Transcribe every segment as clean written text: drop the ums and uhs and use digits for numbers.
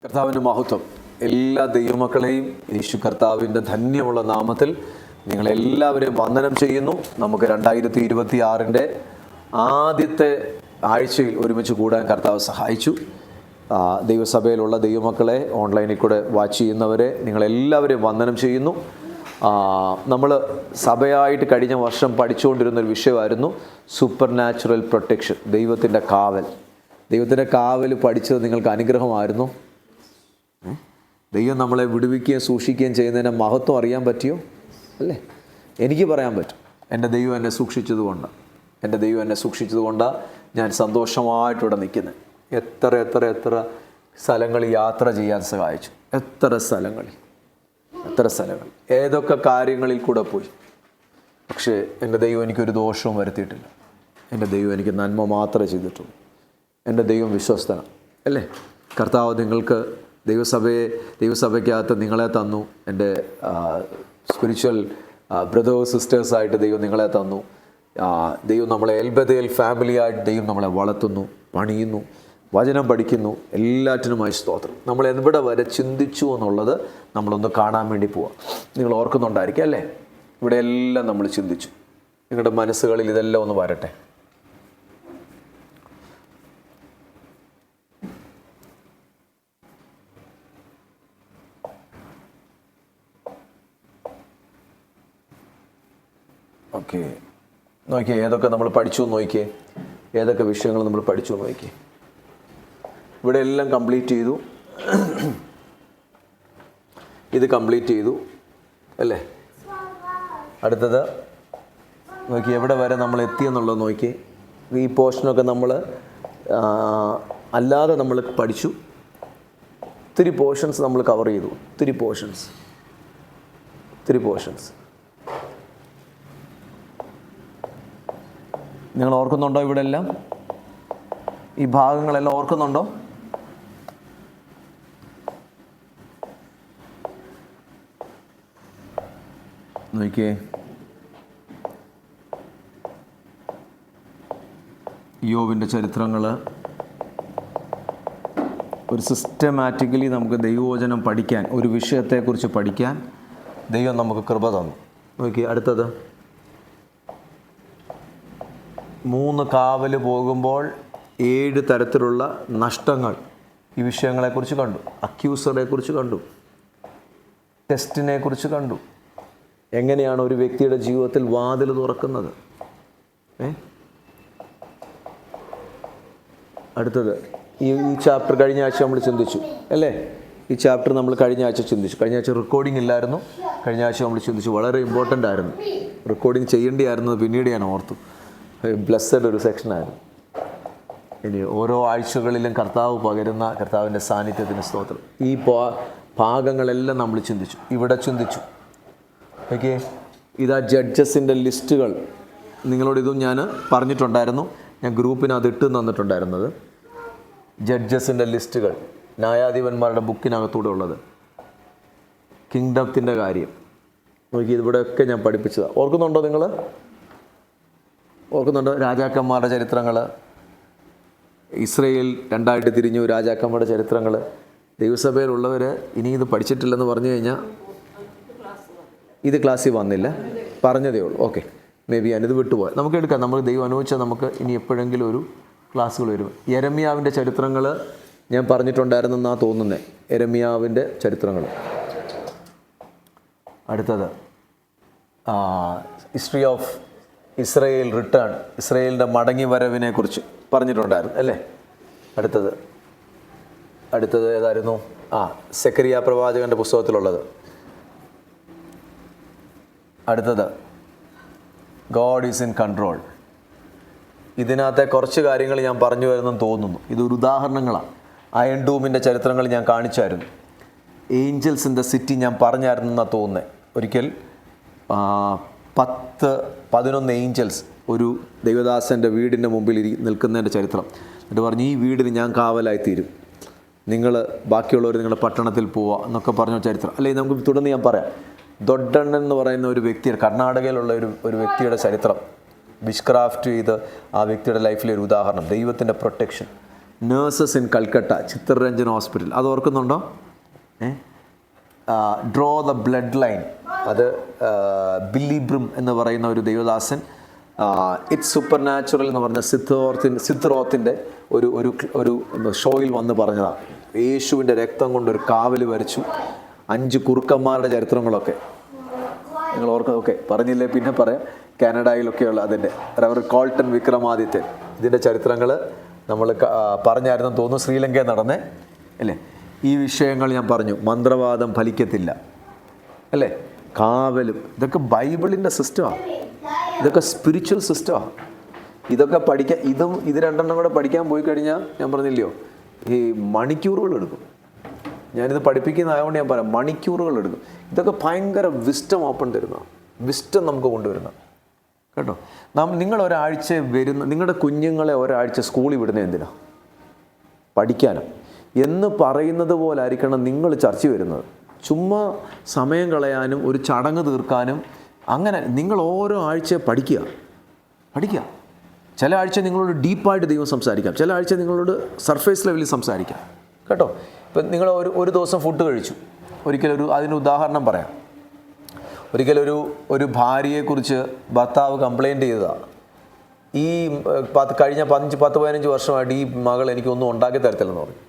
കർത്താവിൻ്റെ മഹത്വം. എല്ലാ ദൈവമക്കളെയും യേശു കർത്താവിൻ്റെ ധന്യമുള്ള നാമത്തിൽ നിങ്ങളെല്ലാവരെയും വന്ദനം ചെയ്യുന്നു. നമുക്ക് 2026 ആദ്യത്തെ ആഴ്ചയിൽ ഒരുമിച്ച് കൂടാൻ കർത്താവ് സഹായിച്ചു. ദൈവസഭയിലുള്ള ദൈവമക്കളെ, ഓൺലൈനിൽ കൂടെ വാച്ച് ചെയ്യുന്നവരെ, നിങ്ങളെല്ലാവരെയും വന്ദനം ചെയ്യുന്നു. നമ്മൾ സഭയായിട്ട് കഴിഞ്ഞ വർഷം പഠിച്ചുകൊണ്ടിരുന്നൊരു വിഷയമായിരുന്നു സൂപ്പർ നാച്ചുറൽ പ്രൊട്ടക്ഷൻ, ദൈവത്തിൻ്റെ കാവൽ. ദൈവത്തിൻ്റെ കാവൽ പഠിച്ചത് നിങ്ങൾക്ക് അനുഗ്രഹമായിരുന്നു. ദൈവം നമ്മളെ വിടുവിക്കുകയും സൂക്ഷിക്കുകയും ചെയ്യുന്നതിൻ്റെ മഹത്വം അറിയാൻ പറ്റിയോ? അല്ലേ? എനിക്ക് പറയാൻ പറ്റും. എൻ്റെ ദൈവം എന്നെ സൂക്ഷിച്ചതുകൊണ്ടാണ് ഞാൻ സന്തോഷമായിട്ടിവിടെ നിൽക്കുന്നത്. എത്ര സ്ഥലങ്ങൾ യാത്ര ചെയ്യാൻ സഹായിച്ചു. എത്ര സ്ഥലങ്ങൾ, ഏതൊക്കെ കാര്യങ്ങളിൽ കൂടെ പോയി. പക്ഷേ എൻ്റെ ദൈവം എനിക്കൊരു ദോഷവും വരുത്തിയിട്ടില്ല. എൻ്റെ ദൈവം എനിക്ക് നന്മ മാത്രമേ ചെയ്തിട്ടുള്ളൂ. എൻ്റെ ദൈവം വിശ്വസ്തനാണ്, അല്ലേ? കർത്താവ് നിങ്ങൾക്ക് ദൈവസഭയ്ക്കകത്ത് നിങ്ങളെ തന്നു. എൻ്റെ സ്പിരിച്വൽ ബ്രദേഴ്സ് സിസ്റ്റേഴ്സായിട്ട് ദൈവം നിങ്ങളെ തന്നു. ദൈവം നമ്മളെ എൽബദേൽ ഫാമിലിയായിട്ട് ദൈവം നമ്മളെ വളർത്തുന്നു, പണിയുന്നു, വചനം പഠിക്കുന്നു. എല്ലാറ്റിനുമായി സ്തോത്രം. നമ്മൾ എവിടെ വരെ ചിന്തിച്ചു എന്നുള്ളത് നമ്മളൊന്ന് കാണാൻ വേണ്ടി പോവാം. നിങ്ങൾ ഓർക്കുന്നുണ്ടായിരിക്കും, അല്ലേ? ഇവിടെ എല്ലാം നമ്മൾ ചിന്തിച്ചു. നിങ്ങളുടെ മനസ്സുകളിൽ ഇതെല്ലാം ഒന്ന് വരട്ടെ. ഓക്കെ, നോക്കിയേ ഏതൊക്കെ നമ്മൾ പഠിച്ചു എന്ന് നോക്കിയേ. ഏതൊക്കെ വിഷയങ്ങൾ നമ്മൾ പഠിച്ചു എന്ന് നോക്കിയേ. ഇവിടെ എല്ലാം കംപ്ലീറ്റ് ചെയ്തു. ഇത് കംപ്ലീറ്റ് ചെയ്തു, അല്ലേ? അടുത്തത് നോക്കി എവിടെ വരെ നമ്മൾ എത്തിയെന്നുള്ളത് നോക്കി. ഈ പോർഷനൊക്കെ നമ്മൾ അല്ലാതെ നമ്മൾ പഠിച്ചു. ഒത്തിരി പോർഷൻസ് നമ്മൾ കവർ ചെയ്തു. ഒത്തിരി പോർഷൻസ് നിങ്ങൾ ഓർക്കുന്നുണ്ടോ? ഇവിടെ എല്ലാം ഈ ഭാഗങ്ങളെല്ലാം ഓർക്കുന്നുണ്ടോ? നോക്കിയേ, യോബിൻ്റെ ചരിത്രങ്ങൾ ഒരു സിസ്റ്റമാറ്റിക്കലി നമുക്ക് ദൈവവചനം പഠിക്കാൻ, ഒരു വിഷയത്തെക്കുറിച്ച് പഠിക്കാൻ ദൈവം നമുക്ക് കൃപ തന്നു. നോക്കിയേ, അടുത്തത് 3 കാവൽ പോകുമ്പോൾ 7 തരത്തിലുള്ള നഷ്ടങ്ങൾ ഈ വിഷയങ്ങളെക്കുറിച്ച് കണ്ടു. അക്യൂസറെ കുറിച്ച് കണ്ടു, ടെസ്റ്റിനെ കുറിച്ച് കണ്ടു. എങ്ങനെയാണ് ഒരു വ്യക്തിയുടെ ജീവിതത്തിൽ വാതിൽ തുറക്കുന്നത്? അടുത്തത് ഈ ചാപ്റ്റർ കഴിഞ്ഞ ആഴ്ച നമ്മൾ ചിന്തിച്ചു, അല്ലേ? ഈ ചാപ്റ്റർ നമ്മൾ കഴിഞ്ഞ ആഴ്ച ചിന്തിച്ചു. കഴിഞ്ഞ ആഴ്ച റെക്കോർഡിംഗ് ഇല്ലായിരുന്നു. കഴിഞ്ഞ ആഴ്ച നമ്മൾ ചിന്തിച്ചു. വളരെ ഇമ്പോർട്ടൻ്റ് ആയിരുന്നു. റെക്കോർഡിംഗ് ചെയ്യേണ്ടിയായിരുന്നത് പിന്നീട് ഞാൻ ഓർത്തു. ബ്ലെസ്സഡ് ഒരു സെക്ഷനായിരുന്നു. ഇനി ഓരോ ആഴ്ചകളിലും കർത്താവ് പകരുന്ന കർത്താവിൻ്റെ സാന്നിധ്യത്തിന് സ്തോത്രം. ഈ ഭാഗങ്ങളെല്ലാം നമ്മൾ ചിന്തിച്ചു. ഇവിടെ ചിന്തിച്ചു. ഓക്കെ, ഇതാ ജഡ്ജസിൻ്റെ ലിസ്റ്റുകൾ. നിങ്ങളോട് ഇതും ഞാൻ പറഞ്ഞിട്ടുണ്ടായിരുന്നു. ഞാൻ ഗ്രൂപ്പിനകത്ത് ഇട്ട് തന്നിട്ടുണ്ടായിരുന്നത്. ജഡ്ജസിൻ്റെ ലിസ്റ്റുകൾ, ന്യായാധിപന്മാരുടെ ബുക്കിനകത്തൂടെ ഉള്ളത്. കിങ്ഡത്തിൻ്റെ കാര്യം നോക്കി, ഇവിടെയൊക്കെ ഞാൻ പഠിപ്പിച്ചതാണ്. ഓർക്കുന്നുണ്ടോ? നിങ്ങൾ ഓർക്കുന്നുണ്ടോ? രാജാക്കന്മാരുടെ ചരിത്രങ്ങൾ, ഇസ്രയേൽ 2 തിരിഞ്ഞു, രാജാക്കന്മാരുടെ ചരിത്രങ്ങൾ. ദൈവസഭയിലുള്ളവർ ഇനി ഇത് പഠിച്ചിട്ടില്ലെന്ന് പറഞ്ഞു കഴിഞ്ഞാൽ, ഇത് ക്ലാസ്സിൽ വന്നില്ല, പറഞ്ഞതേ ഉള്ളൂ. ഓക്കെ, മേ ബി ഞാനിത് വിട്ടുപോയി. നമുക്ക് എടുക്കാം. നമുക്ക് ദൈവം അനുവദിച്ചാൽ നമുക്ക് ഇനി എപ്പോഴെങ്കിലും ഒരു ക്ലാസ്സുകൾ വരും. യെരമ്യാവിൻ്റെ ചരിത്രങ്ങൾ ഞാൻ പറഞ്ഞിട്ടുണ്ടായിരുന്നെന്നാണ് തോന്നുന്നത്. യെരമ്യാവിൻ്റെ ചരിത്രങ്ങൾ. അടുത്തത് ഹിസ്റ്ററി ഓഫ് ഇസ്രയേൽ റിട്ടേൺ, ഇസ്രയേലിൻ്റെ മടങ്ങി വരവിനെ കുറിച്ച് പറഞ്ഞിട്ടുണ്ടായിരുന്നു, അല്ലേ? അടുത്തത് ഏതായിരുന്നു? സെക്കരിയ പ്രവാചകൻ്റെ പുസ്തകത്തിലുള്ളത്. അടുത്തത് ഗോഡ് ഈസ് ഇൻ കൺട്രോൾ. ഇതിനകത്തെ കുറച്ച് കാര്യങ്ങൾ ഞാൻ പറഞ്ഞു വരുന്നെന്ന് തോന്നുന്നു. ഇതൊരു ഉദാഹരണങ്ങളാണ്. അയൺ ഡൂമിൻ്റെ ചരിത്രങ്ങൾ ഞാൻ കാണിച്ചായിരുന്നു. ഏഞ്ചൽസിൻ്റെ സിറ്റി ഞാൻ പറഞ്ഞായിരുന്നെന്നാണ് തോന്നുന്നത്. ഒരിക്കൽ 10-11 ഏഞ്ചൽസ് ഒരു ദൈവദാസൻ്റെ വീടിൻ്റെ മുമ്പിൽ നിൽക്കുന്നതിൻ്റെ ചരിത്രം. എന്നിട്ട് പറഞ്ഞു, ഈ വീടിന് ഞാൻ കാവലായിത്തീരും, നിങ്ങൾ ബാക്കിയുള്ളവർ നിങ്ങളുടെ പട്ടണത്തിൽ പോവുക എന്നൊക്കെ പറഞ്ഞ ചരിത്രം. അല്ലെങ്കിൽ നമുക്ക് തുടർന്ന് ഞാൻ പറയാം. ദൊഡ്ഡണ്ണൻ എന്ന് പറയുന്ന ഒരു വ്യക്തിയുടെ, കർണാടകയിലുള്ള ഒരു വ്യക്തിയുടെ ചരിത്രം വിഷ്ക്രാഫ്റ്റ് ചെയ്ത് ആ വ്യക്തിയുടെ ലൈഫിലെ ഒരു ഉദാഹരണം. ദൈവത്തിൻ്റെ protection. Nurses in Calcutta, Chittaranjan hospital, അത് ഓർക്കുന്നുണ്ടോ? ഡ്രോ ദ ബ്ലഡ് ലൈൻ, അത് ബില്ലി ബ്രിം എന്ന് പറയുന്ന ഒരു ദൈവദാസൻ ഇറ്റ്സ് സൂപ്പർ നാച്ചുറൽ എന്ന് പറഞ്ഞ സിദ്റോത്തിൻ്റെ ഒരു ഒരു ഒരു ഷോയിൽ വന്ന് പറഞ്ഞതാണ്. യേശുവിൻ്റെ രക്തം കൊണ്ടൊരു കാവൽ വരച്ചു, 5 കുറുക്കന്മാരുടെ ചരിത്രങ്ങളൊക്കെ നിങ്ങൾ ഓർക്കൊക്കെ പറഞ്ഞില്ലേ, പിന്നെ പറയാം. കാനഡയിലൊക്കെയുള്ള അതിൻ്റെ റവർ കോൾട്ടൺ വിക്രമാദിത്യൻ, ഇതിൻ്റെ ചരിത്രങ്ങൾ നമ്മൾ പറഞ്ഞായിരുന്നു തോന്നുന്നു, ശ്രീലങ്കയിൽ നടന്നേ അല്ലേ. ഈ വിഷയങ്ങൾ ഞാൻ പറഞ്ഞു. മന്ത്രവാദം ഫലിക്കത്തില്ല അല്ലേ, കാവലും, ഇതൊക്കെ ബൈബിളിൻ്റെ സിസ്റ്റമാണ്, ഇതൊക്കെ സ്പിരിച്വൽ സിസ്റ്റമാണ്. ഇതൊക്കെ പഠിക്കാൻ ഇത് 2 കൂടെ പഠിക്കാൻ പോയി കഴിഞ്ഞാൽ ഞാൻ പറഞ്ഞില്ലയോ, ഈ മണിക്കൂറുകൾ എടുക്കും. ഞാനിത് പഠിപ്പിക്കുന്നതായതുകൊണ്ട് ഞാൻ പറയാം, മണിക്കൂറുകൾ എടുക്കും. ഇതൊക്കെ ഭയങ്കര വിസ്റ്റം ഓപ്പൺ തരുന്നതാണ്, വിസ്റ്റം നമുക്ക് കൊണ്ടുവരുന്ന കേട്ടോ. നിങ്ങൾ ഒരാഴ്ച നിങ്ങളുടെ കുഞ്ഞുങ്ങളെ ഒരാഴ്ച സ്കൂളിൽ വിടുന്നത് എന്തിനാ? പഠിക്കാനും എന്ന് പറയുന്നത് പോലെ ആയിരിക്കണം നിങ്ങൾ ചർച്ച വരുന്നത്. ചുമ്മാ സമയം കളയാനും ഒരു ചടങ്ങ് തീർക്കാനും അങ്ങനെ നിങ്ങൾ ഓരോ ആഴ്ച പഠിക്കുക. ചില ആഴ്ച നിങ്ങളോട് ഡീപ്പായിട്ട് ദൈവം സംസാരിക്കാം, ചില ആഴ്ച നിങ്ങളോട് സർഫേസ് ലെവലിൽ സംസാരിക്കാം കേട്ടോ. ഇപ്പം നിങ്ങൾ ഒരു ദിവസം ഫുഡ് കഴിച്ചു. അതിന് ഉദാഹരണം പറയാം. ഒരു ഭാര്യയെക്കുറിച്ച് ഭർത്താവ് കംപ്ലയിൻറ്റ് ചെയ്തതാണ്. ഈ കഴിഞ്ഞ 10-15 വർഷമായിട്ട് ഈ മകൾ എനിക്കൊന്നും ഉണ്ടാക്കി തരത്തില്ലെന്ന് പറഞ്ഞു,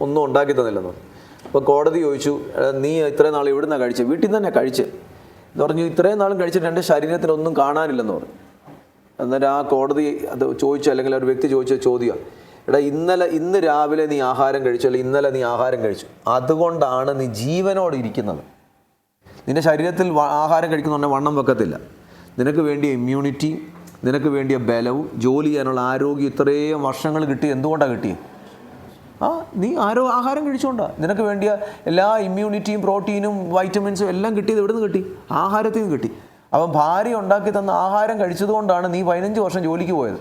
ഒന്നും ഉണ്ടാക്കി തന്നില്ലെന്ന് പറഞ്ഞു. അപ്പോൾ കോടതി ചോദിച്ചു, നീ ഇത്രയും നാൾ എവിടെ നിന്നാണ് കഴിച്ചത്? വീട്ടിൽ നിന്ന് തന്നെ കഴിച്ച് എന്ന് പറഞ്ഞു. ഇത്രയും നാളും കഴിച്ചിട്ട് എൻ്റെ ശരീരത്തിനൊന്നും കാണാനില്ലെന്ന് പറഞ്ഞു. അന്നേരം ആ കോടതി അത് ചോദിച്ചു, അല്ലെങ്കിൽ ഒരു വ്യക്തി ചോദിച്ച ചോദ്യം, എടാ ഇന്ന് രാവിലെ നീ ആഹാരം കഴിച്ചു, അല്ലെങ്കിൽ ഇന്നലെ നീ ആഹാരം കഴിച്ചു, അതുകൊണ്ടാണ് നീ ജീവനോട് ഇരിക്കുന്നത്. നിൻ്റെ ശരീരത്തിൽ ആഹാരം കഴിക്കുന്നുണ്ടെങ്കിൽ വണ്ണം വെക്കത്തില്ല. നിനക്ക് വേണ്ടിയ ഇമ്മ്യൂണിറ്റി, നിനക്ക് വേണ്ടിയ ബലവും ജോലി ചെയ്യാനുള്ള ആരോഗ്യം ഇത്രയും വർഷങ്ങൾ കിട്ടി. എന്തുകൊണ്ടാണ് കിട്ടിയത്? നീ ആഹാരം കഴിച്ചുകൊണ്ടാണ്. നിനക്ക് വേണ്ടിയ എല്ലാ ഇമ്മ്യൂണിറ്റിയും പ്രോട്ടീനും വൈറ്റമിൻസും എല്ലാം കിട്ടിയത് എവിടെ നിന്ന് കിട്ടി? ആഹാരത്തിൽ നിന്ന് കിട്ടി. അപ്പം ഭാര്യ ഉണ്ടാക്കി തന്ന ആഹാരം കഴിച്ചതുകൊണ്ടാണ് നീ 15 വർഷം ജോലിക്ക് പോയത്,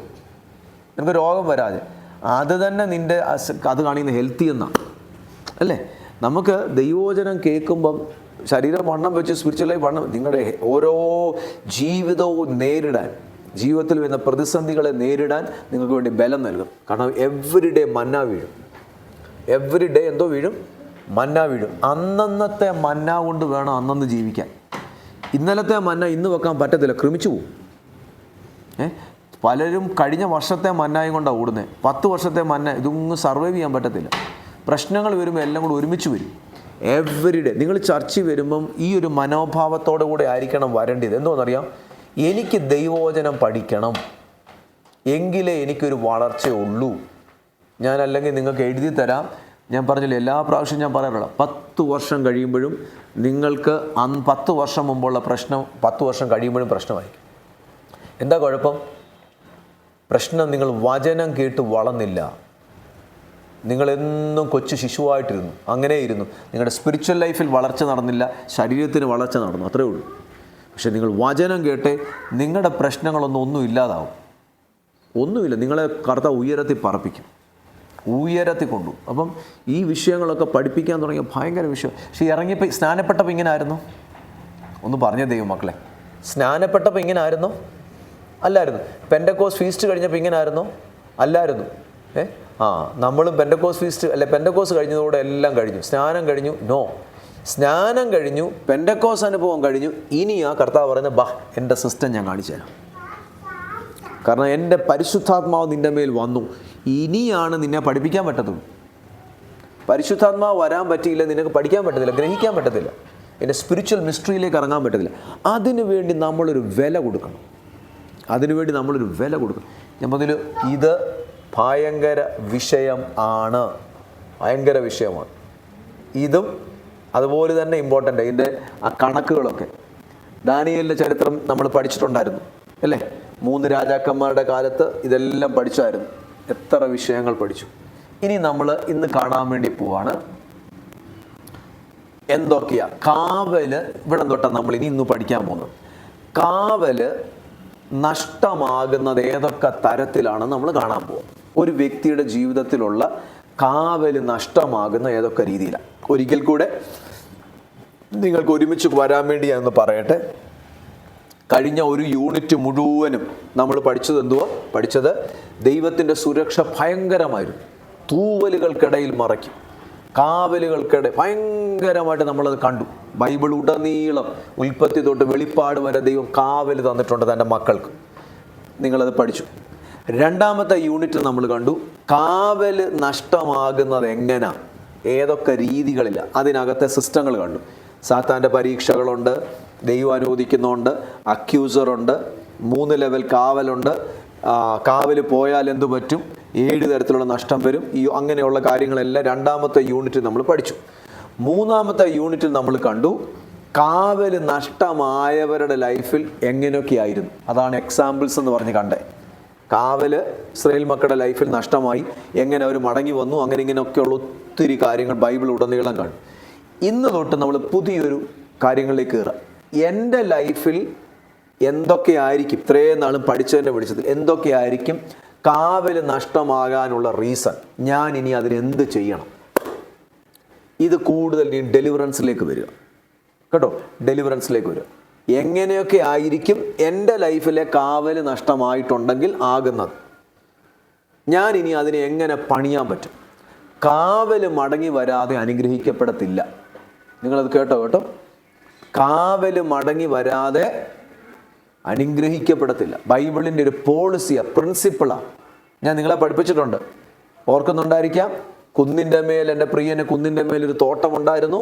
നിനക്ക് രോഗം വരാതെ. അത് തന്നെ നിൻ്റെ അത് കാണിക്കുന്ന ഹെൽത്തി എന്നാണ് അല്ലേ. നമുക്ക് ദൈവവചനം കേൾക്കുമ്പം ശരീരം വണ്ണം വെച്ച് സ്പിരിച്വലായി വണ്ണം, നിങ്ങളുടെ ഓരോ ജീവിതവും നേരിടാൻ, ജീവിതത്തിൽ വരുന്ന പ്രതിസന്ധികളെ നേരിടാൻ നിങ്ങൾക്ക് വേണ്ടി ബലം നൽകും. കാരണം എവറി ഡേ മന്ന വീഴും, എവറി ഡേ എന്തോ വീഴും? മന്ന വീഴും. അന്നന്നത്തെ മന്ന കൊണ്ട് വേണം അന്നന്ന് ജീവിക്കാൻ. ഇന്നലത്തെ മന്ന ഇന്ന് വെക്കാൻ പറ്റത്തില്ല, ക്രമിച്ചു പോകും. പലരും കഴിഞ്ഞ വർഷത്തെ മന്നായും കൊണ്ടാണ് ഓടുന്നത്. 10 വർഷത്തെ മന്ന ഇതൊന്നും സർവൈവ് ചെയ്യാൻ പറ്റത്തില്ല. പ്രശ്നങ്ങൾ വരുമ്പോൾ എല്ലാം കൂടെ ഒരുമിച്ച് വരും. എവറി ഡേ നിങ്ങൾ ചർച്ച വരുമ്പം ഈ ഒരു മനോഭാവത്തോടു കൂടെ ആയിരിക്കണം വരേണ്ടത്. എന്തോന്നറിയാം, എനിക്ക് ദൈവവചനം പഠിക്കണം, എങ്കിലേ എനിക്കൊരു വളർച്ചയുള്ളൂ. അല്ലെങ്കിൽ നിങ്ങൾക്ക് എഴുതി തരാം. ഞാൻ പറഞ്ഞില്ല, എല്ലാ പ്രാവശ്യവും ഞാൻ പറയാറുള്ള 10 വർഷം കഴിയുമ്പോഴും നിങ്ങൾക്ക് 10 വർഷം മുമ്പുള്ള പ്രശ്നം 10 വർഷം കഴിയുമ്പോഴും പ്രശ്നമായിരിക്കും. എന്താ കുഴപ്പം? പ്രശ്നം നിങ്ങൾ വചനം കേട്ട് വളർന്നില്ല. നിങ്ങളെന്നും കൊച്ചു ശിശുവായിട്ടിരുന്നു, അങ്ങനെ ഇരുന്നു. നിങ്ങളുടെ സ്പിരിച്വൽ ലൈഫിൽ വളർച്ച നടന്നില്ല, ശരീരത്തിന് വളർച്ച നടന്നു, അത്രേ ഉള്ളൂ. പക്ഷെ നിങ്ങൾ വചനം കേട്ട് നിങ്ങളുടെ പ്രശ്നങ്ങളൊന്നും ഇല്ലാതാവും. ഒന്നുമില്ല, നിങ്ങളെ കർത്താവ് ഉയരത്തിൽ പറപ്പിക്കും, ഉയരത്തിൽ കൊണ്ടു. അപ്പം ഈ വിഷയങ്ങളൊക്കെ പഠിപ്പിക്കാൻ തുടങ്ങിയ ഭയങ്കര വിഷയം. പക്ഷേ ഇറങ്ങിയപ്പോൾ സ്നാനപ്പെട്ടപ്പോൾ ഇങ്ങനെ ആയിരുന്നു? ഒന്ന് പറഞ്ഞ ദൈവമക്കളെ, സ്നാനപ്പെട്ടപ്പോൾ ഇങ്ങനെ ആയിരുന്നോ? അല്ലായിരുന്നു. പെന്തക്കോസ്റ്റ് ഫീസ്റ്റ് കഴിഞ്ഞപ്പോൾ ഇങ്ങനെ ആയിരുന്നോ? അല്ലായിരുന്നു. നമ്മളും പെന്തക്കോസ്റ്റ് ഫീസ്റ്റ് പെന്തക്കോസ്റ്റ് കഴിഞ്ഞതോടെ എല്ലാം കഴിഞ്ഞു. സ്നാനം കഴിഞ്ഞു? നോ. സ്നാനം കഴിഞ്ഞു, പെന്തക്കോസ്റ്റ് അനുഭവം കഴിഞ്ഞു. ഇനി ആ കർത്താവ് പറയുന്നത്, എൻ്റെ സിസ്റ്റം ഞാൻ കാണിച്ചു തരാം. കാരണം എൻ്റെ പരിശുദ്ധാത്മാവ് നിൻ്റെ മേൽ വന്നു, ഇനിയാണ് നിന്നെ പഠിപ്പിക്കാൻ പറ്റത്തുള്ളൂ. പരിശുദ്ധാത്മാവ് വരാൻ പറ്റിയില്ല, നിനക്ക് പഠിക്കാൻ പറ്റത്തില്ല, ഗ്രഹിക്കാൻ പറ്റത്തില്ല, എൻ്റെ സ്പിരിച്വൽ മിസ്റ്ററിയിലേക്ക് ഇറങ്ങാൻ പറ്റത്തില്ല. അതിനുവേണ്ടി നമ്മളൊരു വില കൊടുക്കണം. ഞാൻ പറഞ്ഞ ഇത് ഭയങ്കര വിഷയം ആണ്, ഭയങ്കര വിഷയമാണ്. ഇതും അതുപോലെ തന്നെ ഇമ്പോർട്ടൻ്റ്. ഇതിൻ്റെ ആ കണക്കുകളൊക്കെ ദാനിയേലിൻ്റെ ചരിത്രം നമ്മൾ പഠിച്ചിട്ടുണ്ടായിരുന്നു അല്ലേ? 3 രാജാക്കന്മാരുടെ കാലത്ത് ഇതെല്ലാം പഠിച്ചായിരുന്നു. എത്ര വിഷയങ്ങൾ പഠിച്ചു. ഇനി നമ്മൾ ഇന്ന് കാണാൻ വേണ്ടി പോവാണ് എന്തൊക്കെയാ കാവല്. ഇവിടെ തൊട്ടാണ് നമ്മൾ ഇന്ന് പഠിക്കാൻ പോകുന്നത്. കാവല് നഷ്ടമാകുന്നത് ഏതൊക്കെ തരത്തിലാണ് നമ്മൾ കാണാൻ പോകുന്നത്. ഒരു വ്യക്തിയുടെ ജീവിതത്തിലുള്ള കാവല് നഷ്ടമാകുന്ന ഏതൊക്കെ രീതിയിലാണ്. ഒരിക്കൽ കൂടെ നിങ്ങൾക്ക് ഒരുമിച്ച് വരാൻ വേണ്ടി ഞാനൊന്ന് പറയട്ടെ. കഴിഞ്ഞ ഒരു യൂണിറ്റ് മുഴുവനും നമ്മൾ പഠിച്ചത് ദൈവത്തിൻ്റെ സുരക്ഷ ഭയങ്കരമായിരുന്നു. തൂവലുകൾക്കിടയിൽ മറയ്ക്കും. കാവലുകൾക്കിടെ ഭയങ്കരമായിട്ട് നമ്മളത് കണ്ടു. ബൈബിൾ ഉടനീളം ഉൽപ്പത്തി തൊട്ട് വെളിപ്പാട് വരെ ദൈവം കാവൽ തന്നിട്ടുണ്ട് തൻ്റെ മക്കൾക്ക്. നിങ്ങളത് പഠിച്ചു. രണ്ടാമത്തെ യൂണിറ്റ് നമ്മൾ കണ്ടു കാവൽ നഷ്ടമാകുന്നത് എങ്ങനെയാ, ഏതൊക്കെ രീതികളില്ല, അതിനകത്തെ സിസ്റ്റങ്ങൾ കണ്ടു. സാത്താൻ്റെ പരീക്ഷകളുണ്ട്, ദൈവം അനുവദിക്കുന്നുണ്ട്, അക്യൂസറുണ്ട്, 3 ലെവൽ കാവലുണ്ട്, കാവൽ പോയാൽ എന്തു പറ്റും, 7 തരത്തിലുള്ള നഷ്ടം വരും, അങ്ങനെയുള്ള കാര്യങ്ങളെല്ലാം രണ്ടാമത്തെ യൂണിറ്റിൽ നമ്മൾ പഠിച്ചു. മൂന്നാമത്തെ യൂണിറ്റിൽ നമ്മൾ കണ്ടു കാവൽ നഷ്ടമായവരുടെ ലൈഫിൽ എങ്ങനെയൊക്കെയായിരുന്നു. അതാണ് എക്സാമ്പിൾസ് എന്ന് പറഞ്ഞ് കണ്ടേ. കാവല് ഇസ്രായേൽ മക്കളുടെ ലൈഫിൽ നഷ്ടമായി, എങ്ങനെ അവർ മടങ്ങി വന്നു, അങ്ങനെ ഇങ്ങനെയൊക്കെയുള്ള ഒത്തിരി കാര്യങ്ങൾ ബൈബിൾ ഉടനീളം കാണും. ഇന്ന് തൊട്ട് നമ്മൾ പുതിയൊരു കാര്യങ്ങളിലേക്ക് കയറാം. എൻ്റെ ലൈഫിൽ എന്തൊക്കെയായിരിക്കും, ഇത്രയും നാളും പഠിച്ചതിൽ എന്തൊക്കെയായിരിക്കും കാവൽ നഷ്ടമാകാനുള്ള റീസൺ, ഞാൻ ഇനി അതിനെന്ത് ചെയ്യണം. ഇത് കൂടുതൽ ഈ ഡെലിവറൻസിലേക്ക് വരിക കേട്ടോ, ഡെലിവറൻസിലേക്ക് വരിക. എങ്ങനെയൊക്കെ ആയിരിക്കും എൻ്റെ ലൈഫിലെ കാവൽ നഷ്ടമായിട്ടുണ്ടെങ്കിൽ ആകുന്നത്, ഞാൻ ഇനി അതിനെ എങ്ങനെ പണിയാൻ പറ്റും. കാവൽ മടങ്ങി വരാതെ അനുഗ്രഹിക്കപ്പെടത്തില്ല. നിങ്ങളത് കേട്ടോ. കാവൽ മടങ്ങി വരാതെ അനുഗ്രഹിക്കപ്പെടത്തില്ല. ബൈബിളിൻ്റെ ഒരു പോളിസിയാണ്, പ്രിൻസിപ്പിളാണ്. ഞാൻ നിങ്ങളെ പഠിപ്പിച്ചിട്ടുണ്ട്, ഓർക്കുന്നുണ്ടായിരിക്കാം. കുന്നിൻ്റെ മേൽ, എൻ്റെ പ്രിയന് കുന്നിൻ്റെ മേലൊരു തോട്ടമുണ്ടായിരുന്നു.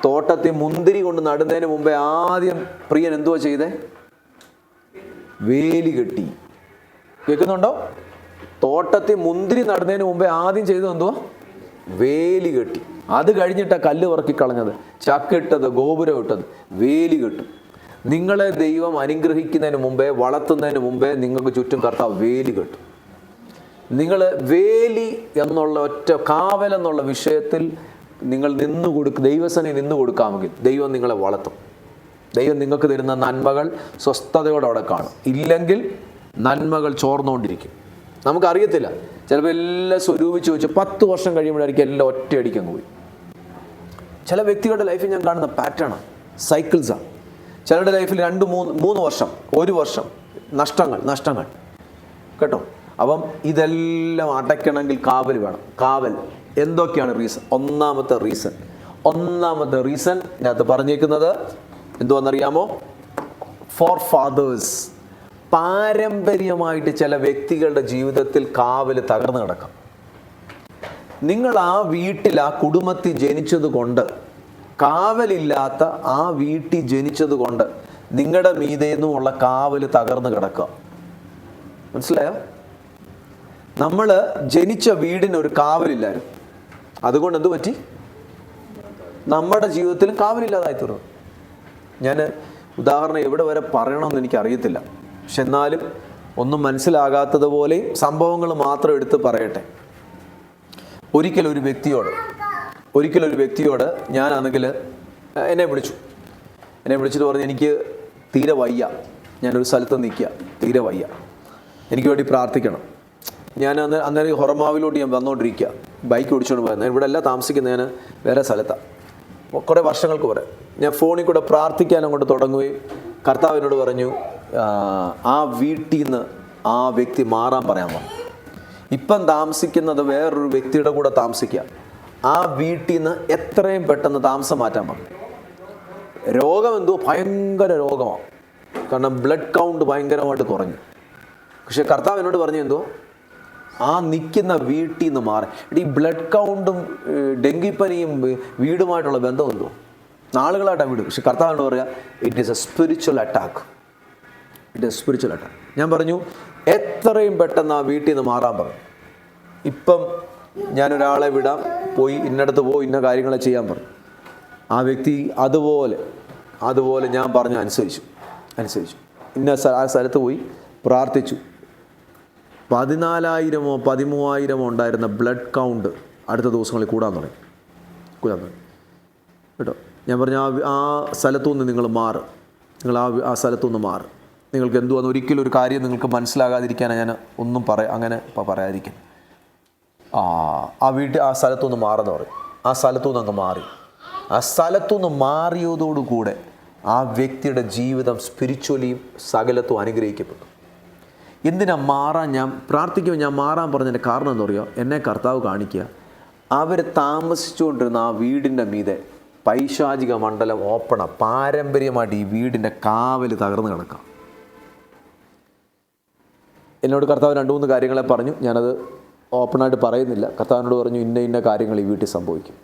തോട്ടത്തിൽ മുന്തിരി കൊണ്ട് നടുന്നതിന് മുമ്പേ ആദ്യം പ്രിയൻ എന്തുവാ ചെയ്തേ? വേലി കെട്ടി. കേൾക്കുന്നുണ്ടോ? തോട്ടത്തിൽ മുന്തിരി നടുന്നതിന് മുമ്പേ ആദ്യം ചെയ്തത് എന്തുവാ? വേലി കെട്ടി. അത് കഴിഞ്ഞിട്ടാണ് കല്ല് പറക്കി കളഞ്ഞത്, ചക്കിട്ടത്, ഗോപുരം ഇട്ടത്. വേലി കെട്ടും. നിങ്ങളെ ദൈവം അനുഗ്രഹിക്കുന്നതിന് മുമ്പേ, വളർത്തുന്നതിന് മുമ്പേ നിങ്ങൾക്ക് ചുറ്റും കർത്താവ് വേലി കെട്ടും. നിങ്ങൾ വേലി എന്നുള്ള ഒറ്റ കാവൽ എന്നുള്ള വിഷയത്തിൽ നിങ്ങൾ ദൈവസനെ നിന്ന് കൊടുക്കാമെങ്കിൽ ദൈവം നിങ്ങളെ വളർത്തും. ദൈവം നിങ്ങൾക്ക് തരുന്ന നന്മകൾ സ്വസ്ഥതയോടെ അവിടെ കാണും. ഇല്ലെങ്കിൽ നന്മകൾ ചോർന്നുകൊണ്ടിരിക്കും. നമുക്കറിയത്തില്ല, ചിലപ്പോൾ എല്ലാം സ്വരൂപിച്ച് വെച്ച് 10 വർഷം കഴിയുമ്പോഴായിരിക്കും എല്ലാം ഒറ്റയടിക്കങ്ങ് പോയി. ചില വ്യക്തികളുടെ ലൈഫിൽ ഞാൻ കാണുന്ന പാറ്റേണാണ്, സൈക്കിൾസാണ്. ചിലരുടെ ലൈഫിൽ 2-3 വർഷം, 1 വർഷം നഷ്ടങ്ങൾ കേട്ടോ. അപ്പം ഇതെല്ലാം അടയ്ക്കണമെങ്കിൽ കാവൽ വേണം. കാവൽ എന്തൊക്കെയാണ് റീസൺ? ഒന്നാമത്തെ റീസൺ ഇതിനകത്ത് പറഞ്ഞേക്കുന്നത് എന്തുവാണെന്നറിയാമോ? Four fathers. പാരമ്പര്യമായിട്ട് ചില വ്യക്തികളുടെ ജീവിതത്തിൽ കാവൽ തകർന്നു കിടക്കാം. നിങ്ങൾ ആ വീട്ടിൽ, ആ കുടുംബത്തിൽ ജനിച്ചത് കൊണ്ട്, കാവലില്ലാത്ത ആ വീട്ടിൽ ജനിച്ചത് കൊണ്ട് നിങ്ങളുടെ മീതേന്നുമുള്ള കാവൽ തകർന്നു കിടക്കുക. മനസ്സിലായോ? നമ്മൾ ജനിച്ച വീടിനൊരു കാവലില്ലായിരുന്നു. അതുകൊണ്ട് എന്തു പറ്റി? നമ്മുടെ ജീവിതത്തിലും കാവലില്ലാതായി തീർന്നു. ഞാൻ ഉദാഹരണം എവിടെ വരെ പറയണമെന്ന് എനിക്കറിയത്തില്ല, പക്ഷെ എന്നാലും ഒന്നും മനസ്സിലാകാത്തതുപോലെ സംഭവങ്ങൾ മാത്രം എടുത്ത് പറയട്ടെ. ഒരിക്കലൊരു വ്യക്തിയോട് ഞാനാണെങ്കിൽ എന്നെ വിളിച്ചിട്ട് പറഞ്ഞു, എനിക്ക് തീരെ വയ്യ, ഞാനൊരു സ്ഥലത്ത് നിൽക്കുക, തീരെ വയ്യ, എനിക്ക് വേണ്ടി പ്രാർത്ഥിക്കണം. ഞാൻ അന്നേരം ഹൊറമാവിലോട്ട് ഞാൻ വന്നുകൊണ്ടിരിക്കുക, ബൈക്ക് ഓടിച്ചുകൊണ്ട് പോയത്. ഇവിടെ എല്ലാം താമസിക്കുന്ന ഞാൻ വേറെ സ്ഥലത്താണ്, കുറേ വർഷങ്ങൾക്ക് വരെ. ഞാൻ ഫോണിൽ കൂടെ പ്രാർത്ഥിക്കാൻ അങ്ങോട്ട് തുടങ്ങുകയും കർത്താവിനോട് പറഞ്ഞു, ആ വീട്ടിൽ നിന്ന് ആ വ്യക്തി മാറാൻ പറയാൻ പറഞ്ഞു. ഇപ്പം താമസിക്കുന്നത് വേറൊരു വ്യക്തിയുടെ കൂടെ താമസിക്കുക, ആ വീട്ടിൽ നിന്ന് എത്രയും പെട്ടെന്ന് താമസം മാറ്റാൻ പറഞ്ഞു. രോഗം ഭയങ്കര രോഗമാണ്, കാരണം ബ്ലഡ് കൗണ്ട് ഭയങ്കരമായിട്ട് കുറഞ്ഞു. പക്ഷെ കർത്താവ് എന്നോട് പറഞ്ഞു ആ നിൽക്കുന്ന വീട്ടിൽ നിന്ന് മാറി. ഈ ബ്ലഡ് കൗണ്ടും ഡെങ്കിപ്പനിയും വീടുമായിട്ടുള്ള ബന്ധം നാളുകളായിട്ടാണ് വീട്. പക്ഷെ കർത്താവിനോട് പറയുക, it is A spiritual attack. ഞാൻ പറഞ്ഞു എത്രയും പെട്ടെന്ന് ആ വീട്ടിൽ നിന്ന് മാറാൻ പറഞ്ഞു. ഇപ്പം ഞാനൊരാളെ വിടാം, പോയി ഇന്നടത്ത് പോയി ഇന്ന കാര്യങ്ങൾ ചെയ്യാൻ പറഞ്ഞു. ആ വ്യക്തി അതുപോലെ ഞാൻ പറഞ്ഞു അനുസരിച്ചു. ആ സ്ഥലത്ത് പോയി പ്രാർത്ഥിച്ചു. 14,000-ഓ 13,000-ഓ ഉണ്ടായിരുന്ന ബ്ലഡ് കൗണ്ട് അടുത്ത ദിവസങ്ങളിൽ കൂടാൻ തുടങ്ങി കേട്ടോ. ഞാൻ പറഞ്ഞു ആ സ്ഥലത്തുനിന്ന് നിങ്ങൾ മാറ്, നിങ്ങൾ ആ സ്ഥലത്തുനിന്ന് മാറ്. നിങ്ങൾക്ക് എന്തുവാന്ന് ഒരിക്കലും ഒരു കാര്യം നിങ്ങൾക്ക് മനസ്സിലാകാതിരിക്കാനാണ് ഞാൻ ഒന്നും അങ്ങനെ പറയാതിരിക്കാൻ. ആ സ്ഥലത്തുനിന്ന് മാറുന്ന പറയും. ആ സ്ഥലത്തുനിന്ന് അങ്ങ് മാറി. ആ സ്ഥലത്തുനിന്ന് മാറിയതോടുകൂടെ ആ വ്യക്തിയുടെ ജീവിതം സ്പിരിച്വലിയും സകലത്തും അനുഗ്രഹിക്കപ്പെട്ടു. എന്തിനാ മാറാൻ ഞാൻ പ്രാർത്ഥിക്കുമ്പോൾ ഞാൻ മാറാൻ പറഞ്ഞതിൻ്റെ കാരണം എന്താ പറയുക, എന്നെ കർത്താവ് കാണിക്കുക, അവർ താമസിച്ചുകൊണ്ടിരുന്ന ആ വീടിൻ്റെ മീതെ പൈശാചിക മണ്ഡലം ഓപ്പണാണ്. പാരമ്പര്യമായിട്ട് ഈ വീടിൻ്റെ കാവൽ തകർന്ന് കിടക്കാം. എന്നോട് കർത്താവ് 2-3 കാര്യങ്ങളെ പറഞ്ഞു. ഞാനത് ഓപ്പണായിട്ട് പറയുന്നില്ല. കർത്താവിനോട് പറഞ്ഞു, ഇന്ന കാര്യങ്ങൾ ഈ വീട്ടിൽ സംഭവിക്കും.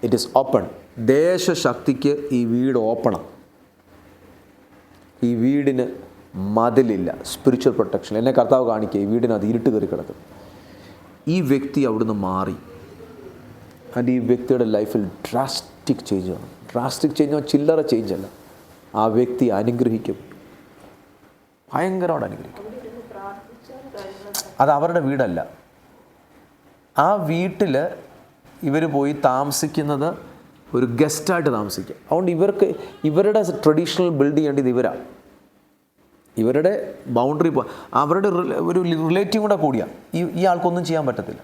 It is open. ദേശശക്തിക്ക് ഈ വീട് ഓപ്പണാണ്. ഈ വീടിന് മതിലില്ല, സ്പിരിച്വൽ പ്രൊട്ടക്ഷൻ. എന്നെ കർത്താവ് കാണിക്കുക, ഈ വീടിന് അത് ഇരുട്ട് കയറി കിടക്കും. ഈ വ്യക്തി അവിടുന്ന് മാറി. ആൻഡ് ഈ വ്യക്തിയുടെ ലൈഫിൽ ഡ്രാസ്റ്റിക് ചേഞ്ച് ആണ്. ഡ്രാസ്റ്റിക് ചേഞ്ച് ചില്ലറ ചേഞ്ച് അല്ല. ആ വ്യക്തി അനുഗ്രഹിക്കും, ഭയങ്കരമായിട്ട് അനുഗ്രഹിക്കും. അത് അവരുടെ വീടല്ല. ആ വീട്ടിൽ ഇവർ പോയി താമസിക്കുന്നത് ഒരു ഗസ്റ്റായിട്ട് താമസിക്കുക. അതുകൊണ്ട് ഇവരുടെ ട്രഡീഷണൽ ബിൽഡ് ചെയ്യേണ്ടത് ഇവരാണ്. ഇവരുടെ ബൗണ്ടറി അവരുടെ ഒരു റിലേറ്റീവ് കൂടെ കൂടിയാണ്. ഈ ആൾക്കൊന്നും ചെയ്യാൻ പറ്റത്തില്ല.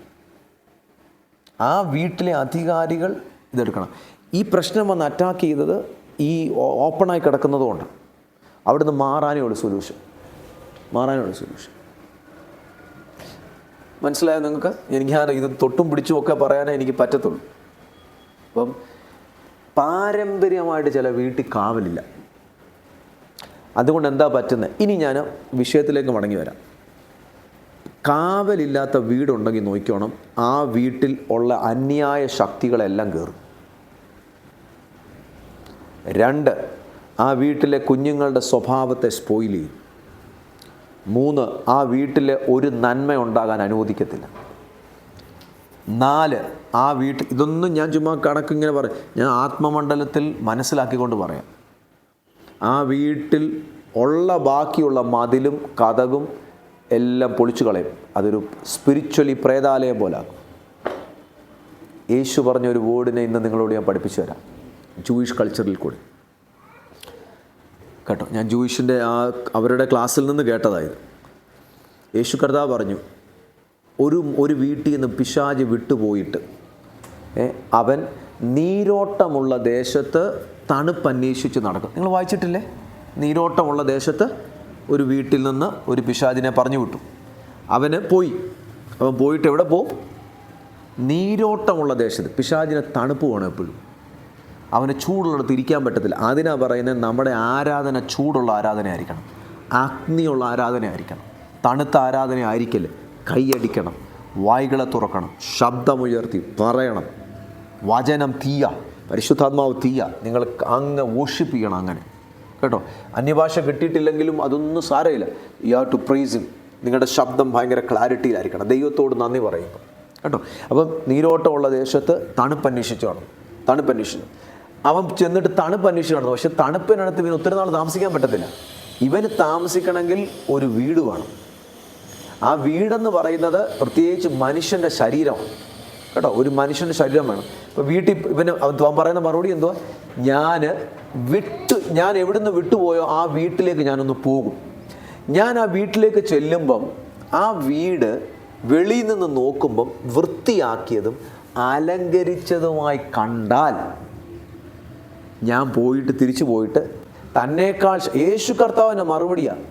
ആ വീട്ടിലെ അധികാരികൾ ഇതെടുക്കണം. ഈ പ്രശ്നം വന്ന് അറ്റാക്ക് ചെയ്തത് ഈ ഓപ്പണായി കിടക്കുന്നതുകൊണ്ട് അവിടുന്ന് മാറാനേ ഉള്ളൂ സൊല്യൂഷൻ. മനസ്സിലായോ നിങ്ങൾക്ക്? ഞാൻ ഇത് തൊട്ടും പിടിച്ചും ഒക്കെ പറയാനേ എനിക്ക് പറ്റത്തുള്ളൂ. അപ്പം പാരമ്പര്യമായിട്ട് ചില വീട്ടിൽ കാവലില്ല. അതുകൊണ്ട് എന്താ പറ്റുന്നത്? ഇനി ഞാൻ വിഷയത്തിലേക്ക് മടങ്ങി വരാം. കാവലില്ലാത്ത വീടുണ്ടെങ്കിൽ നോക്കിക്കോണം, ആ വീട്ടിൽ ഉള്ള അന്യായ ശക്തികളെല്ലാം കയറും. 2, ആ വീട്ടിലെ കുഞ്ഞുങ്ങളുടെ സ്വഭാവത്തെ സ്പോയിൽ ചെയ്യും. 3, ആ വീട്ടിൽ ഒരു നന്മ ഉണ്ടാകാൻ അനുവദിക്കത്തില്ല. 4, ആ വീട്ടിൽ ഇതൊന്നും ഞാൻ ചുമ്മാ കണക്കിങ്ങനെ പറയും, ഞാൻ ആത്മമണ്ഡലത്തിൽ മനസ്സിലാക്കിക്കൊണ്ട് പറയാം. ആ വീട്ടിൽ ഉള്ള ബാക്കിയുള്ള മതിലും കതകും എല്ലാം പൊളിച്ചു കളയും. അതൊരു സ്പിരിച്വലി പ്രേതാലയം പോലെ ആകും. യേശു പറഞ്ഞൊരു വേർഡിനെ ഇന്ന് നിങ്ങളോട് ഞാൻ പഠിപ്പിച്ചു തരാം, ജൂയിഷ് കൾച്ചറിൽ കൂടി കേട്ടോ. ഞാൻ ജൂയിഷിൻ്റെ അവരുടെ ക്ലാസ്സിൽ നിന്ന് കേട്ടതായത്. യേശു കർത്താവ് പറഞ്ഞു, ഒരു വീട്ടിൽ നിന്ന് പിശാച് വിട്ടുപോയിട്ട് അവൻ നീരോട്ടമുള്ള ദേശത്ത് തണുപ്പന്വേഷിച്ച് നടക്കും. നിങ്ങൾ വായിച്ചിട്ടില്ലേ? നീരോട്ടമുള്ള ദേശത്ത് ഒരു വീട്ടിൽ നിന്ന് ഒരു പിശാചിനെ പറഞ്ഞു വിട്ടു. അവൻ പോയിട്ട് എവിടെ പോവും? നീരോട്ടമുള്ള ദേശത്ത്. പിശാചിനെ തണുപ്പ് വേണം എപ്പോഴും. അവന് ചൂടുള്ളിടത്ത് ഇരിക്കാൻ പറ്റത്തില്ല. അതിനാ പറയുന്നത് നമ്മുടെ ആരാധന ചൂടുള്ള ആരാധന ആയിരിക്കണം, അഗ്നിയുള്ള ആരാധന ആയിരിക്കണം. തണുത്ത ആരാധന ആയിരിക്കല്ലേ. കൈയടിക്കണം, വായ്കളെ തുറക്കണം, ശബ്ദമുയർത്തി പറയണം. വചനം തീയ, പരിശുദ്ധാത്മാവ് തീയ. നിങ്ങൾ അങ്ങ് വോഷിപ്പ് ചെയ്യണം അങ്ങനെ കേട്ടോ. അന്യഭാഷ കിട്ടിയിട്ടില്ലെങ്കിലും അതൊന്നും സാരമില്ല. You have to praise him. നിങ്ങളുടെ ശബ്ദം ഭയങ്കര ക്ലാരിറ്റിയിലായിരിക്കണം, ദൈവത്തോട് നന്ദി പറയുമ്പോൾ കേട്ടോ. അപ്പം നീരോട്ടമുള്ള ദേശത്ത് തണുപ്പന്വേഷിച്ചു കാണും. അവൻ ചെന്നിട്ട് തണുപ്പന്വേഷിച്ച് കാണുന്നു. പക്ഷെ തണുപ്പിനടുത്ത് ഇവന് ഒത്തിരി നാൾ താമസിക്കാൻ പറ്റത്തില്ല. ഇവന് താമസിക്കണമെങ്കിൽ ഒരു വീട് വേണം. ആ വീടെന്ന് പറയുന്നത് പ്രത്യേകിച്ച് മനുഷ്യൻ്റെ ശരീരമാണ് കേട്ടോ. ഒരു മനുഷ്യൻ്റെ ശരീരം വേണം. ഇപ്പോൾ വീട്ടിൽ അവൻ പറയുന്ന മറുപടി എന്തുവാ? ഞാൻ എവിടുന്ന് വിട്ടുപോയോ ആ വീട്ടിലേക്ക് ഞാനൊന്ന് പോകും. ഞാൻ ആ വീട്ടിലേക്ക് ചെല്ലുമ്പം ആ വീട് വെളിയിൽ നിന്ന് നോക്കുമ്പം വൃത്തിയാക്കിയതും അലങ്കരിച്ചതുമായി കണ്ടാൽ ഞാൻ തിരിച്ചു പോയിട്ട് തന്നേക്കാൾ, യേശു കർത്താവിൻ്റെ മറുപടിയാണ്,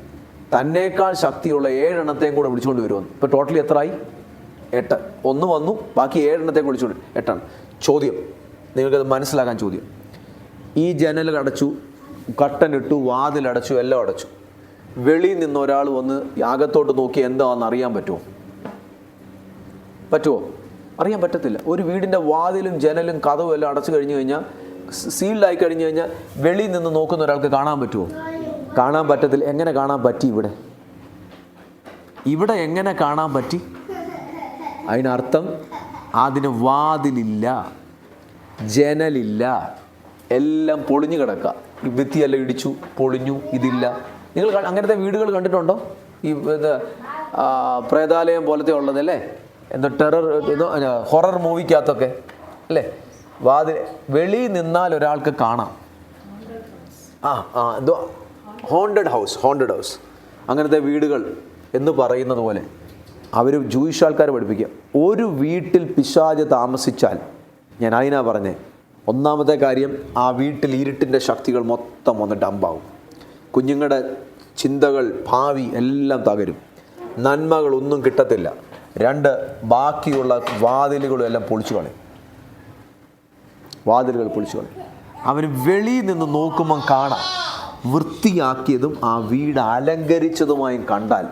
തന്നേക്കാൾ ശക്തിയുള്ള 7 എണ്ണത്തെയും കൂടെ വിളിച്ചുകൊണ്ട് വരുമെന്ന്. ഇപ്പോൾ ടോട്ടലി എത്രയായി? 8. 1 വന്നു, ബാക്കി 7 എണ്ണത്തെയും വിളിച്ചുകൊണ്ട് 8 ആണ്. ചോദ്യം, നിങ്ങൾക്കത് മനസ്സിലാക്കാൻ ചോദ്യം. ഈ ജനൽ അടച്ചു, കട്ടനിട്ടു, വാതിലടച്ചു, എല്ലാം അടച്ചു. വെളിയിൽ നിന്ന് ഒരാൾ വന്ന് അകത്തോട്ട് നോക്കി എന്താണെന്ന് അറിയാൻ പറ്റുമോ? അറിയാൻ പറ്റത്തില്ല. ഒരു വീടിൻ്റെ വാതിലും ജനലും കതവും എല്ലാം അടച്ചു കഴിഞ്ഞു കഴിഞ്ഞാൽ, സീൽഡായി കഴിഞ്ഞു കഴിഞ്ഞാൽ വെളിയിൽ നിന്ന് നോക്കുന്ന ഒരാൾക്ക് കാണാൻ പറ്റുമോ? കാണാൻ പറ്റത്തില്ല. എങ്ങനെ കാണാൻ പറ്റി? ഇവിടെ എങ്ങനെ കാണാൻ പറ്റി? അതിനർത്ഥം അതിന് വാതിലില്ല, ജനലില്ല, എല്ലാം പൊളിഞ്ഞു കിടക്കുക. ഈ ഭിത്തിയെല്ലാം ഇടിച്ചു പൊളിഞ്ഞു, ഇതില്ല. നിങ്ങൾ അങ്ങനത്തെ വീടുകൾ കണ്ടിട്ടുണ്ടോ? ഈ പ്രേതാലയം പോലത്തെ ഉള്ളതല്ലേ, ഹൊറർ മൂവിക്കകത്തൊക്കെ അല്ലേ? വെളിയിൽ നിന്നാൽ ഒരാൾക്ക് കാണാം. എന്തോ ഹോണ്ടഡ് ഹൗസ് അങ്ങനത്തെ വീടുകൾ എന്ന് പറയുന്നത് പോലെ അവർ ജൂയിഷ് ആൾക്കാർ പഠിപ്പിക്കുക. ഒരു വീട്ടിൽ പിശാച് താമസിച്ചാൽ, ഞാൻ അതിനാ പറഞ്ഞേ, ഒന്നാമത്തെ കാര്യം, ആ വീട്ടിൽ ഇരുട്ടിൻ്റെ ശക്തികൾ മൊത്തം വന്ന് ഡംപാവും. കുഞ്ഞുങ്ങളുടെ ചിന്തകൾ, ഭാവി എല്ലാം തകരും. നന്മകളൊന്നും കിട്ടത്തില്ല. 2, ബാക്കിയുള്ള വാതിലുകളും എല്ലാം പൊളിച്ചു കളയും. വാതിലുകൾ പൊളിച്ചു കളയും. അവന് വെളിയിൽ നിന്ന് നോക്കുമ്പം കാണാം വൃത്തിയാക്കിയതും ആ വീട് അലങ്കരിച്ചതുമായും കണ്ടാൽ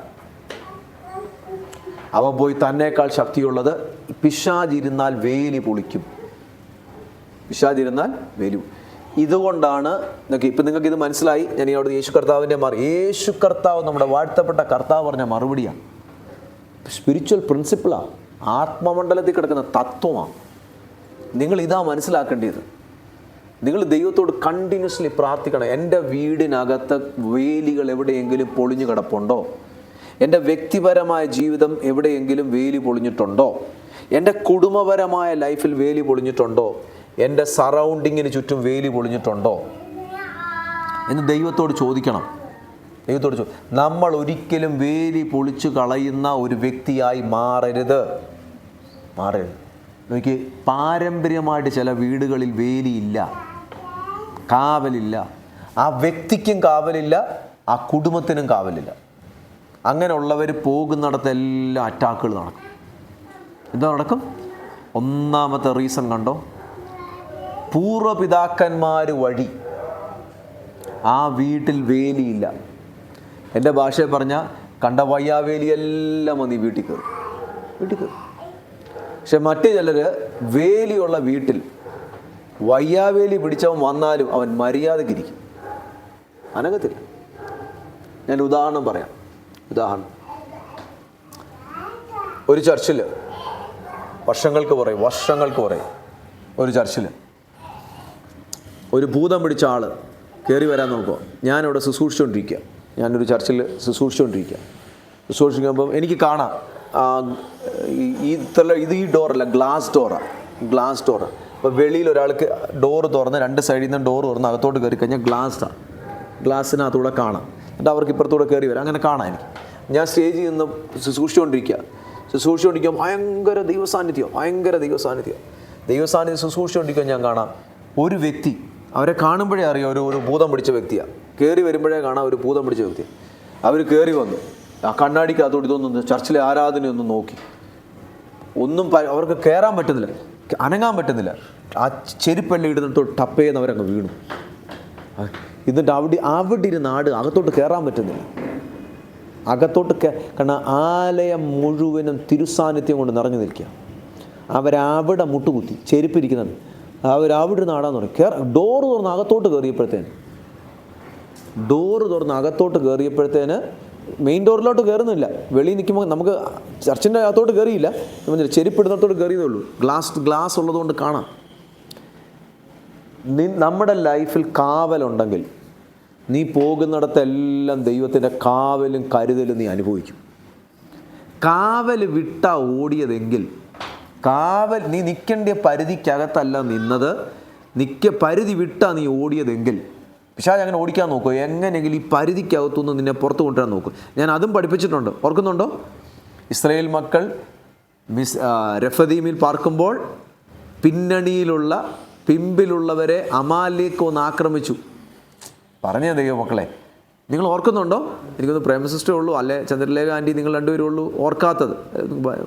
അവൻ പോയി തന്നേക്കാൾ ശക്തിയുള്ളത് പിശാചിരുന്നാൽ വേലി പൊളിക്കും. പിശാചിരുന്നാൽ വേലി. ഇതുകൊണ്ടാണ് ഇപ്പം നിങ്ങൾക്ക് ഇത് മനസ്സിലായി. ഞാൻ ഈ അവിടെ യേശു കർത്താവിൻ്റെ യേശു കർത്താവ് നമ്മുടെ വാഴ്ത്തപ്പെട്ട കർത്താവ് പറഞ്ഞ മറുപടിയാണ്. സ്പിരിച്വൽ പ്രിൻസിപ്പിളാണ്, ആത്മമണ്ഡലത്തിൽ കിടക്കുന്ന തത്വമാണ്. നിങ്ങൾ ഇതാ മനസ്സിലാക്കേണ്ടത്. നിങ്ങൾ ദൈവത്തോട് കണ്ടിന്യൂസ്ലി പ്രാർത്ഥിക്കണം. എൻ്റെ വീടിനകത്ത് വേലികൾ എവിടെയെങ്കിലും പൊളിഞ്ഞു കിടപ്പുണ്ടോ? എൻ്റെ വ്യക്തിപരമായ ജീവിതം എവിടെയെങ്കിലും വേലി പൊളിഞ്ഞിട്ടുണ്ടോ? എൻ്റെ കുടുംബപരമായ ലൈഫിൽ വേലി പൊളിഞ്ഞിട്ടുണ്ടോ? എൻ്റെ സറൗണ്ടിങ്ങിന് ചുറ്റും വേലി പൊളിഞ്ഞിട്ടുണ്ടോ എന്ന് ദൈവത്തോട് ചോദിക്കണം. നമ്മൾ ഒരിക്കലും വേലി പൊളിച്ചു കളയുന്ന ഒരു വ്യക്തിയായി മാറരുത്. നോക്കി, പാരമ്പര്യമായിട്ട് ചില വീടുകളിൽ വേലിയില്ല, കാവലില്ല. ആ വ്യക്തിക്കും കാവലില്ല, ആ കുടുംബത്തിനും കാവലില്ല. അങ്ങനെയുള്ളവർ പോകുന്നിടത്തെല്ലാം അറ്റാക്കുകൾ നടക്കും. എന്താ നടക്കും? ഒന്നാമത്തെ റീസൺ കണ്ടോ? പൂർവ്വപിതാക്കന്മാർ വഴി ആ വീട്ടിൽ വേലിയില്ല. എൻ്റെ ഭാഷയെ പറഞ്ഞാൽ കണ്ട വയ്യാവേലിയെല്ലാം വന്ന് ഈ വീട്ടിൽ കയറും. പക്ഷെ മറ്റു ചിലർ വേലിയുള്ള വീട്ടിൽ വയ്യാവേലി പിടിച്ചവൻ വന്നാലും അവൻ മര്യാദക്കിരിക്കും, അനങ്ങത്തില്ല. ഞാൻ ഉദാഹരണം പറയാം. ഒരു ചർച്ചിൽ വർഷങ്ങൾക്ക് പറയും ഒരു ചർച്ചിൽ ഒരു ഭൂതം പിടിച്ച ആൾ കയറി വരാൻ നോക്കുക. ഞാനിവിടെ ശുശ്രൂഷിച്ചുകൊണ്ടിരിക്കുക. ഞാനൊരു ചർച്ചിൽ ശുശ്രൂഷിക്കുമ്പം എനിക്ക് കാണാം ഇത് ഈ ഡോറല്ല, ഗ്ലാസ് ഡോറാണ്. അപ്പോൾ വെളിയിൽ ഒരാൾക്ക് ഡോറ് തുറന്ന് 2 സൈഡിൽ നിന്ന് ഡോറ് തുറന്ന് അകത്തോട്ട് കയറി കഴിഞ്ഞാൽ ഗ്ലാസ്സിനകത്തൂടെ കാണാം. എന്നിട്ട് അവർക്ക് ഇപ്പുറത്തൂടെ കയറി വരാം. അങ്ങനെ കാണാം എനിക്ക്. ഞാൻ സ്റ്റേജിൽ നിന്ന് ശുശ്രൂഷിച്ചുകൊണ്ടിരിക്കുക. ഭയങ്കര ദൈവസാന്നിധ്യം ശുശ്രൂഷിച്ചുകൊണ്ടിരിക്കുക. ഞാൻ കാണാം ഒരു വ്യക്തി, അവരെ കാണുമ്പോഴേ അറിയാം ഒരു ഭൂതം പിടിച്ച വ്യക്തിയാണ്. കയറി വരുമ്പോഴേ കാണാം ഒരു ഭൂതം പിടിച്ച വ്യക്തി. അവർ കയറി വന്നു ആ കണ്ണാടിക്കകത്തോട്ട് ഇതൊന്നും ചർച്ചിലെ ആരാധനയൊന്നും നോക്കി. ഒന്നും അവർക്ക് കയറാൻ പറ്റുന്നില്ല, അനങ്ങാൻ പറ്റുന്നില്ല. ആ ചെരുപ്പെല്ലാം ഇടുന്നിട്ട് ടപ്പേന്നവരങ്ങ് വീണു. എന്നിട്ട് അവിടെ ഇരുന്ന് അകത്തോട്ട് കയറാൻ പറ്റുന്നില്ല. കാരണം ആലയം മുഴുവനും തിരുസാന്നിധ്യം കൊണ്ട് നിറഞ്ഞു നിൽക്കുക. അവരവിടെ മുട്ടുകുത്തി ചെരുപ്പിരിക്കുന്നത്. അവരവിടെ നാടാൻ തുടങ്ങി. ഡോറ് തുറന്ന് അകത്തോട്ട് കയറിയപ്പോഴത്തേന് മെയിൻ ഡോറിലോട്ട് കയറുന്നില്ല. വെളിയിൽ നിൽക്കുമ്പോൾ നമുക്ക് ചർച്ചിൻ്റെ അകത്തോട്ട് കയറിയില്ല, ചെരുപ്പിടുന്നിടത്തോട്ട് കയറിയതേ ഉള്ളൂ. ഗ്ലാസ് ഉള്ളതുകൊണ്ട് കാണാം. നമ്മുടെ ലൈഫിൽ കാവലുണ്ടെങ്കിൽ നീ പോകുന്നിടത്തെല്ലാം ദൈവത്തിൻ്റെ കാവലും കരുതലും നീ അനുഭവിക്കും. കാവൽ വിട്ടാ ഓടിയതെങ്കിൽ, നീ നിൽക്കേണ്ട പരിധിക്കകത്തല്ല നിന്നത്, പരിധി വിട്ടാ നീ ഓടിയതെങ്കിൽ പിശാച് അങ്ങനെ ഓടിക്കാൻ നോക്കും. എങ്ങനെയെങ്കിലും ഈ പരിധിക്കകത്തുനിന്ന് നിന്നെ പുറത്ത് കൊണ്ടുവരാൻ നോക്കും. ഞാൻ അതും പഠിപ്പിച്ചിട്ടുണ്ട്, ഓർക്കുന്നുണ്ടോ? ഇസ്രായേൽ മക്കൾ രഫദീമിൽ പാർക്കുമ്പോൾ പിമ്പിലുള്ളവരെ അമാലേക്ക് ഒന്ന് ആക്രമിച്ചു. പറഞ്ഞ ദൈവമക്കളെ, നിങ്ങൾ ഓർക്കുന്നുണ്ടോ? എനിക്കൊന്ന് പ്രേമ സിസ്റ്റേ ഉള്ളൂ, അല്ലെ ചന്ദ്രലേഖ ആൻറ്റി, നിങ്ങൾ രണ്ടുപേരും ഉള്ളൂ ഓർക്കാത്തത്,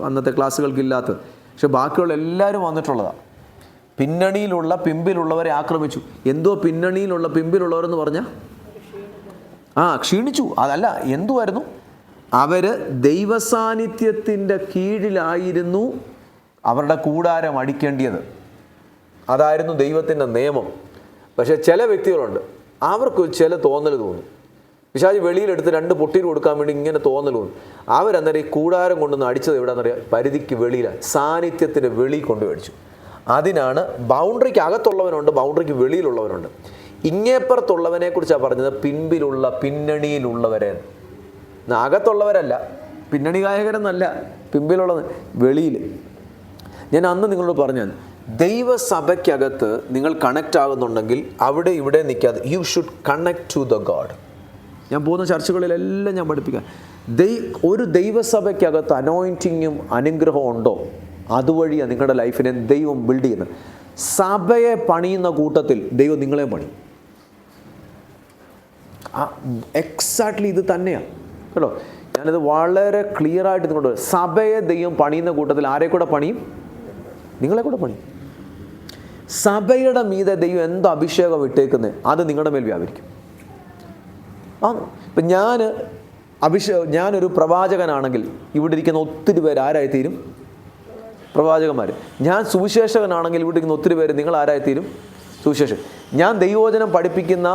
അന്നത്തെ ക്ലാസ്സുകൾക്കില്ലാത്തത്. പക്ഷെ ബാക്കിയുള്ള എല്ലാവരും വന്നിട്ടുള്ളതാണ്. പിമ്പിലുള്ളവരെ ആക്രമിച്ചു. എന്തോ പിമ്പിലുള്ളവരെന്ന് പറഞ്ഞാൽ ക്ഷീണിച്ചു. അതല്ല, എന്തുമായിരുന്നു? അവർ ദൈവസാന്നിധ്യത്തിൻ്റെ കീഴിലായിരുന്നു അവരുടെ കൂടാരം അടിക്കേണ്ടിയത്. അതായിരുന്നു ദൈവത്തിൻ്റെ നിയമം. പക്ഷേ ചില വ്യക്തികളുണ്ട്, അവർക്ക് ചില തോന്നൽ തോന്നും. പിശാച് വെളിയിലെടുത്ത് 2 പൊട്ടീര് കൊടുക്കാൻ വേണ്ടി ഇങ്ങനെ തോന്നൽ തോന്നും. അവരന്നേരം ഈ കൂടാരം കൊണ്ടുവന്ന് അടിച്ചത് എവിടെയാണെന്നറിയാം? പരിധിക്ക് വെളിയിലാണ്, സാന്നിധ്യത്തിൻ്റെ വെളി കൊണ്ട് അടിച്ചു. അതിനാണ് ബൗണ്ടറിക്ക് അകത്തുള്ളവനുണ്ട്, ബൗണ്ടറിക്ക് വെളിയിലുള്ളവനുണ്ട്. ഇങ്ങേപ്പുറത്തുള്ളവനെ കുറിച്ചാണ് പറഞ്ഞത്, പിന്നണിയിലുള്ളവരെ. അകത്തുള്ളവരല്ല, പിന്നണി ഗായകരെന്നല്ല, പിമ്പിലുള്ളത്, വെളിയിൽ. ഞാൻ അന്ന് നിങ്ങളോട് പറഞ്ഞു, ദൈവസഭയ്ക്കകത്ത് നിങ്ങൾ കണക്റ്റ് ആകുന്നുണ്ടെങ്കിൽ അവിടെ ഇവിടെ നിൽക്കാതെ you should connect to the god. ഞാൻ പോകുന്ന ചർച്ചകളിലെല്ലാം ഞാൻ പഠിപ്പിക്കാം, ഒരു ദൈവസഭയ്ക്കകത്ത് അനോയിൻറ്റിങ്ങും അനുഗ്രഹവും ഉണ്ടോ, അതുവഴിയാണ് നിങ്ങളുടെ ലൈഫിനെ ദൈവം ബിൽഡ് ചെയ്യുന്നത്. സഭയെ പണിയുന്ന കൂട്ടത്തിൽ ദൈവം നിങ്ങളെ പണിയും. എക്സാക്ട്ലി ഇത് തന്നെയാണ് കേട്ടോ. ഞാനത് വളരെ ക്ലിയറായിട്ട് നിങ്ങളോട്, സഭയെ ദൈവം പണിയുന്ന കൂട്ടത്തിൽ ആരെ കൂടെ പണിയും? നിങ്ങളെ കൂടെ പണിയും. സഭയുടെ മീതെ ദൈവം എന്ത് അഭിഷേകം ഇട്ടേക്കുന്നത് അത് നിങ്ങളുടെ മേൽ വ്യാപരിക്കും. ഇപ്പം ഞാനൊരു പ്രവാചകനാണെങ്കിൽ ഇവിടെ ഇരിക്കുന്ന ഒത്തിരി പേര് ആരായിത്തീരും? പ്രവാചകന്മാർ. ഞാൻ സുവിശേഷകനാണെങ്കിൽ ഇവിടെ ഇരിക്കുന്ന ഒത്തിരി പേര് നിങ്ങൾ ആരായിത്തീരും? സുവിശേഷകൻ. ഞാൻ ദൈവവചനം പഠിപ്പിക്കുന്ന,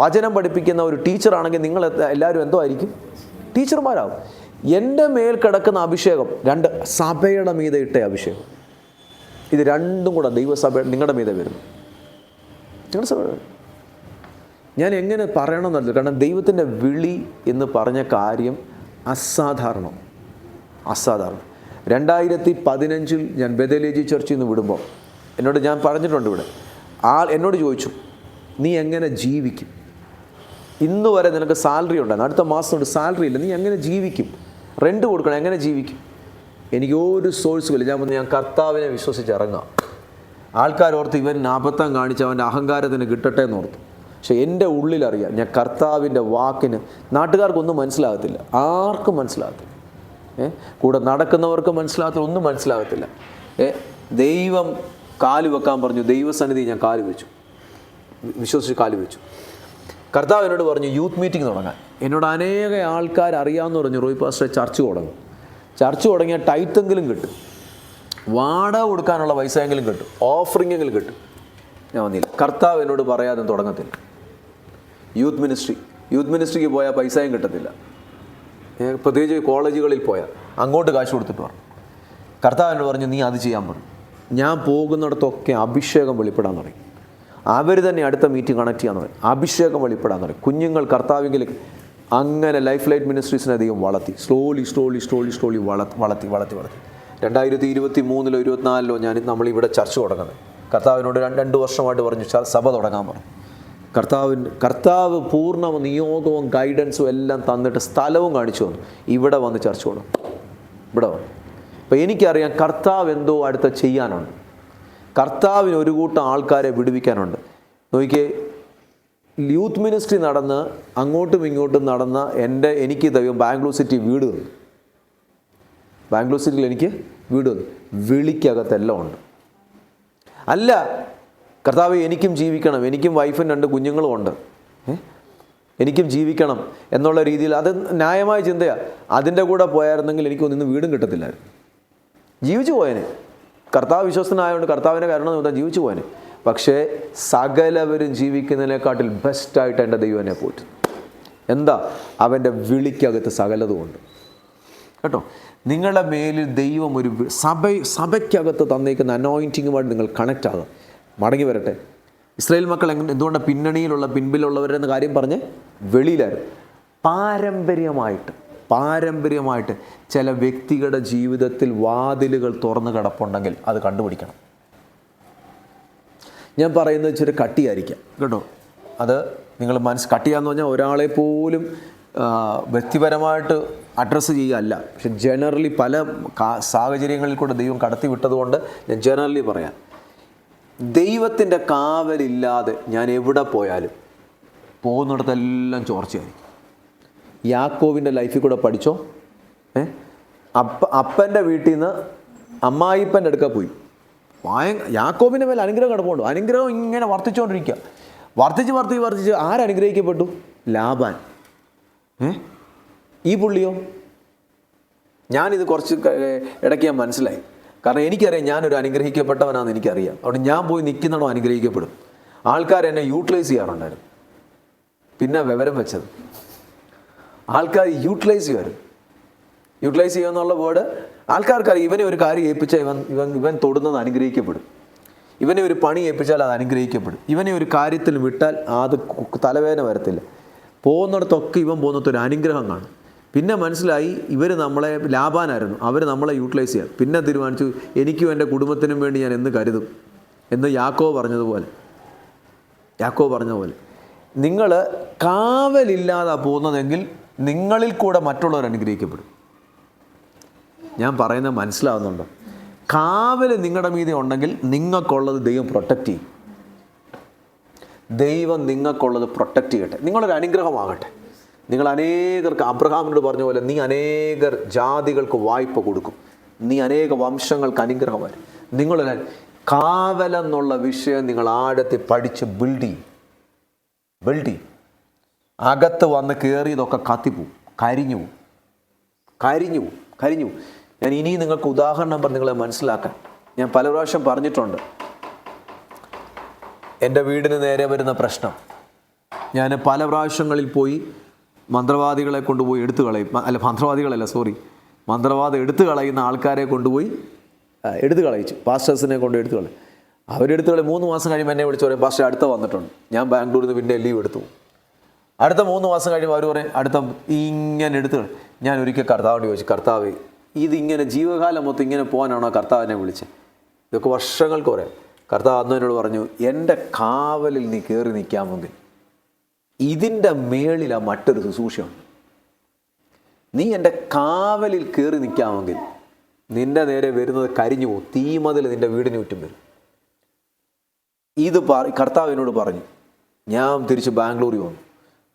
വചനം പഠിപ്പിക്കുന്ന ഒരു ടീച്ചറാണെങ്കിൽ നിങ്ങൾ എല്ലാവരും എന്തോ ആയിരിക്കും? ടീച്ചർമാരാകും. എൻ്റെ മേൽ കിടക്കുന്ന അഭിഷേകം രണ്ട്, സഭയുടെ മീതെ ഇട്ട അഭിഷേകം, ഇത് രണ്ടും കൂടെ ദൈവസഭ നിങ്ങളുടെ മീതെ വരുന്നു. നിങ്ങളുടെ സഭ ഞാൻ എങ്ങനെ പറയണമെന്നല്ല, കാരണം ദൈവത്തിൻ്റെ വിളി എന്ന് പറഞ്ഞ കാര്യം അസാധാരണം. 2015 ഞാൻ ബെഥേലേജി ചർച്ചിൽ നിന്ന് വിടുമ്പോൾ ഞാൻ പറഞ്ഞിട്ടുണ്ട് ഇവിടെ, എന്നോട് ചോദിച്ചു, നീ എങ്ങനെ ജീവിക്കും? ഇന്ന് വരെ നിനക്ക് സാലറി ഉണ്ടായിരുന്നു, അടുത്ത മാസം കൊണ്ട് സാലറി ഇല്ല, നീ എങ്ങനെ ജീവിക്കും? റെൻറ്റ് കൊടുക്കണം, എങ്ങനെ ജീവിക്കും? എനിക്ക് ഒരു സോഴ്സുമില്ല. ഞാൻ കർത്താവിനെ വിശ്വസിച്ചിറങ്ങാം. ആൾക്കാരോർത്ത് ഇവൻ അബദ്ധം കാണിച്ച് അവൻ്റെ അഹങ്കാരത്തിന് കിട്ടട്ടെ എന്നോർത്തു. പക്ഷെ എൻ്റെ ഉള്ളിലറിയാം, ഞാൻ കർത്താവിൻ്റെ വാക്കിന്, നാട്ടുകാർക്കൊന്നും മനസ്സിലാകത്തില്ല, ആർക്കും മനസ്സിലാകത്തില്ല, കൂടെ നടക്കുന്നവർക്ക് മനസ്സിലാകത്തില്ല, ഒന്നും മനസ്സിലാകത്തില്ല. ദൈവം കാല് വെക്കാൻ പറഞ്ഞു, ദൈവസന്നിധി ഞാൻ കാല് വെച്ചു, വിശ്വസിച്ച് കാല് വെച്ചു. കർത്താവ് എന്നോട് പറഞ്ഞു യൂത്ത് മീറ്റിംഗ് തുടങ്ങാൻ. എന്നോട് അനേക ആൾക്കാർ അറിയാമെന്ന് പറഞ്ഞു, റോയ് പാസ്റ്റർ ചർച്ച് തുടങ്ങും. ചർച്ച് തുടങ്ങിയാൽ ടൈത്തെങ്കിലും കിട്ടും, വാടക കൊടുക്കാനുള്ള പൈസയെങ്കിലും കിട്ടും, ഓഫറിങ്ങെങ്കിലും കിട്ടും. ഞാൻ വന്നില്ല. കർത്താവ് എന്നോട് പറയാതെ തുടങ്ങത്തില്ല. യൂത്ത് മിനിസ്ട്രിക്ക് പോയാൽ പൈസയും കിട്ടത്തില്ല, പ്രത്യേകിച്ച് കോളേജുകളിൽ പോയാൽ അങ്ങോട്ട് കാശ് കൊടുത്തിട്ട് പറഞ്ഞു. കർത്താവ് എന്നോട് പറഞ്ഞു നീ അത് ചെയ്യാൻ പറഞ്ഞു. ഞാൻ പോകുന്നിടത്തൊക്കെ അഭിഷേകം വെളിപ്പെടാൻ തുടങ്ങി. അവർ തന്നെ അടുത്ത മീറ്റിംഗ് കണക്ട് ചെയ്യാൻ തുടങ്ങി, അഭിഷേകം വെളിപ്പെടാൻ തുടങ്ങി. കുഞ്ഞുങ്ങൾ കർത്താവിലേക്ക്. അങ്ങനെ ലൈഫ് ലൈറ്റ് മിനിസ്ട്രീസിനെ അധികം വളർത്തി, സ്ലോലി വളർത്തി. 2023-ലോ 2024-ലോ നമ്മളിവിടെ ചർച്ച തുടങ്ങുന്നത്. കർത്താവിനോട് 2 വർഷമായിട്ട് പറഞ്ഞു സഭ തുടങ്ങാൻ പറഞ്ഞു. കർത്താവ് പൂർണ്ണ നിയോഗവും ഗൈഡൻസും എല്ലാം തന്നിട്ട് സ്ഥലവും കാണിച്ചു തന്നു. ഇവിടെ വന്ന് ചർച്ച തുടങ്ങും, ഇവിടെ വന്നു. അപ്പോൾ എനിക്കറിയാം കർത്താവ് എന്തോ അടുത്ത ചെയ്യാനുണ്ട്. കർത്താവിന് ഒരു കൂട്ടം ആൾക്കാരെ വിടുവിക്കാനുണ്ട്. നോക്കിയേ, യൂത്ത് മിനിസ്ട്രി നടന്ന് അങ്ങോട്ടും ഇങ്ങോട്ടും നടന്ന എനിക്ക് ദൈവം ബാംഗ്ലൂർ സിറ്റി വീട് തന്നു. ബാംഗ്ലൂർ സിറ്റിയിൽ എനിക്ക് വീട് തന്നു. വിളിക്കകത്തെല്ലാം ഉണ്ട്. അല്ല കർത്താവ് എനിക്കും ജീവിക്കണം, എനിക്കും വൈഫും 2 കുഞ്ഞുങ്ങളും ഉണ്ട്, എനിക്കും ജീവിക്കണം എന്നുള്ള രീതിയിൽ, അത് ന്യായമായ ചിന്തയാണ്. അതിൻ്റെ കൂടെ പോയായിരുന്നെങ്കിൽ എനിക്കൊന്നും വീടും കിട്ടത്തില്ലായിരുന്നു, ജീവിച്ചു പോയേനെ. കർത്താവ് വിശ്വസ്തനായതുകൊണ്ട് കർത്താവിൻ്റെ കാരണം നോക്കാൻ ജീവിച്ചു പോയേനെ. പക്ഷേ സകലവരും ജീവിക്കുന്നതിനെക്കാട്ടിൽ ബെസ്റ്റായിട്ട് എൻ്റെ ദൈവം എന്നെ പോയിട്ട്. എന്താ? അവൻ്റെ വിളിക്കകത്ത് സകലതുമുണ്ട് കേട്ടോ. നിങ്ങളുടെ മേലിൽ ദൈവം ഒരു സഭയ്ക്കകത്ത് തന്നേക്കുന്ന അനോയിൻറ്റിങ്ങുമായിട്ട് നിങ്ങൾ കണക്റ്റ് ആകുക. മടങ്ങി വരട്ടെ. ഇസ്രായേൽ മക്കൾ എന്തുകൊണ്ടാണ് പിൻപിലുള്ളവരെന്ന കാര്യം പറഞ്ഞ് വെളിയിലായിരുന്നു. പാരമ്പര്യമായിട്ട് ചില വ്യക്തികളുടെ ജീവിതത്തിൽ വാതിലുകൾ തുറന്നു കിടപ്പുണ്ടെങ്കിൽ അത് കണ്ടുപിടിക്കണം. ഞാൻ പറയുന്നത് ഇച്ചിരി കട്ടിയായിരിക്കാം കേട്ടോ. അത് നിങ്ങൾ കട്ടിയാന്ന് പറഞ്ഞാൽ ഒരാളെ പോലും വ്യക്തിപരമായിട്ട് അഡ്രസ്സ് ചെയ്യുകയല്ല, പക്ഷെ ജനറലി പല സാഹചര്യങ്ങളിൽ കൂടെ ദൈവം കടത്തി വിട്ടതുകൊണ്ട് ഞാൻ ജനറലി പറയാം. ദൈവത്തിൻ്റെ കാവലില്ലാതെ ഞാൻ എവിടെ പോയാലും പോകുന്നിടത്തെല്ലാം ചോർച്ചയായിരിക്കും. യാക്കോവിൻ്റെ ലൈഫിൽ കൂടെ പഠിച്ചോ. അപ്പൻ്റെ വീട്ടിൽ നിന്ന് അമ്മായിപ്പൻ്റെ അടുക്ക പോയി. യാക്കോബിൻ്റെ മേലെ അനുഗ്രഹം കിടപ്പുണ്ട്. അനുഗ്രഹം ഇങ്ങനെ വർദ്ധിച്ചുകൊണ്ടിരിക്കുക. വർദ്ധിച്ച് ആരനുഗ്രഹിക്കപ്പെട്ടു? ലാബാൻ. ഈ പുള്ളിയോ? ഞാനിത് കുറച്ച് ഇടയ്ക്ക് ഞാൻ മനസ്സിലായി. കാരണം എനിക്കറിയാം ഞാനൊരു അനുഗ്രഹിക്കപ്പെട്ടവനാണെന്ന് എനിക്കറിയാം. അവിടെ ഞാൻ പോയി നിൽക്കുന്നിടം അനുഗ്രഹിക്കപ്പെടും. ആൾക്കാരെന്നെ യൂട്ടിലൈസ് ചെയ്യാറുണ്ടായിരുന്നു. പിന്നെ വിവരം വെച്ചത് ആൾക്കാർ യൂട്ടിലൈസ് ചെയ്യുമെന്നുള്ള വേർഡ് ആൾക്കാർക്കറിയാം. ഇവനെ ഒരു കാര്യം ഏൽപ്പിച്ചാൽ ഇവൻ തൊടുന്നത് അനുഗ്രഹിക്കപ്പെടും. ഇവനെ ഒരു പണി ഏൽപ്പിച്ചാൽ അത് അനുഗ്രഹിക്കപ്പെടും. ഇവനെ ഒരു കാര്യത്തിൽ വിട്ടാൽ അത് തലവേദന വരത്തില്ല. പോകുന്നിടത്തൊക്കെ ഇവൻ പോകുന്നിടത്തൊരു അനുഗ്രഹം കാണും. പിന്നെ മനസ്സിലായി ഇവർ നമ്മളെ ലാഭാനായിരുന്നു, അവർ നമ്മളെ യൂട്ടിലൈസ് ചെയ്യാം. പിന്നെ തീരുമാനിച്ചു എനിക്കും എൻ്റെ കുടുംബത്തിനും വേണ്ടി ഞാൻ എന്ന് കരുതും എന്ന് യാക്കോബ് പറഞ്ഞതുപോലെ നിങ്ങൾ കാവലില്ലാതെ പോകുന്നതെങ്കിൽ നിങ്ങളിൽ കൂടെ മറ്റുള്ളവർ അനുഗ്രഹിക്കപ്പെടും. ഞാൻ പറയുന്നത് മനസ്സിലാവുന്നുണ്ടോ? കാവൽ നിങ്ങളുടെ മീതെ ഉണ്ടെങ്കിൽ നിങ്ങൾക്കുള്ളത് ദൈവം പ്രൊട്ടക്റ്റ് ചെയ്യും. ദൈവം നിങ്ങൾക്കുള്ളത് പ്രൊട്ടക്റ്റ് ചെയ്യട്ടെ. നിങ്ങളൊരു അനുഗ്രഹമാകട്ടെ. നിങ്ങൾ അനേകർക്ക്, അബ്രഹാമിനോട് പറഞ്ഞ പോലെ, നീ അനേകർ ജാതികൾക്ക് വായ്പ കൊടുക്കും, നീ അനേക വംശങ്ങൾക്ക് അനുഗ്രഹമായി. നിങ്ങൾ കാവലെന്നുള്ള വിഷയം നിങ്ങൾ ആഴത്തിൽ പഠിച്ച് ബിൽഡ് ചെയ്യും. അകത്ത് വന്ന് കയറിയതൊക്കെ കത്തിപ്പോവും, കരിഞ്ഞു. ഞാൻ ഇനി നിങ്ങൾക്ക് ഉദാഹരണം പറഞ്ഞ് നിങ്ങളെ മനസ്സിലാക്കാൻ ഞാൻ പല പ്രാവശ്യം പറഞ്ഞിട്ടുണ്ട്. എൻ്റെ വീടിന് നേരെ വരുന്ന പ്രശ്നം, ഞാൻ പല പ്രാവശ്യങ്ങളിൽ പോയി മന്ത്രവാദികളെ കൊണ്ടുപോയി എടുത്തു കളയും. മന്ത്രവാദം എടുത്തു കളയുന്ന ആൾക്കാരെ കൊണ്ടുപോയി എടുത്തു കളയിച്ചു. പാസ്റ്റേഴ്സിനെ കൊണ്ട് എടുത്തു കളയും. അവരെടുത്ത് കളയും. 3 മാസം കഴിയുമ്പോൾ എന്നെ വിളിച്ച് പറയും, പാസ്റ്റർ അടുത്ത വന്നിട്ടുണ്ട്. ഞാൻ ബാംഗ്ലൂരിൽ നിന്ന് പിന്നെ ലീവ് എടുത്തു. അടുത്ത 3 മാസം കഴിയുമ്പോൾ അവർ പറയും അടുത്ത ഇങ്ങനെ എടുത്തു കളയും. ഞാൻ ഒരിക്കൽ കർത്താവിനോട് ചോദിച്ചു, കർത്താവ്, ഇതിങ്ങനെ ജീവകാലം മൊത്തം ഇങ്ങനെ പോകാനാണോ കർത്താവിനെ വിളിച്ചത്? ഇതൊക്കെ വർഷങ്ങൾക്ക് പറയാം. കർത്താവ് അന്നോനോട് പറഞ്ഞു, എൻ്റെ കാവലിൽ നീ കയറി നിൽക്കാമെങ്കിൽ ഇതിൻ്റെ മേളിലാണ് മറ്റൊരു ശുശ്രൂഷയുണ്ട്. നീ എൻ്റെ കാവലിൽ കയറി നിൽക്കാമെങ്കിൽ നിൻ്റെ നേരെ വരുന്നത് കരിഞ്ഞു പോകും, തീമതിൽ നിൻ്റെ വീടിന് ചുറ്റും വരും. ഇത് കർത്താവിനോട് പറഞ്ഞു. ഞാൻ തിരിച്ച് ബാംഗ്ലൂരിൽ വന്നു,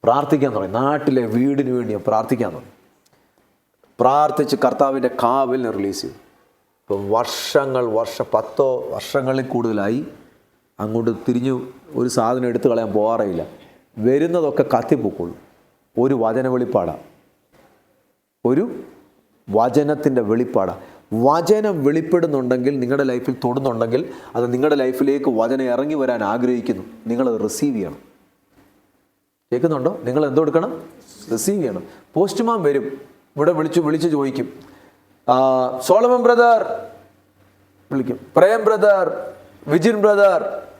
പ്രാർത്ഥിക്കാൻ തുടങ്ങി. നാട്ടിലെ വീടിന് വേണ്ടി ഞാൻ പ്രാർത്ഥിക്കാൻ തുടങ്ങി. പ്രാർത്ഥിച്ച് കർത്താവിൻ്റെ കാവലിനെ റിലീസ് ചെയ്തു. ഇപ്പം 10 വർഷങ്ങളിൽ കൂടുതലായി അങ്ങോട്ട് തിരിഞ്ഞു ഒരു സാധനം എടുത്തു കളയാൻ പോകാറില്ല. വരുന്നതൊക്കെ കത്തിപ്പൊക്കുള്ളൂ. ഒരു വചന വെളിപ്പാടാണ്, ഒരു വചനത്തിൻ്റെ വെളിപ്പാടാണ്. വചനം വെളിപ്പെടുന്നുണ്ടെങ്കിൽ, നിങ്ങളുടെ ലൈഫിൽ തൊടുന്നുണ്ടെങ്കിൽ, അത് നിങ്ങളുടെ ലൈഫിലേക്ക് വചനം ഇറങ്ങി വരാൻ ആഗ്രഹിക്കുന്നു. നിങ്ങളത് റിസീവ് ചെയ്യണം. കേൾക്കുന്നുണ്ടോ? നിങ്ങൾ എന്തെടുക്കണം? റിസീവ് ചെയ്യണം. പോസ്റ്റ്മാൻ വരും, ഇവിടെ വിളിച്ച് ചോദിക്കും, സോളമൻ ബ്രദർ വിളിക്കും, പ്രേം ബ്രദർ, വിജിൻ ബ്രദർ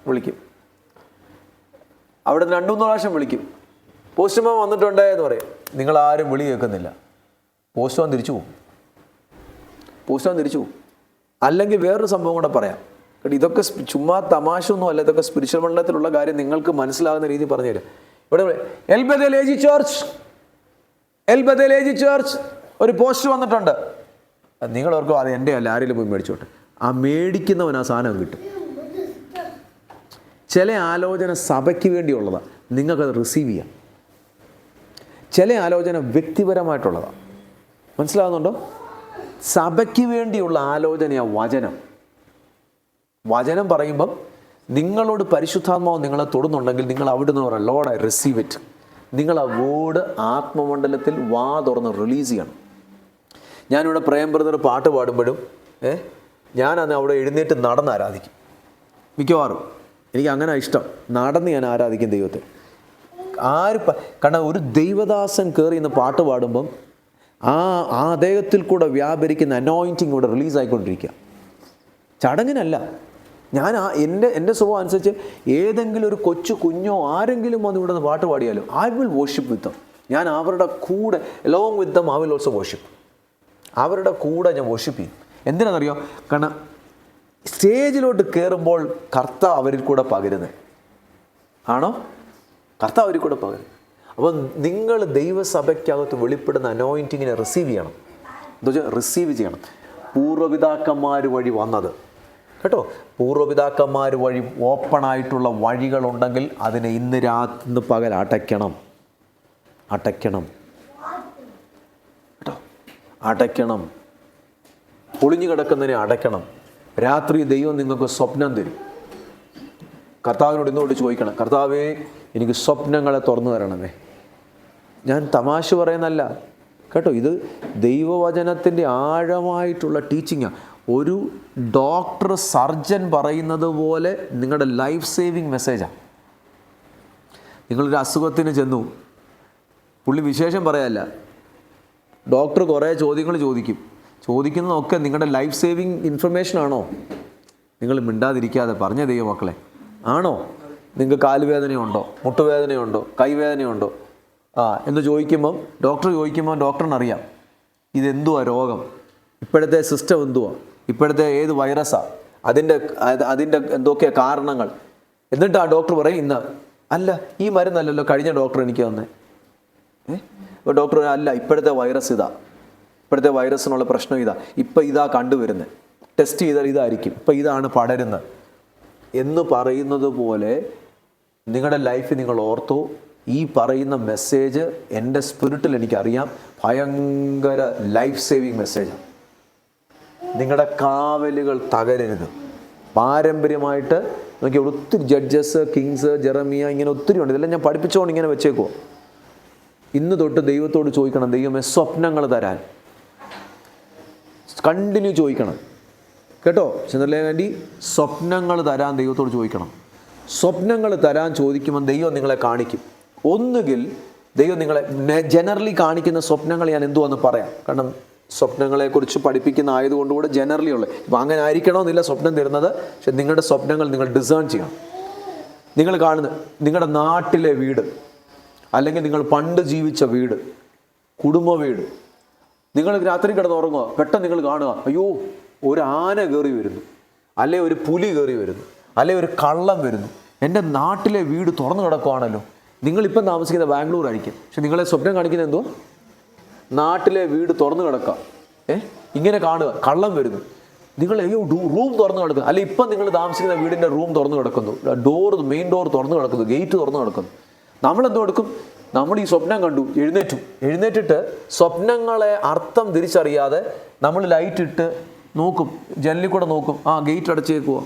വിളിക്കും. അവിടെ 2-3 പ്രാവശ്യം വിളിക്കും. പോസ്റ്റ്മാൻ വന്നിട്ടുണ്ടേ എന്ന് പറയും. നിങ്ങളാരും വിളി കേൾക്കുന്നില്ല. പോസ്റ്റ്മാൻ തിരിച്ചു പോകും. അല്ലെങ്കിൽ വേറൊരു സംഭവം കൂടെ പറയാം. ഇതൊക്കെ ചുമ്മാ തമാശ ഒന്നും അല്ല, ഇതൊക്കെ സ്പിരിച്വൽ മണ്ഡലത്തിലുള്ള കാര്യം നിങ്ങൾക്ക് മനസ്സിലാകുന്ന രീതി പറഞ്ഞു തരാം. ഇവിടെ എൽ ബഥേൽ ഏജി ചർച്ച് ഒരു പോസ്റ്റ് വന്നിട്ടുണ്ട്. നിങ്ങൾ ഓർക്കും അത് എൻ്റെ അല്ല, ആരെങ്കിലും പോയി മേടിച്ചോട്ടെ. ആ മേടിക്കുന്നവൻ ആ സാധനം കിട്ടും. ചില ആലോചന സഭയ്ക്ക് വേണ്ടിയുള്ളതാണ്, നിങ്ങൾക്കത് റിസീവ് ചെയ്യാം. ചില ആലോചന വ്യക്തിപരമായിട്ടുള്ളതാണ്. മനസ്സിലാകുന്നുണ്ടോ? സഭയ്ക്ക് വേണ്ടിയുള്ള ആലോചനയാണ് വചനം പറയുമ്പം നിങ്ങളോട് പരിശുദ്ധാത്മാവ് നിങ്ങളെ തൊടുന്നുണ്ടെങ്കിൽ നിങ്ങൾ അവിടെ നിന്ന് പറയാം, ലോഡ് ഐ റിസീവ് ഇറ്റ്. നിങ്ങൾ ആ വേർഡ് ആത്മമണ്ഡലത്തിൽ വാ തുറന്ന് റിലീസ് ചെയ്യണം. ഞാനിവിടെ പ്രേം ബ്രദർ പാട്ട് പാടുമ്പോഴും ഞാനന്ന് അവിടെ എഴുന്നേറ്റ് നടന്ന് ആരാധിക്കും. മിക്കവാറും എനിക്ക് അങ്ങനെ ഇഷ്ടം, നടന്ന് ഞാൻ ആരാധിക്കും ദൈവത്തെ. കാരണം ഒരു ദൈവദാസൻ കയറി ഇന്ന് പാട്ട് പാടുമ്പം ആ അദ്ദേഹത്തിൽ കൂടെ വ്യാപരിക്കുന്ന അനോയിൻറ്റിങ് കൂടെ റിലീസായിക്കൊണ്ടിരിക്കുക. ചടങ്ങിനല്ല. ഞാൻ എൻ്റെ സ്വഭാവം അനുസരിച്ച് ഏതെങ്കിലും ഒരു കുഞ്ഞോ ആരെങ്കിലും വന്ന് ഇവിടെ നിന്ന് പാട്ട് പാടിയാലും ഐ വിൽ വർഷിപ്പ് വിത്ത് ദം. ഞാൻ അവരുടെ കൂടെ along with them I will also worship. അവരുടെ കൂടെ ഞാൻ വർഷിപ്പ് ചെയ്യും. എന്തിനാണെന്നറിയോ? കാരണം സ്റ്റേജിലോട്ട് കയറുമ്പോൾ കർത്താവ് അവരിൽ കൂടെ പകരുന്നത് ആണോ? കർത്താവ് അവരിൽ കൂടെ പകരുന്നത്. അപ്പം നിങ്ങൾ ദൈവസഭയ്ക്കകത്ത് വെളിപ്പെടുന്ന അനോയിൻറ്റിങ്ങിനെ റിസീവ് ചെയ്യണം. എന്താ വെച്ചാൽ റിസീവ് ചെയ്യണം. പൂർവ്വപിതാക്കന്മാർ വഴി വന്നത് കേട്ടോ. പൂർവ്വപിതാക്കന്മാർ വഴി ഓപ്പണായിട്ടുള്ള വഴികളുണ്ടെങ്കിൽ അതിനെ ഇന്ന് പകൽ അടയ്ക്കണം കേട്ടോ. അടയ്ക്കണം. പൊളിഞ്ഞു കിടക്കുന്നതിനെ അടയ്ക്കണം. രാത്രി ദൈവം നിങ്ങൾക്ക് സ്വപ്നം തരും. കർത്താവിനോട് ഇന്നോട്ട് ചോദിക്കണം, കർത്താവേ എനിക്ക് സ്വപ്നങ്ങളെ തുറന്നു തരണമേ. ഞാൻ തമാശ പറയുന്നല്ല കേട്ടോ, ഇത് ദൈവവചനത്തിൻ്റെ ആഴമായിട്ടുള്ള ടീച്ചിങ്ങാണ്. ഒരു ഡോക്ടർ സർജൻ പറയുന്നത് പോലെ നിങ്ങളുടെ ലൈഫ് സേവിങ് മെസ്സേജാണ്. നിങ്ങളൊരു അസുഖത്തിന് ചെന്നു, പുള്ളി വിശേഷം പറയാനല്ല, ഡോക്ടർ കുറേ ചോദ്യങ്ങൾ ചോദിക്കുന്നതൊക്കെ നിങ്ങളുടെ ലൈഫ് സേവിങ് ഇൻഫർമേഷനാണോ? നിങ്ങൾ മിണ്ടാതിരിക്കാതെ പറഞ്ഞ ദൈവമക്കളെ, ആണോ? നിങ്ങൾക്ക് കാലുവേദനയുണ്ടോ, മുട്ടുവേദനയുണ്ടോ, കൈവേദനയുണ്ടോ എന്ന് ചോദിക്കുമ്പം ഡോക്ടറിനറിയാം ഇതെന്തുവാ രോഗം, ഇപ്പോഴത്തെ സിസ്റ്റം എന്തുവാ, ഇപ്പോഴത്തെ ഏത് വൈറസാണ്, അതിൻ്റെ എന്തൊക്കെയാണ് കാരണങ്ങൾ. എന്നിട്ട് ആ ഡോക്ടർ പറയും ഇന്ന് അല്ല ഈ മരുന്നല്ലല്ലോ കഴിഞ്ഞ ഡോക്ടർ എനിക്ക് തന്നെ. ഇപ്പോൾ ഡോക്ടർ അല്ല ഇപ്പോഴത്തെ വൈറസ് ഇതാ, ഇപ്പോഴത്തെ വൈറസിനുള്ള പ്രശ്നം ഇതാ, ഇപ്പം ഇതാ കണ്ടുവരുന്നത്, ടെസ്റ്റ് ചെയ്താൽ ഇതായിരിക്കും, ഇപ്പം ഇതാണ് പടരുന്നത് എന്ന് പറയുന്നത് പോലെ നിങ്ങളുടെ ലൈഫിൽ നിങ്ങൾ ഓർത്തോ, ഈ പറയുന്ന മെസ്സേജ് എൻ്റെ സ്പിരിറ്റിൽ എനിക്കറിയാം ഭയങ്കര ലൈഫ് സേവിങ് മെസ്സേജാണ്. നിങ്ങളുടെ കാവലുകൾ തകരരുത്. പാരമ്പര്യമായിട്ട് നോക്കി ഒത്തിരി ജഡ്ജസ്, കിങ്സ്, ജെറമിയ, ഇങ്ങനെ ഒത്തിരി ഉണ്ട്. ഇതെല്ലാം ഞാൻ പഠിപ്പിച്ചുകൊണ്ട് ഇങ്ങനെ വെച്ചേക്കുമോ. ഇന്ന് തൊട്ട് ദൈവത്തോട് ചോദിക്കണം, ദൈവമേ സ്വപ്നങ്ങൾ തരാൻ. കണ്ടിന്യൂ ചോദിക്കണം കേട്ടോ. ചന്ദ്രലേഖാൻറ്റി സ്വപ്നങ്ങൾ തരാൻ ദൈവത്തോട് ചോദിക്കണം. സ്വപ്നങ്ങൾ തരാൻ ചോദിക്കുമ്പോൾ ദൈവം നിങ്ങളെ കാണിക്കും. ഒന്നുകിൽ ദൈവം നിങ്ങളെ ജനറലി കാണിക്കുന്ന സ്വപ്നങ്ങൾ ഞാൻ എന്തുവാന്ന് പറയാം. കാരണം സ്വപ്നങ്ങളെക്കുറിച്ച് പഠിപ്പിക്കുന്ന ആയതുകൊണ്ടുകൂടെ ജനറലി ഉള്ളത്. ഇപ്പം അങ്ങനെ ആയിരിക്കണമെന്നില്ല സ്വപ്നം തരുന്നത്. പക്ഷെ നിങ്ങളുടെ സ്വപ്നങ്ങൾ നിങ്ങൾ ഡിസേൺ ചെയ്യണം. നിങ്ങൾ കാണുന്ന നിങ്ങളുടെ നാട്ടിലെ വീട്, അല്ലെങ്കിൽ നിങ്ങൾ പണ്ട് ജീവിച്ച വീട്, കുടുംബ വീട്, നിങ്ങൾ രാത്രി കിടന്നുറങ്ങുക, പെട്ടെന്ന് നിങ്ങൾ കാണുക, അയ്യോ ഒരു ആന കയറി വരുന്നു, അല്ലെ ഒരു പുലി കയറി വരുന്നു, അല്ലെ ഒരു കള്ളം വരുന്നു, എൻ്റെ നാട്ടിലെ വീട് തുറന്നു കിടക്കുവാണല്ലോ. നിങ്ങളിപ്പം താമസിക്കുന്ന ബാംഗ്ലൂർ ആയിരിക്കും, പക്ഷെ നിങ്ങളെ സ്വപ്നം കാണിക്കുന്നത് എന്തോ നാട്ടിലെ വീട് തുറന്നു കിടക്കുക. ഇങ്ങനെ കാണുക, കള്ളം വരുന്നു, നിങ്ങൾ അയ്യോ റൂം തുറന്നു കിടക്കുന്നു, അല്ലെ ഇപ്പം നിങ്ങൾ താമസിക്കുന്ന വീടിൻ്റെ റൂം തുറന്നു കിടക്കുന്നു, മെയിൻ ഡോർ തുറന്നു കിടക്കുന്നു, ഗേറ്റ് തുറന്നു കിടക്കുന്നു. നമ്മളെന്തോ എടുക്കും, നമ്മൾ ഈ സ്വപ്നം കണ്ടു, എഴുന്നേറ്റിട്ട് സ്വപ്നങ്ങളെ അർത്ഥം തിരിച്ചറിയാതെ നമ്മൾ ലൈറ്റ് ഇട്ട് നോക്കും, ജനലിൽ കൂടെ നോക്കും, ഗേറ്റ് അടച്ചേക്കുവോ,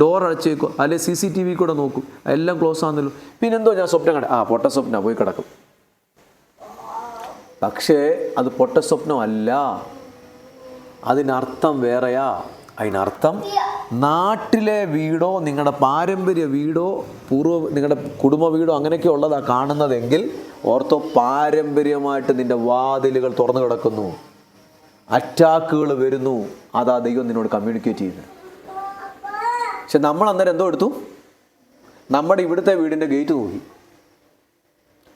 ഡോർ അടച്ചേക്കുവോ, അല്ലെ CCTV കൂടെ നോക്കും, എല്ലാം ക്ലോസ് ആണെന്നല്ലോ. പിന്നെന്തോ ഞാൻ സ്വപ്നം കണ്ട, പൊട്ട സ്വപ്നം, പോയി കിടക്കും. പക്ഷേ അത് പൊട്ട സ്വപ്നമല്ല, അതിനർത്ഥം വേറെയാ. അതിനർത്ഥം നാട്ടിലെ വീടോ, നിങ്ങളുടെ പാരമ്പര്യ വീടോ, നിങ്ങളുടെ കുടുംബ വീടോ അങ്ങനെയൊക്കെ ഉള്ളതാണ് കാണുന്നതെങ്കിൽ ഓർത്തോ, പാരമ്പര്യമായിട്ട് നിൻ്റെ വാതിലുകൾ തുറന്നു കിടക്കുന്നു, അറ്റാക്കുകൾ വരുന്നു. അതാ ദൈവം നിന്നോട് കമ്മ്യൂണിക്കേറ്റ് ചെയ്യുന്നത്. പക്ഷെ നമ്മൾ അന്നേരം എന്തോ എടുത്തു, നമ്മുടെ ഇവിടുത്തെ വീടിൻ്റെ ഗേറ്റ് നോക്കി,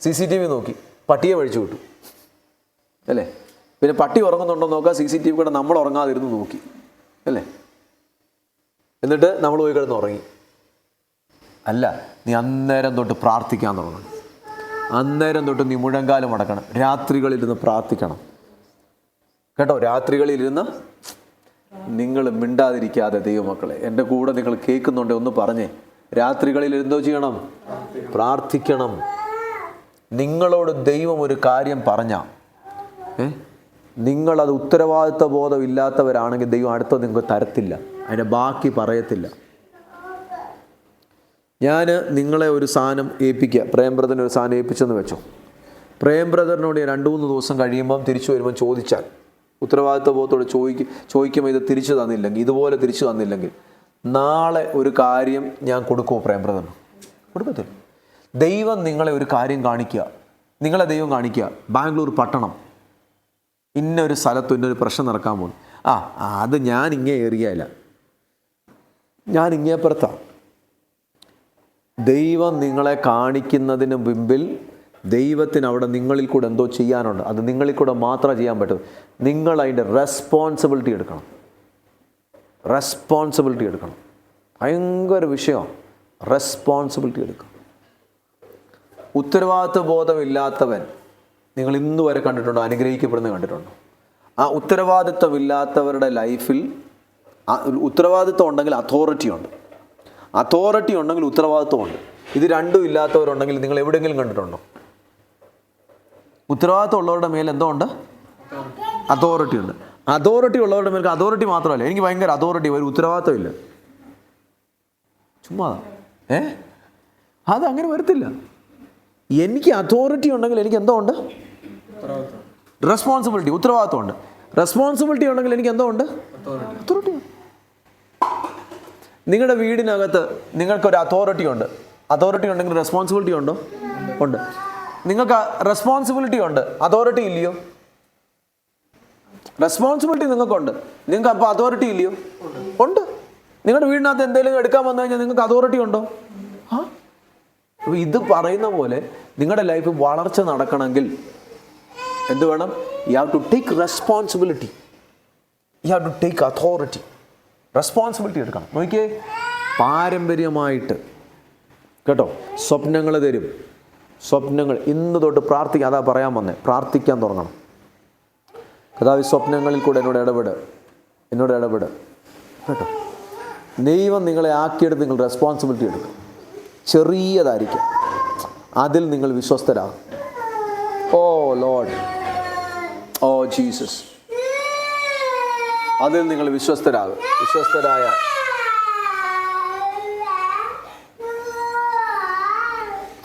CCTV നോക്കി, പട്ടിയെ വഴിച്ചു വിട്ടു അല്ലേ. പിന്നെ പട്ടി ഉറങ്ങുന്നുണ്ടോ നോക്കാം, CCTV കൂടെ നമ്മൾ ഉറങ്ങാതിരുന്ന് നോക്കി അല്ലേ. എന്നിട്ട് നമ്മൾ പോയി കിടന്ന് ഉറങ്ങി. അല്ല, നീ അന്നേരം തൊട്ട് പ്രാർത്ഥിക്കാൻ തുടങ്ങണം. അന്നേരം തൊട്ട് നീ മുഴങ്കാലം അടക്കണം, രാത്രികളിലിരുന്ന് പ്രാർത്ഥിക്കണം കേട്ടോ. രാത്രികളിലിരുന്ന് നിങ്ങൾ മിണ്ടാതിരിക്കാതെ ദൈവമക്കളെ, എൻ്റെ കൂടെ നിങ്ങൾ കേൾക്കുന്നുണ്ട് ഒന്ന് പറഞ്ഞേ. രാത്രികളിൽ എന്തോ ചെയ്യണം? പ്രാർത്ഥിക്കണം. നിങ്ങളോട് ദൈവം ഒരു കാര്യം പറഞ്ഞാൽ നിങ്ങളത് ഉത്തരവാദിത്വ ബോധം ഇല്ലാത്തവരാണെങ്കിൽ ദൈവം അടുത്തത് നിങ്ങൾക്ക് തരത്തില്ല, അതിൻ്റെ ബാക്കി പറയത്തില്ല. ഞാൻ നിങ്ങളെ ഒരു സാധനം ഏൽപ്പിക്കുക, പ്രേം ബ്രദറിന് ഒരു സാധനം ഏൽപ്പിച്ചെന്ന് വെച്ചോ. പ്രേം ബ്രദറിനോട് 2-3 ദിവസം കഴിയുമ്പം തിരിച്ചു വരുമ്പം ചോദിച്ചാൽ, ഉത്തരവാദിത്വ ബോധത്തോട് ചോദിക്കുമ്പോൾ ഇത് തിരിച്ചു തന്നില്ലെങ്കിൽ, ഇതുപോലെ തിരിച്ചു തന്നില്ലെങ്കിൽ, നാളെ ഒരു കാര്യം ഞാൻ കൊടുക്കുമോ പ്രേം ബ്രദറിന്? കൊടുക്കത്തില്ല. ദൈവം നിങ്ങളെ ഒരു കാര്യം കാണിക്കുക, നിങ്ങളെ ദൈവം കാണിക്കുക, ബാംഗ്ലൂർ പട്ടണം ഇന്നൊരു സ്ഥലത്തും ഇന്നൊരു പ്രശ്നം നടക്കാൻ പോകും. അത് ഞാൻ ഇങ്ങേ ഏറിയല്ല, ഞാൻ ഇങ്ങേപ്പുറത്താണ്. ദൈവം നിങ്ങളെ കാണിക്കുന്നതിന് മുമ്പിൽ ദൈവത്തിന് അവിടെ നിങ്ങളിൽ കൂടെ എന്തോ ചെയ്യാനുണ്ട്. അത് നിങ്ങളിൽ കൂടെ മാത്രമേ ചെയ്യാൻ പറ്റൂ. നിങ്ങൾ അതിൻ്റെ റെസ്പോൺസിബിലിറ്റി എടുക്കണം. ഭയങ്കര വിഷയമാണ് റെസ്പോൺസിബിലിറ്റി എടുക്കണം. ഉത്തരവാദിത്വ ബോധമില്ലാത്തവൻ നിങ്ങൾ ഇന്ന് വരെ കണ്ടിട്ടുണ്ടോ? അനുഗ്രഹിക്കപ്പെടുന്നത് കണ്ടിട്ടുണ്ടോ? ആ ഉത്തരവാദിത്വമില്ലാത്തവരുടെ ലൈഫിൽ ഉത്തരവാദിത്വം ഉണ്ടെങ്കിൽ അതോറിറ്റി ഉണ്ട്, അതോറിറ്റി ഉണ്ടെങ്കിൽ ഉത്തരവാദിത്വമുണ്ട്. ഇത് രണ്ടും ഇല്ലാത്തവരുണ്ടെങ്കിൽ നിങ്ങൾ എവിടെയെങ്കിലും കണ്ടിട്ടുണ്ടോ? ഉത്തരവാദിത്വം ഉള്ളവരുടെ മേൽ എന്തോ ഉണ്ട്? അതോറിറ്റി ഉണ്ട്. അതോറിറ്റി ഉള്ളവരുടെ മേൽ അതോറിറ്റി മാത്രമല്ല, എനിക്ക് ഭയങ്കര അതോറിറ്റി, ഒരു ഉത്തരവാദിത്വം ഇല്ല, ചുമ്മാ അത് അങ്ങനെ വരത്തില്ല. എനിക്ക് അതോറിറ്റി ഉണ്ടെങ്കിൽ എനിക്ക് എന്തോ ഉണ്ട്? റെസ്പോൺസിബിലിറ്റി, ഉത്തരവാദിത്വം ഉണ്ട്. റെസ്പോൺസിബിലിറ്റി ഉണ്ടെങ്കിൽ എനിക്ക് എന്തോ ഉണ്ട്? അതോറിറ്റി. നിങ്ങളുടെ വീടിനകത്ത് നിങ്ങൾക്കൊരു അതോറിറ്റി ഉണ്ട്. അതോറിറ്റി ഉണ്ടെങ്കിൽ റെസ്പോൺസിബിലിറ്റി ഉണ്ടോ? ഉണ്ട്. നിങ്ങൾക്ക് റെസ്പോൺസിബിലിറ്റി ഉണ്ട്, അതോറിറ്റി ഇല്ലയോ? റെസ്പോൺസിബിലിറ്റി നിങ്ങൾക്കുണ്ട്, നിങ്ങൾക്ക് അപ്പോൾ അതോറിറ്റി ഇല്ലയോ? ഉണ്ട്. നിങ്ങളുടെ വീടിനകത്ത് എന്തെങ്കിലും എടുക്കാൻ വന്നു കഴിഞ്ഞാൽ നിങ്ങൾക്ക് അതോറിറ്റി ഉണ്ടോ? അപ്പോൾ ഇത് പറയുന്ന പോലെ നിങ്ങളുടെ ലൈഫ് വളർച്ച നടക്കണമെങ്കിൽ എന്ത് വേണം? You have to take responsibility, you have to take authority. Responsibility എടുക്കണം. നോക്കിയേ, പാരമ്പര്യമായിട്ട് കേട്ടോ സ്വപ്നങ്ങൾ തരും. സ്വപ്നങ്ങൾ ഇന്ന് തൊട്ട് പ്രാർത്ഥിക്കുക. അതാ പറയാൻ വന്നേ, പ്രാർത്ഥിക്കാൻ തുടങ്ങണം. കർത്താവേ, സ്വപ്നങ്ങളിൽ കൂടെ എന്നോട് ഇടപെട് കേട്ടോ. ദൈവം നിങ്ങളെ ആക്കിയെടുത്ത് നിങ്ങൾ റെസ്പോൺസിബിലിറ്റി എടുക്കും. ചെറിയതായിരിക്കും, അതിൽ നിങ്ങൾ വിശ്വസ്തരാകും. ഓ ലോർഡ്, ഓ ജീസസ്, അതിൽ നിങ്ങൾ വിശ്വസ്തരാകും.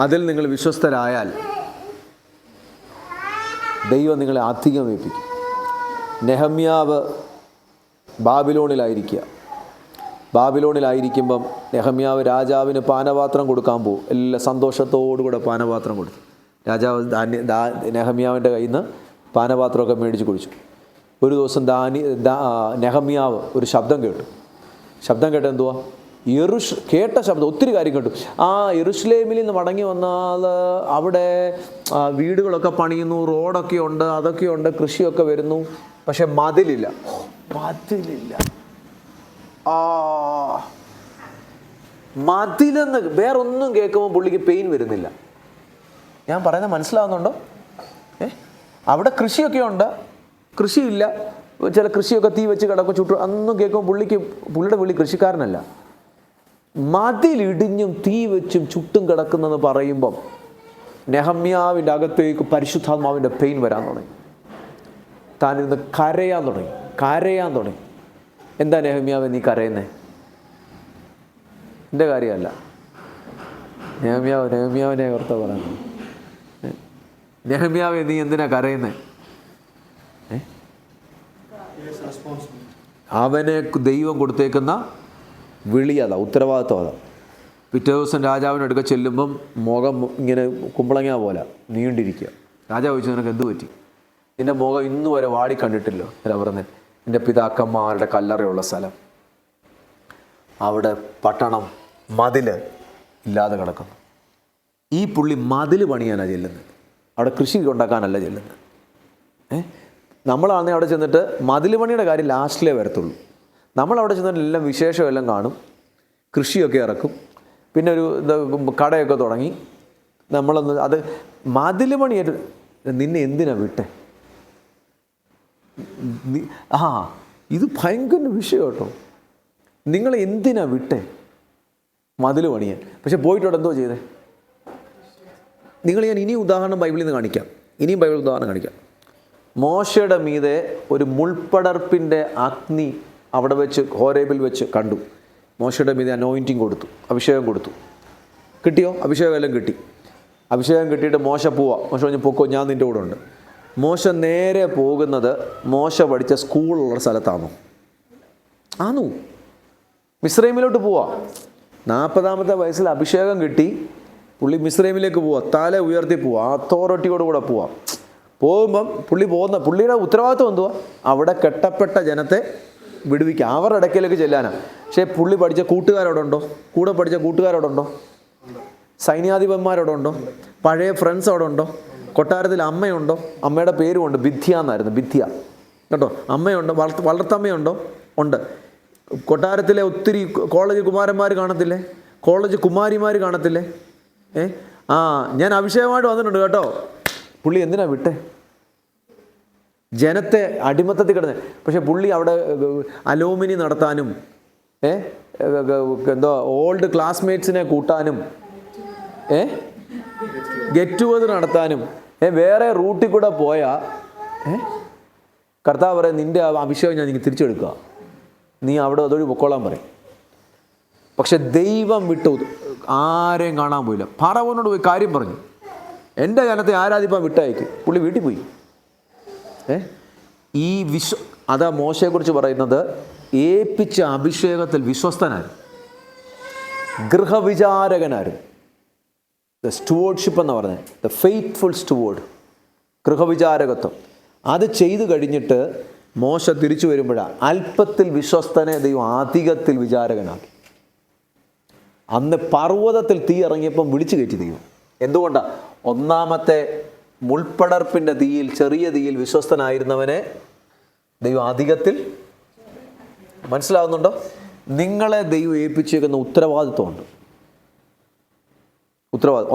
അതിൽ നിങ്ങൾ വിശ്വസ്തരായാൽ ദൈവം നിങ്ങളെ അധികം ഏൽപ്പിക്കും. നെഹമ്യാവ് ബാബിലോണിലായിരിക്കുമ്പം നെഹമ്യാവ് രാജാവിന് പാനപാത്രം കൊടുക്കാൻ പോകും. എല്ലാ സന്തോഷത്തോടുകൂടെ പാനപാത്രം കൊടുത്തു. രാജാവ് നെഹമ്യാവിൻ്റെ കയ്യിൽ നിന്ന് പാനപാത്രമൊക്കെ മേടിച്ച് കുടിച്ചു. ഒരു ദിവസം നെഹമ്യാവ് ഒരു ശബ്ദം കേട്ട് എന്തുവാ? കേട്ട ശബ്ദം ഒത്തിരി കാര്യം കേട്ടു. യെരൂശലേമിൽ നിന്ന് മടങ്ങി വന്നാൽ അവിടെ വീടുകളൊക്കെ പണിയുന്നു, റോഡൊക്കെ ഉണ്ട്, അതൊക്കെ ഉണ്ട്, കൃഷിയൊക്കെ വരുന്നു, പക്ഷെ മതിലില്ല. മതിലെന്ന് വേറൊന്നും കേൾക്കുമ്പോൾ പുള്ളിക്ക് പെയിൻ വരുന്നില്ല. ഞാൻ പറയുന്നത് മനസ്സിലാവുന്നുണ്ടോ? അവിടെ കൃഷിയൊക്കെ ഉണ്ട്, കൃഷിയില്ല, ചില കൃഷിയൊക്കെ തീ വെച്ച് കിടക്കും, ചുട്ടു, അതൊന്നും കേൾക്കുമ്പോൾ പുള്ളിയുടെ വിളി കൃഷിക്കാരനല്ല. മതിലിടിഞ്ഞും തീ വെച്ചും ചുട്ടും കിടക്കുന്നെന്ന് പറയുമ്പം നെഹമ്യാവിൻ്റെ അകത്തേക്ക് പരിശുദ്ധാത്മാവിൻ്റെ പെയിൻ വരാൻ തുടങ്ങി. താനിരുന്ന് കരയാൻ തുടങ്ങി. എന്താ നെഹമ്യാവ് നീ കരയുന്നേ? എൻ്റെ കാര്യമല്ല, നെഹമ്യാവിനെ ഓർത്ത പറയുന്നത്. നെഹമ്യാവെ നീ എന്തിനാ കരയുന്നേ? അവനെ ദൈവം കൊടുത്തേക്കുന്ന വിളി അതാ, ഉത്തരവാദിത്വം അതാ. പിറ്റേ ദിവസം രാജാവിൻ്റെ അടുക്ക ചെല്ലുമ്പം മുഖം ഇങ്ങനെ കുമ്പളങ്ങ പോലെ നീണ്ടിരിക്കുക. രാജാവ് ചോദിച്ചു, നിനക്ക് എന്ത് പറ്റി? നിൻ്റെ മുഖം ഇന്നു വരെ വാടി കണ്ടിട്ടില്ലോ? അല്ല പറഞ്ഞത്, എൻ്റെ പിതാക്കന്മാരുടെ കല്ലറയുള്ള സ്ഥലം, അവിടെ പട്ടണം മതിൽ ഇല്ലാതെ കിടക്കുന്നു. ഈ പുള്ളി മതിൽ പണിയാനാണ് ചെല്ലുന്നത്, അവിടെ കൃഷി ഉണ്ടാക്കാനല്ല ചെല്ലുന്നത്. നമ്മളാണെങ്കിൽ അവിടെ ചെന്നിട്ട് മതിൽ പണിയുടെ കാര്യം ലാസ്റ്റിലേ വരത്തുള്ളൂ. നമ്മളവിടെ ചെന്നിട്ട് എല്ലാം വിശേഷമെല്ലാം കാണും, കൃഷിയൊക്കെ ഇറക്കും, പിന്നെ ഒരു കടയൊക്കെ തുടങ്ങി. നമ്മളൊന്ന് അത് മതിൽ പണിയായിട്ട് നിന്നെ എന്തിനാ വിട്ടെ? ഇത് ഭയങ്കര വിഷയം കേട്ടോ. നിങ്ങളെ എന്തിനാ വിട്ടെ മതിൽ പണിയാൻ? പക്ഷെ പോയിട്ടോടെ എന്തോ ചെയ്തേ? ഞാൻ ഇനിയും ഉദാഹരണം ബൈബിളിൽ നിന്ന് കാണിക്കാം. മോശയുടെ മീതെ ഒരു മുൾപ്പടർപ്പിൻ്റെ അഗ്നി അവിടെ വെച്ച് ഹോരേബിൽ വെച്ച് കണ്ടു. മോശയുടെ മീതെ അനോയിൻറ്റിങ് കൊടുത്തു, അഭിഷേകം കൊടുത്തു. കിട്ടിയോ? അഭിഷേകം എല്ലാം കിട്ടി. അഭിഷേകം കിട്ടിയിട്ട് മോശ പോവാ. മോശ പറഞ്ഞ് പൊക്കോ, ഞാൻ നിൻ്റെ കൂടെ ഉണ്ട്. മോശ നേരെ പോകുന്നത് മോശ പഠിച്ച സ്കൂളുള്ള സ്ഥലത്താണോ? മിസ്രൈമിലോട്ട് പോവാ. 40-ാമത്തെ വയസ്സിൽ അഭിഷേകം കിട്ടി. പുള്ളി മിസ്രൈമിലേക്ക് പോവാ, തല ഉയർത്തി പോവാ, അതോറിറ്റിയോടുകൂടെ പോവാം. പോകുമ്പം പുള്ളിയുടെ ഉത്തരവാദിത്വം എന്തുവാ? അവിടെ കെട്ടപ്പെട്ട ജനത്തെ വിടുവിക്കുക, അവരുടെ ഇടയ്ക്കിലേക്ക് ചെല്ലാനാണ്. പക്ഷേ പുള്ളി പഠിച്ച കൂട്ടുകാരോടുണ്ടോ? കൂടെ പഠിച്ച കൂട്ടുകാരോടുണ്ടോ? സൈന്യാധിപന്മാരോടുണ്ടോ? പഴയ ഫ്രണ്ട്സ് അവിടെ ഉണ്ടോ? കൊട്ടാരത്തിൽ അമ്മയുണ്ടോ? അമ്മയുടെ പേരുമുണ്ട്, ബിദ്ധ്യ എന്നായിരുന്നു, ബിദ്ധ്യ കേട്ടോ. അമ്മയുണ്ടോ? വളർത്തമ്മയുണ്ടോ? ഉണ്ട്. കൊട്ടാരത്തിലെ ഒത്തിരി കോളേജ് കുമാരന്മാർ കാണത്തില്ലേ? കോളേജ് കുമാരിമാർ കാണത്തില്ലേ? ഞാൻ അഭിഷേകമായിട്ട് വന്നിട്ടുണ്ട് കേട്ടോ. പുള്ളി എന്തിനാ വിട്ടെ? ജനത്തെ അടിമത്തത്തിൽ കിടന്ന്. പക്ഷെ പുള്ളി അവിടെ അലോമിനി നടത്താനും എന്തോ ഓൾഡ് ക്ലാസ്മേറ്റ്സിനെ കൂട്ടാനും ഗെറ്റ് ടുഗദർ നടത്താനും വേറെ റൂട്ടിൽ കൂടെ പോയാൽ കർത്താവ് പറയും, നിൻ്റെ അഭിഷേകം ഞാൻ നിങ്ങൾക്ക് തിരിച്ചെടുക്കുക, നീ അവിടെ അതൊരു പൊക്കോളാൻ പറയും. പക്ഷെ ദൈവം വിട്ടു ആരെയും കാണാൻ പോയില്ല. ഫറവോനോട് പോയി കാര്യം പറഞ്ഞു, എൻ്റെ ജനത്തെ ആരാധിപ്പാൻ വിട്ടയക്ക്. പുള്ളി വീട്ടിൽ പോയി. ഈ അതാ മോശയെക്കുറിച്ച് പറയുന്നത്, ഏൽപ്പിച്ച അഭിഷേകത്തിൽ വിശ്വസ്തനായിരുന്നു, ഗൃഹവിചാരകനായിരുന്നു. ദ സ്റ്റുവേർഡ്ഷിപ്പ് എന്ന് പറഞ്ഞത്, ദ ഫെയ്ത്ത്ഫുൾ സ്റ്റുവേർഡ്, ഗൃഹവിചാരകത്വം. അത് ചെയ്തു കഴിഞ്ഞിട്ട് മോശ തിരിച്ചു വരുമ്പോഴാണ് അല്പത്തിൽ വിശ്വസ്തനെ ദൈവം അധികത്തിൽ വിചാരകനാക്കി. അന്ന് പർവ്വതത്തിൽ തീ ഇറങ്ങിയപ്പം വിളിച്ചു കയറ്റി ദൈവം. എന്തുകൊണ്ടാണ്? ഒന്നാമത്തെ മുൾപ്പടർപ്പിൻ്റെ തീയിൽ, ചെറിയ തീയിൽ വിശ്വസ്തനായിരുന്നവനെ ദൈവം അധികത്തിൽ. മനസ്സിലാവുന്നുണ്ടോ? നിങ്ങളെ ദൈവം ഏൽപ്പിച്ചേക്കുന്ന ഉത്തരവാദിത്വമുണ്ട്.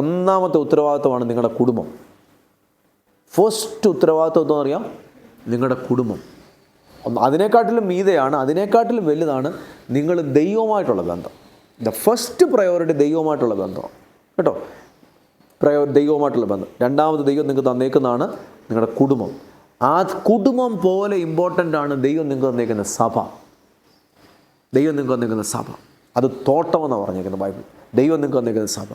ഒന്നാമത്തെ ഉത്തരവാദിത്വമാണ് നിങ്ങളുടെ കുടുംബം. ഫസ്റ്റ് ഉത്തരവാദിത്വം എന്താണെന്ന് അറിയാം? നിങ്ങളുടെ കുടുംബം. അതിനേക്കാട്ടിലും മീതെയാണ്, അതിനേക്കാട്ടിലും വലുതാണ് നിങ്ങൾ ദൈവവുമായിട്ടുള്ള ബന്ധം. ദ ഫസ്റ്റ് പ്രയോറിറ്റി ദൈവവുമായിട്ടുള്ള ബന്ധമാണ് കേട്ടോ. ദൈവവുമായിട്ടുള്ള ബന്ധം. രണ്ടാമത് ദൈവം നിങ്ങൾക്ക് തന്നേക്കുന്നതാണ് നിങ്ങളുടെ കുടുംബം. ആ കുടുംബം പോലെ ഇമ്പോർട്ടൻ്റ് ആണ് ദൈവം നിങ്ങൾക്ക് തന്നേക്കുന്ന സഭ. ദൈവം നിങ്ങൾക്ക് തന്നേക്കുന്ന സഭ അത് തോട്ടമെന്നാണ് പറഞ്ഞേക്കുന്നത് ബൈബിൾ. ദൈവം നിങ്ങൾക്ക് തന്നേക്കുന്ന സഭ,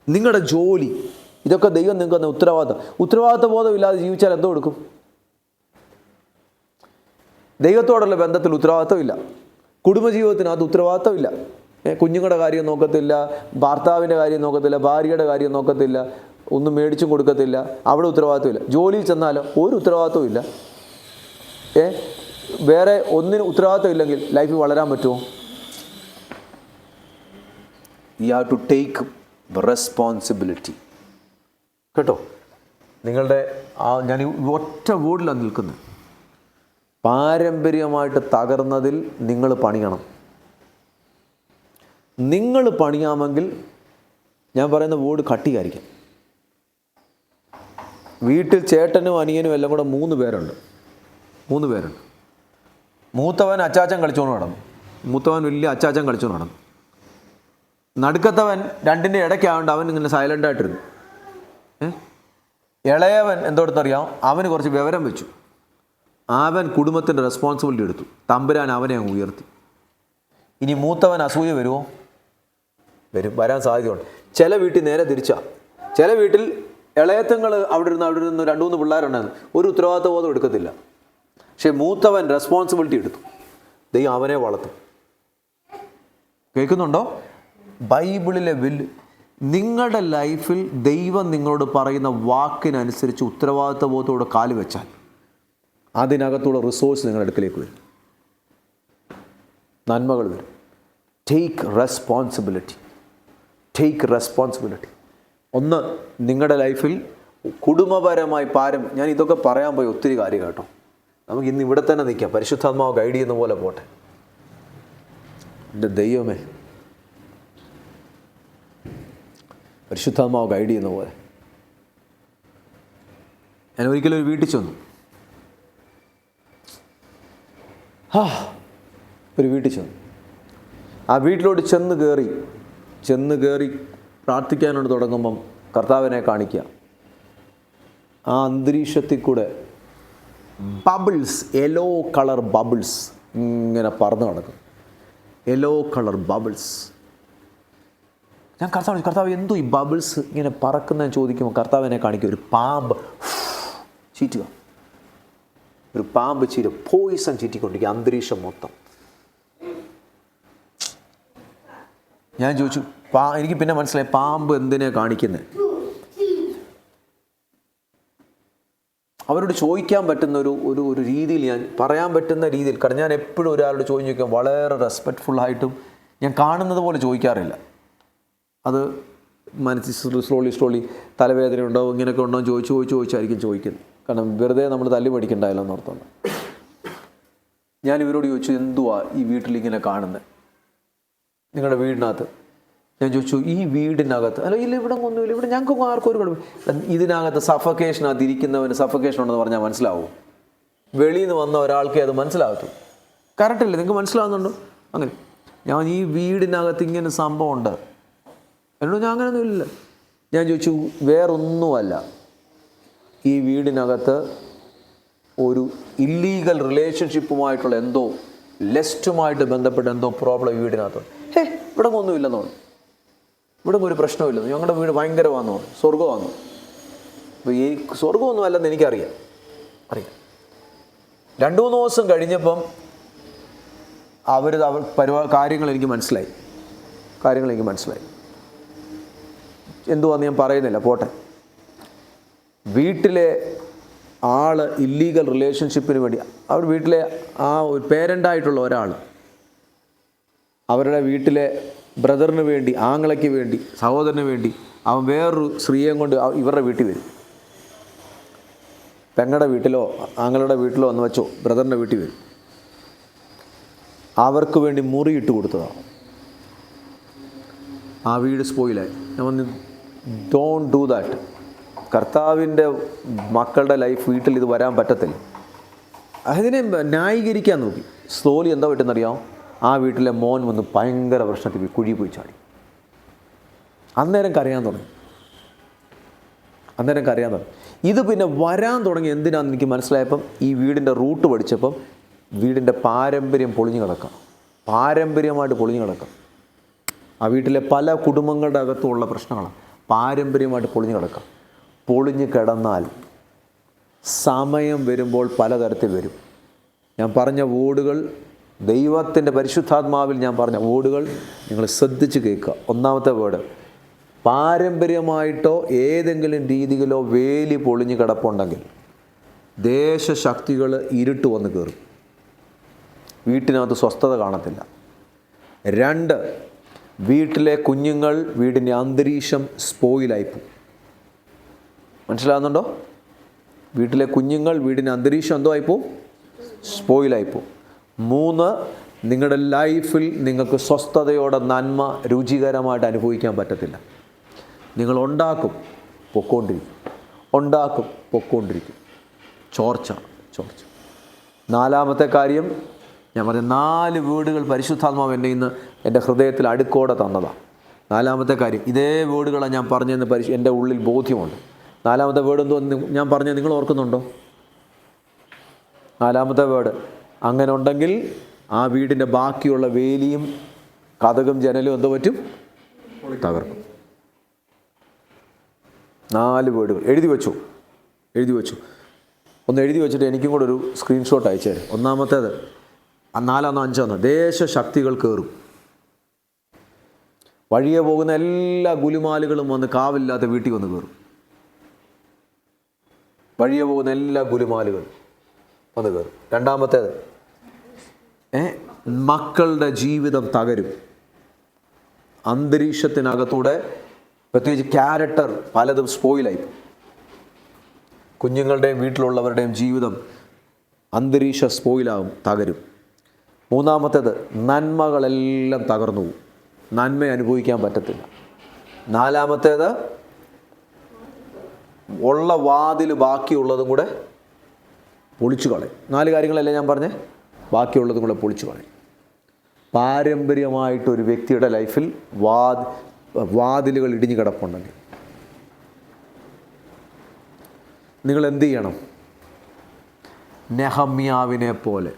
നിങ്ങളുടെ ജോലി, ഇതൊക്കെ ദൈവം നിങ്ങൾക്ക് തന്ന ഉത്തരവാദിത്ത ബോധം ഇല്ലാതെ ജീവിച്ചാൽ എന്തോ കൊടുക്കും? ദൈവത്തോടുള്ള ബന്ധത്തിൽ ഉത്തരവാദിത്തമില്ല, കുടുംബജീവിതത്തിനകത്ത് ഉത്തരവാദിത്തമില്ല. കുഞ്ഞുങ്ങളുടെ കാര്യം നോക്കത്തില്ല, ഭർത്താവിൻ്റെ കാര്യം നോക്കത്തില്ല, ഭാര്യയുടെ കാര്യം നോക്കത്തില്ല, ഒന്നും മേടിച്ചും കൊടുക്കത്തില്ല, അവിടെ ഉത്തരവാദിത്തമില്ല. ജോലിയിൽ ചെന്നാലോ ഒരു ഉത്തരവാദിത്തവും ഇല്ല. വേറെ ഒന്നിനും ഉത്തരവാദിത്തം ഇല്ലെങ്കിൽ ലൈഫിൽ വളരാൻ പറ്റുമോ? You have to take responsibility. കേട്ടോ, നിങ്ങളുടെ ഞാൻ ഒറ്റ വേർഡിലാണ് നിൽക്കുന്നത്. പാരമ്പര്യമായിട്ട് തകർന്നതിൽ നിങ്ങൾ പണിയണം. നിങ്ങൾ പണിയാമെങ്കിൽ ഞാൻ പറയുന്ന വേർഡ് കട്ടിയായിരിക്കും. വീട്ടിൽ ചേട്ടനും അനിയനും എല്ലാം കൂടെ 3 പേരുണ്ട്. മൂത്തവൻ അച്ചാച്ചൻ കളിച്ചോണ്ട് നടന്നു. മൂത്തവൻ വലിയ അച്ചാച്ചൻ കളിച്ചോണ്ട് നടന്നു. നടുക്കത്തവൻ രണ്ടിൻ്റെ ഇടയ്ക്കാവുകൊണ്ട് അവൻ ഇങ്ങനെ സൈലൻ്റായിട്ടിരുന്നു. ഇളയവൻ എന്തോടത്തറിയാം, അവന് കുറച്ച് വിവരം വെച്ചു. അവൻ കുടുംബത്തിൻ്റെ റെസ്പോൺസിബിലിറ്റി എടുത്തു. തമ്പുരാൻ അവനെ അങ്ങ് ഉയർത്തി. ഇനി മൂത്തവൻ അസൂയ വരുമോ? വരാൻ സാധ്യതയുണ്ട്. ചില വീട്ടിൽ നേരെ തിരിച്ചാ. ചില വീട്ടിൽ ഇളയത്തങ്ങൾ അവിടെ ഇരുന്ന് 2-3 പിള്ളേരുണ്ടായിരുന്നു, ഒരു ഉത്തരവാദിത്ത ബോധം എടുക്കത്തില്ല. പക്ഷെ മൂത്തവൻ റെസ്പോൺസിബിലിറ്റി എടുത്തു. ദൈവം അവനെ വളർത്തും. കേൾക്കുന്നുണ്ടോ? ബൈബിളിലെ നിങ്ങളുടെ ലൈഫിൽ ദൈവം നിങ്ങളോട് പറയുന്ന വാക്കിനനുസരിച്ച് ഉത്തരവാദിത്ത ബോധത്തോടെ കാല് വെച്ചാൽ അതിനകത്തുള്ള റിസോഴ്സ് നിങ്ങളുടെ അടുക്കലേക്ക് വരും, നന്മകൾ വരും. Take responsibility. ഒന്ന്, നിങ്ങളുടെ ലൈഫിൽ കുടുംബപരമായി ഞാൻ ഇതൊക്കെ പറയാൻ പോയി ഒത്തിരി കാര്യം കേട്ടോ. നമുക്ക് ഇന്ന് ഇവിടെ തന്നെ നിൽക്കാം. പരിശുദ്ധാത്മാവ് ഗൈഡ് ചെയ്യുന്ന പോലെ പോട്ടെ. എൻ്റെ ദൈവമേ, പരിശുദ്ധാത്മാവ് ഗൈഡ് ചെയ്യുന്ന പോലെ. ഞാൻ ഒരിക്കലും ഒരു വീട്ടിൽ ചെന്നു. ആ വീട്ടിലോട്ട് ചെന്ന് കയറി പ്രാർത്ഥിക്കാനോട് തുടങ്ങുമ്പം കർത്താവിനെ കാണിക്കുക. ആ അന്തരീക്ഷത്തിൽ കൂടെ ബബിൾസ്, യെല്ലോ കളർ ബബിൾസ് ഇങ്ങനെ പറന്ന് നടക്കും. Yellow colour bubbles. ഞാൻ കർത്താവ് എന്തോ ഈ ബബിൾസ് ഇങ്ങനെ പറക്കുന്നതെന്ന് ചോദിക്കുമ്പോൾ കർത്താവിനെ കാണിക്കുക. ഒരു പാമ്പ് ചീറ്റുക, പോയിസൺ ചീറ്റിക്കൊണ്ടിരിക്കുക അന്തരീക്ഷം മൊത്തം. ഞാൻ ചോദിച്ചു, എനിക്ക് പിന്നെ മനസ്സിലായി പാമ്പ് എന്തിനാണ് കാണിക്കുന്നത്. അവരോട് ചോദിക്കാൻ പറ്റുന്ന ഒരു രീതിയിൽ, ഞാൻ പറയാൻ പറ്റുന്ന രീതിയിൽ. കാരണം ഞാൻ എപ്പോഴും ഒരാളോട് ചോദിക്കാൻ വളരെ റെസ്പെക്റ്റ്ഫുള്ളായിട്ടും ഞാൻ കാണുന്നത് പോലെ ചോദിക്കാറില്ല. അത് മനസ്സിൽ സ്ലോളി തലവേദന ഉണ്ടോ ഇങ്ങനെയൊക്കെ ഉണ്ടോ ചോദിച്ചായിരിക്കും ചോദിക്കുന്നത്. കാരണം വെറുതെ നമ്മൾ തല്ലി പഠിക്കണ്ടായല്ലോ എന്നോർത്തോണ്ട് ഞാൻ ഇവരോട് ചോദിച്ചു, എന്തുവാ ഈ വീട്ടിലിങ്ങനെ കാണുന്നത്, നിങ്ങളുടെ വീടിനകത്ത്? ഞാൻ ചോദിച്ചു, ഈ വീടിനകത്ത് ഇല്ല ഇവിടെ ഒന്നുമില്ല, ഇവിടെ ഞങ്ങൾക്ക് ആർക്കും ഒരു കുഴപ്പം. ഇതിനകത്ത് സഫക്കേഷനകത്ത് ഇരിക്കുന്നവന് സഫക്കേഷൻ ഉണ്ടെന്ന് പറഞ്ഞാൽ മനസ്സിലാവും. വെളിയിൽ നിന്ന് വന്ന ഒരാൾക്കേ അത് മനസ്സിലാകത്തു. കറക്റ്റല്ലേ? നിങ്ങൾക്ക് മനസ്സിലാവുന്നുണ്ടോ? അങ്ങനെ ഞാൻ ഈ വീടിനകത്ത് ഇങ്ങനെ സംഭവം ഉണ്ട് എന്നോട് ഞാൻ അങ്ങനെയൊന്നും ഇല്ല. ഞാൻ ചോദിച്ചു, വേറൊന്നുമല്ല, ഈ വീടിനകത്ത് ഒരു ഇല്ലീഗൽ റിലേഷൻഷിപ്പുമായിട്ടുള്ള എന്തോ ലെസ്റ്റുമായിട്ട് ബന്ധപ്പെട്ട എന്തോ പ്രോബ്ലം ഈ വീടിനകത്ത്. ഇവിടെ ഒന്നുമില്ലെന്ന് പറഞ്ഞു. ഇവിടെ ഒരു പ്രശ്നമില്ലെന്ന്. ഞങ്ങളുടെ വീട് ഭയങ്കരമാണെന്ന് പറഞ്ഞു, സ്വർഗമാണെന്ന്. അപ്പോൾ ഈ സ്വർഗമൊന്നും അല്ലെന്ന് എനിക്കറിയാം. 2-3 ദിവസം കഴിഞ്ഞപ്പം കാര്യങ്ങൾ എനിക്ക് മനസ്സിലായി. എന്തുവാന്ന് ഞാൻ പറയുന്നില്ല, പോട്ടെ. വീട്ടിലെ ആള് ഇല്ലീഗൽ റിലേഷൻഷിപ്പിന് വേണ്ടി, അവർ വീട്ടിലെ ആ ഒരു പേരൻ്റായിട്ടുള്ള ഒരാൾ അവരുടെ വീട്ടിലെ ബ്രദറിന് വേണ്ടി, ആങ്ങളയ്ക്ക് വേണ്ടി, സഹോദരന് വേണ്ടി അവൻ വേറൊരു സ്ത്രീയെ കൊണ്ട് ഇവരുടെ വീട്ടിൽ വരും. പെങ്ങളുടെ വീട്ടിലോ ആങ്ങളുടെ വീട്ടിലോ എന്ന് വെച്ചോ, ബ്രദറിൻ്റെ വീട്ടിൽ വരും. അവർക്ക് വേണ്ടി മുറി ഇട്ട് കൊടുത്തതാണ്. ആ വീട് സ്പോയിലായി. ഞാൻ പറഞ്ഞു, ഡോണ്ട് ഡൂ ദാറ്റ്. കർത്താവിൻ്റെ മക്കളുടെ ലൈഫ് വീട്ടിൽ ഇത് വരാൻ പറ്റത്തില്ല. അതിനെ ന്യായീകരിക്കാൻ നോക്കി. സ്ലോലി എന്താ പറ്റുന്നറിയാമോ? ആ വീട്ടിലെ മോൻ വന്ന് ഭയങ്കര പ്രശ്നത്തിൽ കുഴി പോയി ചാടി. അന്നേരം കരയാൻ തുടങ്ങി. അന്നേരം കരയാൻ തുടങ്ങി. ഇത് പിന്നെ വരാൻ തുടങ്ങി എന്തിനാണെന്ന് എനിക്ക് മനസ്സിലായപ്പം ഈ വീടിൻ്റെ റൂട്ട് പഠിച്ചപ്പം വീടിൻ്റെ പാരമ്പര്യം പൊളിഞ്ഞു കിടക്കാം, പാരമ്പര്യമായിട്ട് പൊളിഞ്ഞു കിടക്കാം. ആ വീട്ടിലെ പല കുടുംബങ്ങളുടെ അകത്തുമുള്ള പ്രശ്നങ്ങളാണ് പാരമ്പര്യമായിട്ട് പൊളിഞ്ഞു കിടക്കാം. പൊളിഞ്ഞു കിടന്നാൽ സമയം വരുമ്പോൾ പലതരത്തിൽ വരും. ഞാൻ പറഞ്ഞ വേർഡുകൾ, ദൈവത്തിൻ്റെ പരിശുദ്ധാത്മാവിൽ ഞാൻ പറഞ്ഞ വേർഡുകൾ നിങ്ങൾ ശ്രദ്ധിച്ച് കേൾക്കുക. ഒന്നാമത്തെ വേർഡ്, പാരമ്പര്യമായിട്ടോ ഏതെങ്കിലും രീതിയിലോ വേലി പൊളിഞ്ഞു കിടപ്പുണ്ടെങ്കിൽ ദേശശക്തികൾ ഇരുട്ട് വന്ന് കയറും, വീട്ടിനകത്ത് സ്വസ്ഥത കാണത്തില്ല. 2, വീട്ടിലെ കുഞ്ഞുങ്ങൾ, വീടിൻ്റെ അന്തരീക്ഷം സ്പോയിലായിപ്പോവും. മനസ്സിലാകുന്നുണ്ടോ? വീട്ടിലെ കുഞ്ഞുങ്ങൾ, വീടിൻ്റെ അന്തരീക്ഷം എന്തോ ആയിപ്പോവും? സ്പോയിലായിപ്പോവും. 3, നിങ്ങളുടെ ലൈഫിൽ നിങ്ങൾക്ക് സ്വസ്ഥതയോടെ നന്മ രുചികരമായിട്ട് അനുഭവിക്കാൻ പറ്റത്തില്ല. നിങ്ങൾ ഉണ്ടാക്കും, പൊക്കോണ്ടിരിക്കും, ഉണ്ടാക്കും, പൊക്കോണ്ടിരിക്കും. ചോർച്ച. 4-മത്തെ കാര്യം, ഞാൻ പറഞ്ഞ 4 വീടുകൾ പരിശുദ്ധാത്മാവ് എന്നെ ഇന്ന് എൻ്റെ ഹൃദയത്തിൽ അടുക്കോടെ തന്നതാണ്. 4-മത്തെ കാര്യം, ഇതേ വീടുകളാണ് ഞാൻ പറഞ്ഞതെന്ന് എൻ്റെ ഉള്ളിൽ ബോധ്യമുണ്ട്. 4-മത്തെ വേർഡ് എന്തോ ഞാൻ പറഞ്ഞത് നിങ്ങൾ ഓർക്കുന്നുണ്ടോ? 4-മത്തെ വേർഡ്, അങ്ങനെ ഉണ്ടെങ്കിൽ ആ വീടിൻ്റെ ബാക്കിയുള്ള വേലിയും കതകും ജനലും എന്തോ പറ്റും? തകർക്കും. 4 വേർഡുകൾ എഴുതി വെച്ചു. ഒന്ന് എഴുതി വെച്ചിട്ട് എനിക്കും കൂടെ ഒരു സ്ക്രീൻഷോട്ട് അയച്ചു തരാം. ഒന്നാമത്തേത്, 4-ാണോ 5-ആണോ, ദേശശക്തികൾ കയറും. വഴിയെ പോകുന്ന എല്ലാ ഗുലുമാലുകളും വന്ന് കാവില്ലാത്ത വീട്ടിൽ വന്ന് കയറും. വഴിയെ പോകുന്ന എല്ലാ ഗുലുമാലുകളും വന്ന് കയറും. 2-മത്തേത്, മക്കളുടെ ജീവിതം തകരും. അന്തരീക്ഷത്തിനകത്തൂടെ പ്രത്യേകിച്ച് ക്യാരക്ടർ പലതും സ്പോയിലായി. കുഞ്ഞുങ്ങളുടെയും വീട്ടിലുള്ളവരുടെയും ജീവിതം അന്തരീക്ഷ സ്പോയിലാകും, തകരും. 3-മത്തേത്, നന്മകളെല്ലാം തകർന്നു പോകും, നന്മ അനുഭവിക്കാൻ പറ്റത്തില്ല. 4-മത്തേത്, ഉള്ള വാതിൽ ബാക്കിയുള്ളതും കൂടെ പൊളിച്ചു കളയും. 4 കാര്യങ്ങളല്ലേ ഞാൻ പറഞ്ഞേ? ബാക്കിയുള്ളതും കൂടെ പൊളിച്ചു കളയും. പാരമ്പര്യമായിട്ടൊരു വ്യക്തിയുടെ ലൈഫിൽ വാതിലുകൾ ഇടിഞ്ഞു കിടപ്പുണ്ടെങ്കിൽ നിങ്ങൾ എന്ത് ചെയ്യണം? നെഹമ്യാവിനെ പോലെ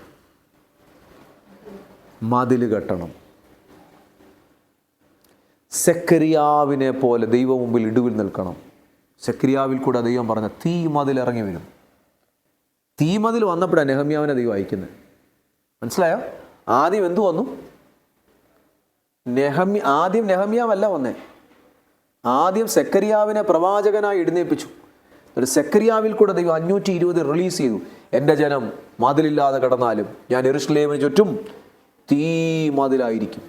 മതിൽ കെട്ടണം. സെക്കരിയാവിനെ പോലെ ദൈവം മുമ്പിൽ ഇടിവിൽ നിൽക്കണം. സെക്കരിയാവിൽ കൂടെ ദൈവം പറഞ്ഞ തീ മതിൽ ഇറങ്ങി വരും. തീ മതിൽ വന്നപ്പോഴാണ് നെഹമ്യാവിനെ ദൈവം അയക്കുന്നത്. മനസ്സിലായോ? ആദ്യം എന്തു വന്നു? ആദ്യം നെഹമ്യാവല്ല വന്നേ, ആദ്യം സെക്കരിയാവിനെ പ്രവാചകനായി എഴുന്നേൽപ്പിച്ചു. ഒരു സെക്കരിയാവിൽ കൂടെ ദൈവം 520 റിലീസ് ചെയ്തു. എൻ്റെ ജനം മതിലില്ലാതെ കിടന്നാലും ഞാൻ യെരൂശലേമിന് ചുറ്റും തീ മതിലായിരിക്കും.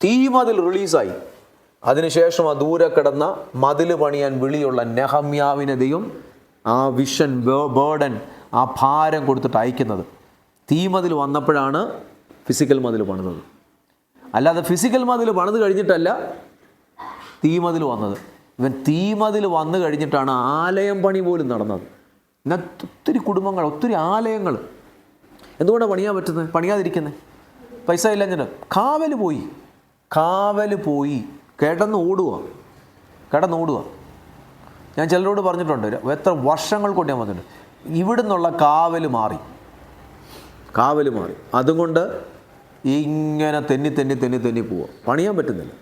തീ മതിൽ റിലീസായി. അതിനുശേഷം ആ ദൂരെ കിടന്ന മതിൽ പണിയാൻ വിളിയുള്ള നെഹമ്യാവിനെ ദൈവം ആ വിഷൻ, ബേർഡൻ, ആ ഭാരം കൊടുത്തിട്ട് അയക്കുന്നത്. തീമതിൽ വന്നപ്പോഴാണ് ഫിസിക്കൽ മതിൽ പണിതത്. അല്ലാതെ ഫിസിക്കൽ മതിൽ പണിത് കഴിഞ്ഞിട്ടല്ല തീമതിൽ വന്നത്. ഇവൻ തീമതിൽ വന്നു കഴിഞ്ഞിട്ടാണ് ആലയം പണി പോലും നടന്നത്. ഇന്നത്തെ ഒത്തിരി കുടുംബങ്ങൾ, ഒത്തിരി ആലയങ്ങൾ എന്തുകൊണ്ടാണ് പണിയാതിരിക്കുന്നത്? പൈസ ഇല്ലെന്നിട്ട് കാവൽ പോയി കിടന്നോടുക. ഞാൻ ചിലരോട് പറഞ്ഞിട്ടുണ്ട്, എത്ര വർഷങ്ങൾ കൊണ്ട് ഞാൻ വന്നിട്ടുണ്ട്, ഇവിടുന്നുള്ള കാവൽ മാറി. അതുകൊണ്ട് ഇങ്ങനെ തെന്നി പോവുക. പണിയാൻ പറ്റുന്നില്ല,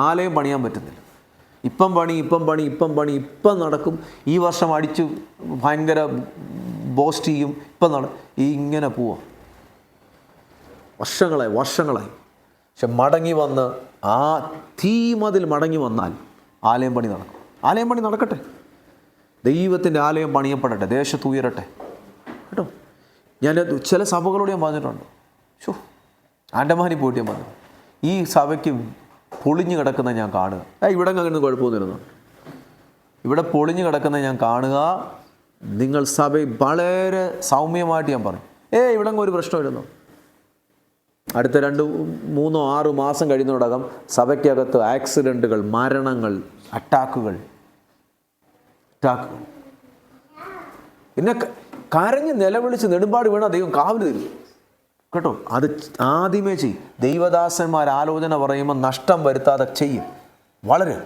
ആലയം പണിയാൻ പറ്റുന്നില്ല. ഇപ്പം നടക്കും. ഈ വർഷം അടിച്ചു ഭയങ്കര ബോസ്റ്റ് ചെയ്യും, ഇങ്ങനെ പോവാം. വർഷങ്ങളായി. പക്ഷെ മടങ്ങി വന്ന് ആ തീമതിൽ മടങ്ങി വന്നാൽ ആലയം പണി നടക്കും. ആലയം പണി നടക്കട്ടെ, ദൈവത്തിൻ്റെ ആലയം പണിയപ്പെടട്ടെ, ദേശത്ത് ഉയരട്ടെ കേട്ടോ. ഞാൻ ചില സഭകളോട് ഞാൻ പറഞ്ഞിട്ടുണ്ട്, ആൻഡമാനിൽ പോയിട്ട് ഞാൻ പറഞ്ഞു, ഈ സഭയ്ക്ക് പൊളിഞ്ഞു കിടക്കുന്ന ഞാൻ കാണുക. ഇവിടെ അങ്ങനെ കുഴപ്പമൊന്നുമില്ലെന്നോ, ഇവിടെ പൊളിഞ്ഞു കിടക്കുന്ന ഞാൻ കാണുക. നിങ്ങൾ സഭ വളരെ സൗമ്യമായിട്ട് ഞാൻ പറയും, ഇവിടെ ഒരു പ്രശ്നമില്ലെന്നോ. അടുത്ത 2, 3, 6 മാസം കഴിയുന്നതോടകം സഭയ്ക്കകത്ത് ആക്സിഡൻറ്റുകൾ, മരണങ്ങൾ, അറ്റാക്കുകൾ. പിന്നെ കരഞ്ഞ് നിലവിളിച്ച് നെടുമ്പാട് വീണ ദൈവം കാവല് തരും കേട്ടോ. അത് ആദ്യമേ ചെയ്യും. ദൈവദാസന്മാർ ആലോചന പറയുമ്പോൾ നഷ്ടം വരുത്താതെ ചെയ്യും. വളരെ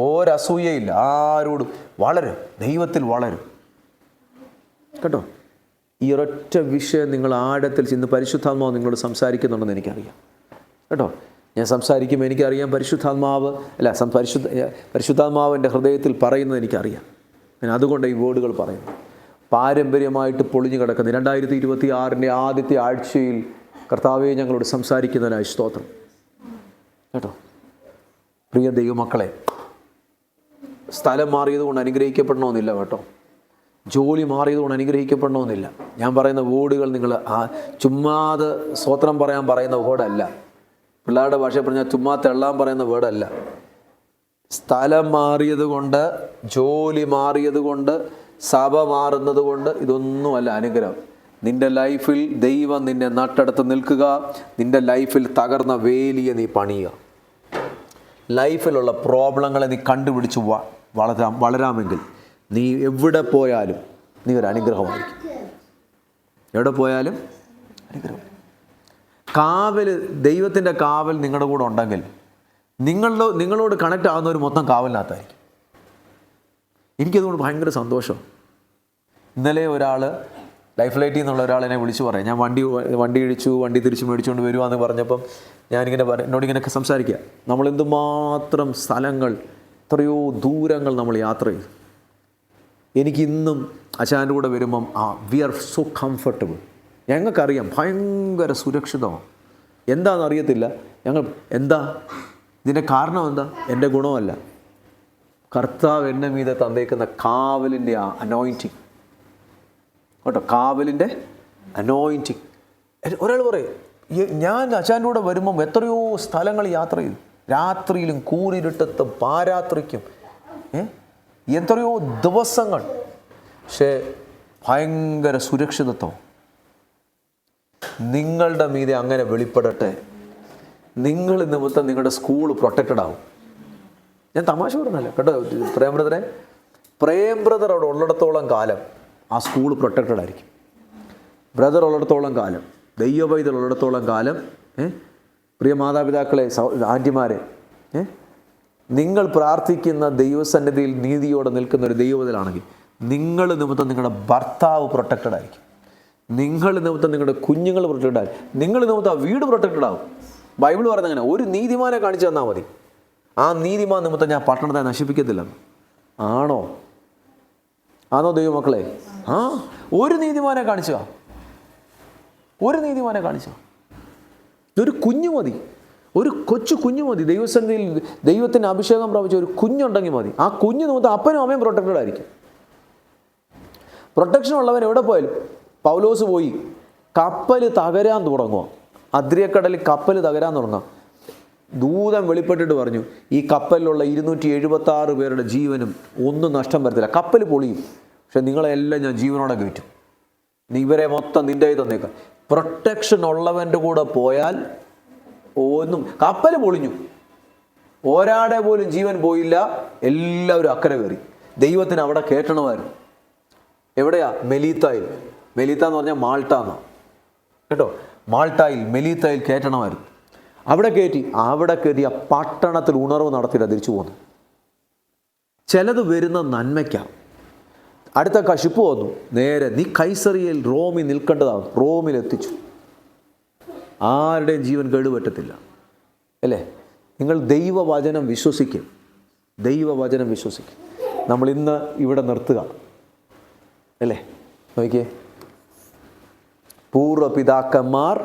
ഒരസൂയയില്ല, ആരോടും. വളരും, ദൈവത്തിൽ വളരും കേട്ടോ. ഈ ഒരൊറ്റ വിഷയം നിങ്ങൾ ആഴത്തിൽ ചെന്ന് പരിശുദ്ധാത്മാവ് നിങ്ങളോട് സംസാരിക്കുന്നുണ്ടെന്ന് എനിക്കറിയാം കേട്ടോ. ഞാൻ സംസാരിക്കുമ്പോൾ എനിക്കറിയാം പരിശുദ്ധാത്മാവ് എൻ്റെ ഹൃദയത്തിൽ പറയുന്നത് എനിക്കറിയാം. ഞാൻ അതുകൊണ്ട് ഈ വേർഡുകൾ പറയുന്നു. പാരമ്പര്യമായിട്ട് പൊളിഞ്ഞു കിടക്കുന്ന 2026 ആദ്യത്തെ ആഴ്ചയിൽ കർത്താവെ ഞങ്ങളോട് സംസാരിക്കുന്നതിനായി സ്തോത്രം കേട്ടോ. പ്രിയ ദൈവമക്കളെ, സ്ഥലം മാറിയതുകൊണ്ട് അനുഗ്രഹിക്കപ്പെടണമെന്നില്ല കേട്ടോ. ജോലി മാറിയതുകൊണ്ട് അനുഗ്രഹിക്കപ്പെടണമെന്നില്ല. ഞാൻ പറയുന്ന വേർഡുകൾ നിങ്ങൾ ചുമ്മാതെ സ്തോത്രം പറയുന്ന വേർഡല്ല. പിള്ളേരുടെ ഭാഷയിൽ പറഞ്ഞാൽ ചുമ്മാ തെള്ളാൻ പറയുന്ന വേർഡല്ല. സ്ഥലം മാറിയത് കൊണ്ട്, ജോലി മാറിയത് കൊണ്ട്, സഭ മാറുന്നത് കൊണ്ട് ഇതൊന്നുമല്ല അനുഗ്രഹം. നിൻ്റെ ലൈഫിൽ ദൈവം നിന്നെ നട്ടെടുത്ത് നിൽക്കുക. നിൻ്റെ ലൈഫിൽ തകർന്ന വേലിയെ നീ പണിയുക. ലൈഫിലുള്ള പ്രോബ്ലങ്ങളെ നീ കണ്ടുപിടിച്ച് വളരാമെങ്കിൽ നീ എവിടെ പോയാലും നീ ഒരു അനുഗ്രഹമായിരിക്കും. എവിടെ പോയാലും അനുഗ്രഹം. കാവൽ, ദൈവത്തിൻ്റെ കാവൽ നിങ്ങളുടെ കൂടെ ഉണ്ടെങ്കിൽ നിങ്ങളോട് കണക്റ്റ് ആകുന്നവർ മൊത്തം കാവലിനകത്തായിരിക്കും. എനിക്കതുകൊണ്ട് ഭയങ്കര സന്തോഷം. ഇന്നലെ ഒരാൾ ലൈഫ് ലൈറ്റിൽ നിന്നുള്ള ഒരാൾ എന്നെ വിളിച്ചു പറയാം. ഞാൻ വണ്ടി ഇടിച്ചു, വണ്ടി തിരിച്ച് മേടിച്ചുകൊണ്ട് വരുവാന്ന് പറഞ്ഞപ്പം എന്നോടിങ്ങനെയൊക്കെ സംസാരിക്കുക. നമ്മൾ എന്തുമാത്രം സ്ഥലങ്ങൾ, എത്രയോ ദൂരങ്ങൾ നമ്മൾ യാത്ര ചെയ്തു. എനിക്കിന്നും അച്ഛൻ്റെ കൂടെ വരുമ്പം വി ആർ സോ കംഫർട്ടബിൾ. ഞങ്ങൾക്കറിയാം ഭയങ്കര സുരക്ഷിതമാണ്. എന്താണെന്നറിയത്തില്ല. ഇതിൻ്റെ കാരണം എന്താ? എൻ്റെ ഗുണമല്ല, കർത്താവ് എന്നെ മീതെ തന്നേക്കുന്ന കാവലിൻ്റെ അനോയിൻറ്റിങ് കേട്ടോ. കാവലിൻ്റെ അനോയിൻറ്റിങ്. ഒരാൾ പറയും, ഞാൻ അച്ഛൻ്റെ കൂടെ വരുമ്പം എത്രയോ സ്ഥലങ്ങൾ യാത്ര ചെയ്തു, രാത്രിയിലും കൂരിരുട്ടത്തും പാരാത്രിക്കും, എത്രയോ ദിവസങ്ങൾ. പക്ഷേ ഭയങ്കര സുരക്ഷിതത്വം നിങ്ങളുടെ മീതെ അങ്ങനെ വെളിപ്പെടട്ടെ. നിങ്ങൾ നിമിത്തം നിങ്ങളുടെ സ്കൂൾ പ്രൊട്ടക്റ്റഡ് ആവും. ഞാൻ തമാശ പറഞ്ഞല്ല കേട്ടോ. പ്രേം ബ്രദർ അവിടെ ഉള്ളിടത്തോളം കാലം ആ സ്കൂൾ പ്രൊട്ടക്റ്റഡ് ആയിരിക്കും. ബ്രദർ ഉള്ളിടത്തോളം കാലം, ദൈവവൈദ്യർ ഉള്ളിടത്തോളം കാലം, പ്രിയ മാതാപിതാക്കളെ, ആൻറ്റിമാരെ, നിങ്ങൾ പ്രാർത്ഥിക്കുന്ന ദൈവസന്നിധിയിൽ നീതിയോടെ നിൽക്കുന്ന ഒരു ദൈവത്തിലാണെങ്കിൽ നിങ്ങൾ നിമിത്തം നിങ്ങളുടെ ഭർത്താവ് പ്രൊട്ടക്റ്റഡ് ആയിരിക്കും. നിങ്ങൾ നിമിത്തം നിങ്ങളുടെ കുഞ്ഞുങ്ങൾ പ്രൊട്ടക്റ്റഡ് ആയി. നിങ്ങൾ നിമിത്തം ആ വീട് പ്രൊട്ടക്റ്റഡ് ആവും. ബൈബിൾ പറയുന്നത് അങ്ങനെ, ഒരു നീതിമാനെ കാണിച്ചു തന്നാൽ മതി, ആ നീതിമാൻ നിമിത്തം ഞാൻ പട്ടണത്തെ നശിപ്പിക്കത്തില്ല. ആണോ ദൈവമക്കളെ? ഒരു നീതിമാനെ കാണിച്ചു, ഒരു കുഞ്ഞു മതി, ഒരു കൊച്ചു കുഞ്ഞു മതി. ദൈവസന്നിധിയിൽ ദൈവത്തിൻ്റെ അഭിഷേകം പ്രാപിച്ച ഒരു കുഞ്ഞുണ്ടെങ്കിൽ മതി. ആ കുഞ്ഞു നിമിത്തം അപ്പനും അമ്മയും പ്രൊട്ടക്റ്റഡ് ആയിരിക്കും. പ്രൊട്ടക്ഷൻ ഉള്ളവൻ എവിടെ പോയാലും. പൗലോസ് പോയി, കപ്പൽ തകരാൻ തുടങ്ങുക, അദ്രിയക്കടലിൽ കപ്പൽ തകരാൻ തുടങ്ങുക. ദൂതൻ വെളിപ്പെട്ടിട്ട് പറഞ്ഞു, ഈ കപ്പലിലുള്ള 276 പേരുടെ ജീവനും ഒന്നും നഷ്ടം വരത്തില്ല. കപ്പൽ പൊളിയും, പക്ഷെ നിങ്ങളെല്ലാം ഞാൻ ജീവനോടെ കയറ്റും. ഇവരെ മൊത്തം നിൻ്റെ തന്നേക്കാം. പ്രൊട്ടക്ഷൻ ഉള്ളവൻ്റെ കൂടെ പോയാൽ ഒന്നും, കപ്പൽ പൊളിഞ്ഞു, ഒരാടെ പോലും ജീവൻ പോയില്ല, എല്ലാവരും അക്കരെ കയറി. ദൈവത്തിന് അവിടെ കയറ്റണമായിരുന്നു. എവിടെയാ? മെലീത്തായിൽ. മെലീത്ത എന്ന് പറഞ്ഞാൽ മാൾട്ട എന്നാണ് കേട്ടോ. മാൾട്ടായിൽ, മെലീത്തായിൽ കയറ്റണമായിരുന്നു. അവിടെ കയറ്റി ആ പട്ടണത്തിൽ ഉണർവ് നടത്തിയില്ല തിരിച്ചു പോന്നു. ചിലത് വരുന്ന നന്മയ്ക്കാണ്. അടുത്ത കശിപ്പ് വന്നു, നേരെ നീ കൈസറിയയിൽ റോമിൽ നിൽക്കേണ്ടതാണ്, റോമിലെത്തിച്ചു. ആരുടെയും ജീവൻ കേടുപറ്റത്തില്ല അല്ലേ? നിങ്ങൾ ദൈവവചനം വിശ്വസിക്കും. നമ്മൾ ഇന്ന് ഇവിടെ നിർത്തുക അല്ലേ? നോക്കിയേ, പൂർവ്വപിതാക്കന്മാർ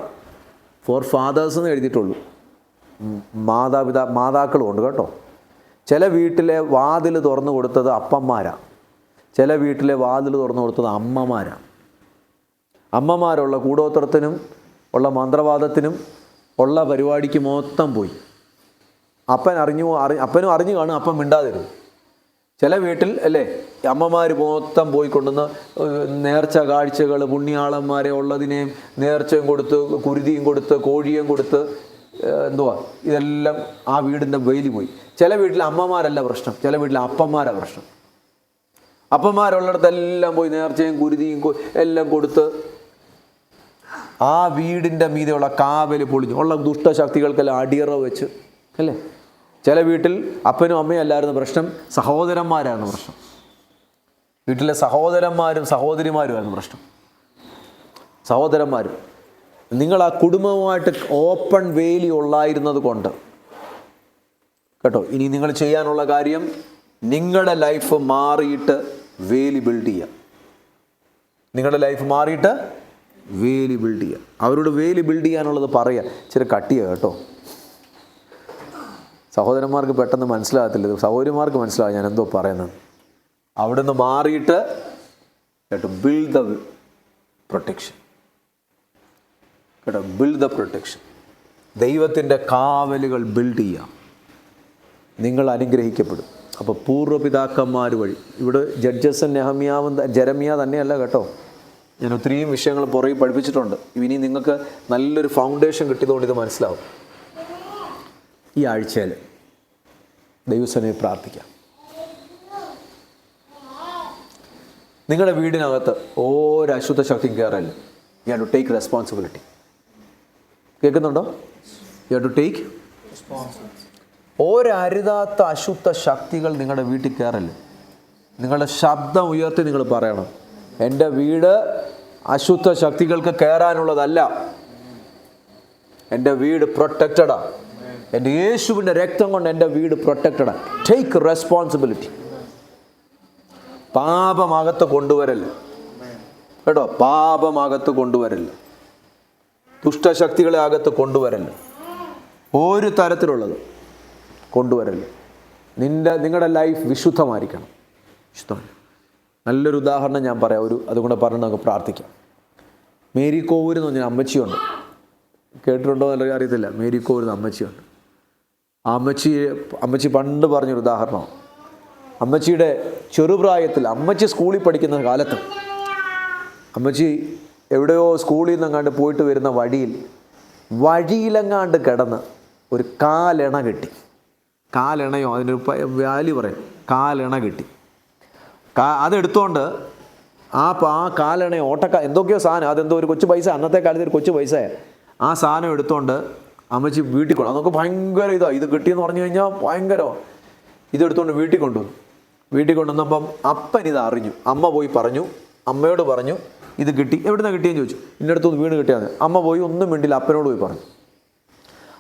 ഫോർ ഫാദേഴ്സ് എന്ന് എഴുതിയിട്ടുള്ളൂ. മാതാക്കളും ഉണ്ട് കേട്ടോ. ചില വീട്ടിലെ വാതിൽ തുറന്നു കൊടുത്തത് അപ്പന്മാരാണ്, ചില വീട്ടിലെ വാതിൽ തുറന്നു കൊടുത്തത് അമ്മമാരാണ്. അമ്മമാരുള്ള കൂടോത്രത്തിനും ഉള്ള മന്ത്രവാദത്തിനും ഉള്ള പരിപാടിക്ക് മൊത്തം പോയി. അപ്പനും അറിഞ്ഞു കാണും, അപ്പം മിണ്ടാതിരുന്നു. ചില വീട്ടിൽ അല്ലേ, അമ്മമാർ മൊത്തം പോയിക്കൊണ്ടുവന്ന് നേർച്ച കാഴ്ചകൾ, പുണ്യാളന്മാരെ ഉള്ളതിനെയും നേർച്ചയും കൊടുത്ത്, കുരുതിയും കൊടുത്ത്, കോഴിയും കൊടുത്ത്, ഇതെല്ലാം ആ വീടിൻ്റെ വെയിൽ പോയി. ചില വീട്ടിൽ അമ്മമാരല്ല പ്രശ്നം, ചില വീട്ടിൽ അപ്പന്മാരാണ് പ്രശ്നം. അപ്പന്മാരുള്ളിടത്തെല്ലാം പോയി നേർച്ചയും കുരുതിയും എല്ലാം കൊടുത്ത് ആ വീടിൻ്റെ മീതെയുള്ള കാവൽ പൊളിഞ്ഞു. ഉള്ള ദുഷ്ടശക്തികൾക്കെല്ലാം അടിയറ വെച്ച് അല്ലേ, ചില വീട്ടിൽ അപ്പനും അമ്മയും അല്ലായിരുന്നു പ്രശ്നം, സഹോദരന്മാരായിരുന്നു പ്രശ്നം. വീട്ടിലെ സഹോദരന്മാരും സഹോദരിമാരുമായിരുന്നു പ്രശ്നം. സഹോദരന്മാരും. നിങ്ങൾ ആ കുടുംബവുമായിട്ട് ഓപ്പൺ വേലി ഉള്ളായിരുന്നത് കൊണ്ട് കേട്ടോ, ഇനി നിങ്ങൾ ചെയ്യാനുള്ള കാര്യം നിങ്ങളുടെ ലൈഫ് മാറിയിട്ട് വേലി ബിൽഡ് ചെയ്യുക. നിങ്ങളുടെ ലൈഫ് മാറിയിട്ട് വേലി ബിൽഡ് ചെയ്യുക. അവരോട് വേലി ബിൽഡ് ചെയ്യാനുള്ളത് പറയുക. ഇച്ചിരി കട്ടിയാണ് കേട്ടോ, സഹോദരന്മാർക്ക് പെട്ടെന്ന് മനസ്സിലാകത്തില്ല, സഹോദരിമാർക്ക് മനസ്സിലാകും ഞാൻ എന്തോ പറയുന്നത്. അവിടുന്ന് മാറിയിട്ട് കേട്ടോ ബിൽഡ് ദ പ്രൊട്ടക്ഷൻ. കേട്ടോ, ബിൽഡ് ദ പ്രൊട്ടക്ഷൻ. ദൈവത്തിൻ്റെ കാവലുകൾ ബിൽഡ് ചെയ്യാം. നിങ്ങൾ അനുഗ്രഹിക്കപ്പെടും. അപ്പോൾ പൂർവ്വപിതാക്കന്മാർ വഴി, ഇവിടെ ജഡ്ജസും നെഹമ്യാവും ജെരമ്യ തന്നെയല്ല കേട്ടോ, ഞാൻ ഒത്തിരിയും വിഷയങ്ങൾ പുറകെ പഠിപ്പിച്ചിട്ടുണ്ട്. ഇനി നിങ്ങൾക്ക് നല്ലൊരു ഫൗണ്ടേഷൻ കിട്ടിയതുകൊണ്ട് ഇത് മനസ്സിലാവും. ഈ ആഴ്ചയിൽ ദൈവസേനയെ പ്രാർത്ഥിക്കാം. നിങ്ങളുടെ വീടിനകത്ത് ഒരു അശുദ്ധ ശക്തിയും കയറല്ല. You have to take responsibility. കേൾക്കുന്നുണ്ടോ? You have to take responsibility. ഒരരുതാത്ത അശുദ്ധ ശക്തികൾ നിങ്ങളുടെ വീട്ടിൽ കയറല്ല. നിങ്ങളുടെ ശബ്ദം ഉയർത്തി നിങ്ങൾ പറയണം, എൻ്റെ വീട് അശുദ്ധ ശക്തികൾക്ക് കയറാനുള്ളതല്ല, എൻ്റെ വീട് പ്രൊട്ടക്റ്റഡാണ്, എൻ്റെ യേശുവിൻ്റെ രക്തം കൊണ്ട് എൻ്റെ വീട് പ്രൊട്ടക്റ്റഡാണ്. Take responsibility. പാപമകത്ത് കൊണ്ടുവരല്ല കേട്ടോ, പാപമകത്ത് കൊണ്ടുവരല്ല, ദുഷ്ടശക്തികളെ അകത്ത് കൊണ്ടുവരല്ല, ഒരു തരത്തിലുള്ളത് കൊണ്ടുവരല്ല. നിങ്ങളുടെ ലൈഫ് വിശുദ്ധമായിരിക്കണം. വിശുദ്ധമാണ്. നല്ലൊരു ഉദാഹരണം ഞാൻ പറയാം, അതുകൊണ്ട് പറഞ്ഞ് നമുക്ക് പ്രാർത്ഥിക്കാം. മേരി കോവൂർ എന്ന് പറഞ്ഞാൽ അമ്മച്ചിയുണ്ട്. കേട്ടിട്ടുണ്ടോ എന്നല്ല അറിയത്തില്ല. മേരി കോവൂർ എന്ന് അമ്മച്ചിയുണ്ട്. ആ അമ്മച്ചി പണ്ട് പറഞ്ഞൊരു ഉദാഹരണമാണ്. അമ്മച്ചിയുടെ ചെറുപ്രായത്തിൽ, അമ്മച്ചി സ്കൂളിൽ പഠിക്കുന്ന കാലത്ത്, അമ്മച്ചി എവിടെയോ സ്കൂളിൽ നിന്നെങ്ങാണ്ട് പോയിട്ട് വരുന്ന വഴിയിലെങ്ങാണ്ട് കിടന്ന് ഒരു കാലെണ കിട്ടി. കാലെണയോ, അതിനൊരു വാല്യൂ പറയും, കാലെണ കിട്ടി. അതെടുത്തോണ്ട് ആ കാലെണയോ എന്തൊക്കെയോ സാധനം, അതെന്തോ ഒരു കൊച്ചു പൈസ, അന്നത്തെ കാലത്ത് ഒരു കൊച്ചു പൈസ, ആ സാധനം എടുത്തോണ്ട് അമ്മച്ചി വീട്ടിൽ കൊണ്ടു. അതൊക്കെ ഭയങ്കര ഇത് കിട്ടിയെന്ന് പറഞ്ഞു കഴിഞ്ഞാൽ ഭയങ്കരമാണ്. ഇതെടുത്തോണ്ട് വീട്ടിൽ കൊണ്ടുവന്നു. വീട്ടിൽ കൊണ്ടുവന്നപ്പം അപ്പൻ ഇത് അറിഞ്ഞു. അമ്മ പോയി പറഞ്ഞു, അമ്മയോട് പറഞ്ഞു ഇത് കിട്ടി. എവിടുന്നാണ് കിട്ടിയെന്ന് ചോദിച്ചു. ഇൻ്റെ അടുത്തൊന്ന് വീണ് കിട്ടിയാണ്. അമ്മ പോയി ഒന്നും മിണ്ടില്ല, അപ്പനോട് പോയി പറഞ്ഞു.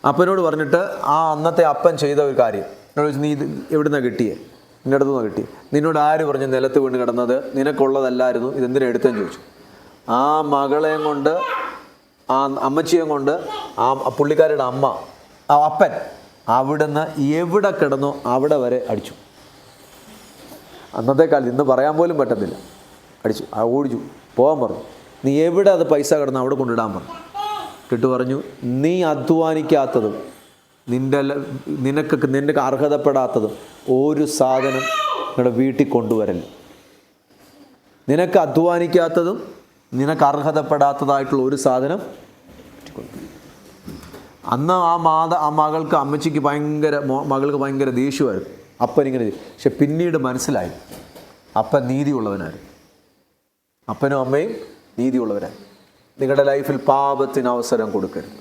അപ്പനോട് പറഞ്ഞിട്ട് ആ അന്നത്തെ അപ്പൻ ചെയ്ത ഒരു കാര്യം എന്നോട് ചോദിച്ചു, നീ ഇത് എവിടുന്നാണ് കിട്ടിയേ? നിൻ്റെ അടുത്തുനിന്ന് കിട്ടി. നിന്നോട് ആര് പറഞ്ഞു നിലത്ത് വീണ് കിടന്നത്? നിനക്കുള്ളതല്ലായിരുന്നു, ഇതെന്തിനാ എടുത്തതെന്ന് ചോദിച്ചു. ആ മകളെയും കൊണ്ട്, ആ അമ്മച്ചിയെയും കൊണ്ട് ആ പുള്ളിക്കാരുടെ അമ്മ, ആ അപ്പൻ അവിടുന്ന് എവിടെ കിടന്നോ അവിടെ വരെ അടിച്ചു. അന്നത്തെ കാലത്ത് ഇന്ന് പറയാൻ പോലും പറ്റത്തില്ല. അടിച്ചു, ഓടിച്ചു, പോകാൻ പറഞ്ഞു. നീ എവിടെ അത് പൈസ കിടന്ന് അവിടെ കൊണ്ടിടാൻ പറഞ്ഞു. കിട്ടു പറഞ്ഞു, നീ അധ്വാനിക്കാത്തതും നിനക്ക് അർഹതപ്പെടാത്തതും ഒരു സാധനം നിങ്ങളുടെ വീട്ടിൽ കൊണ്ടുവരല്ല. നിനക്ക് അധ്വാനിക്കാത്തതും നിനക്ക് അർഹതപ്പെടാത്തതായിട്ടുള്ള ഒരു സാധനം. അന്ന് ആ മകൾക്ക്, അമ്മച്ചിക്ക് മകൾക്ക് ഭയങ്കര ദേഷ്യമായിരുന്നു. അപ്പനിങ്ങനെ, പക്ഷെ പിന്നീട് മനസ്സിലായി അപ്പൻ നീതിയുള്ളവനായിരുന്നു. അപ്പനും അമ്മയും നീതിയുള്ളവരായി. നിങ്ങളുടെ ലൈഫിൽ പാപത്തിന് അവസരം കൊടുക്കരുത്.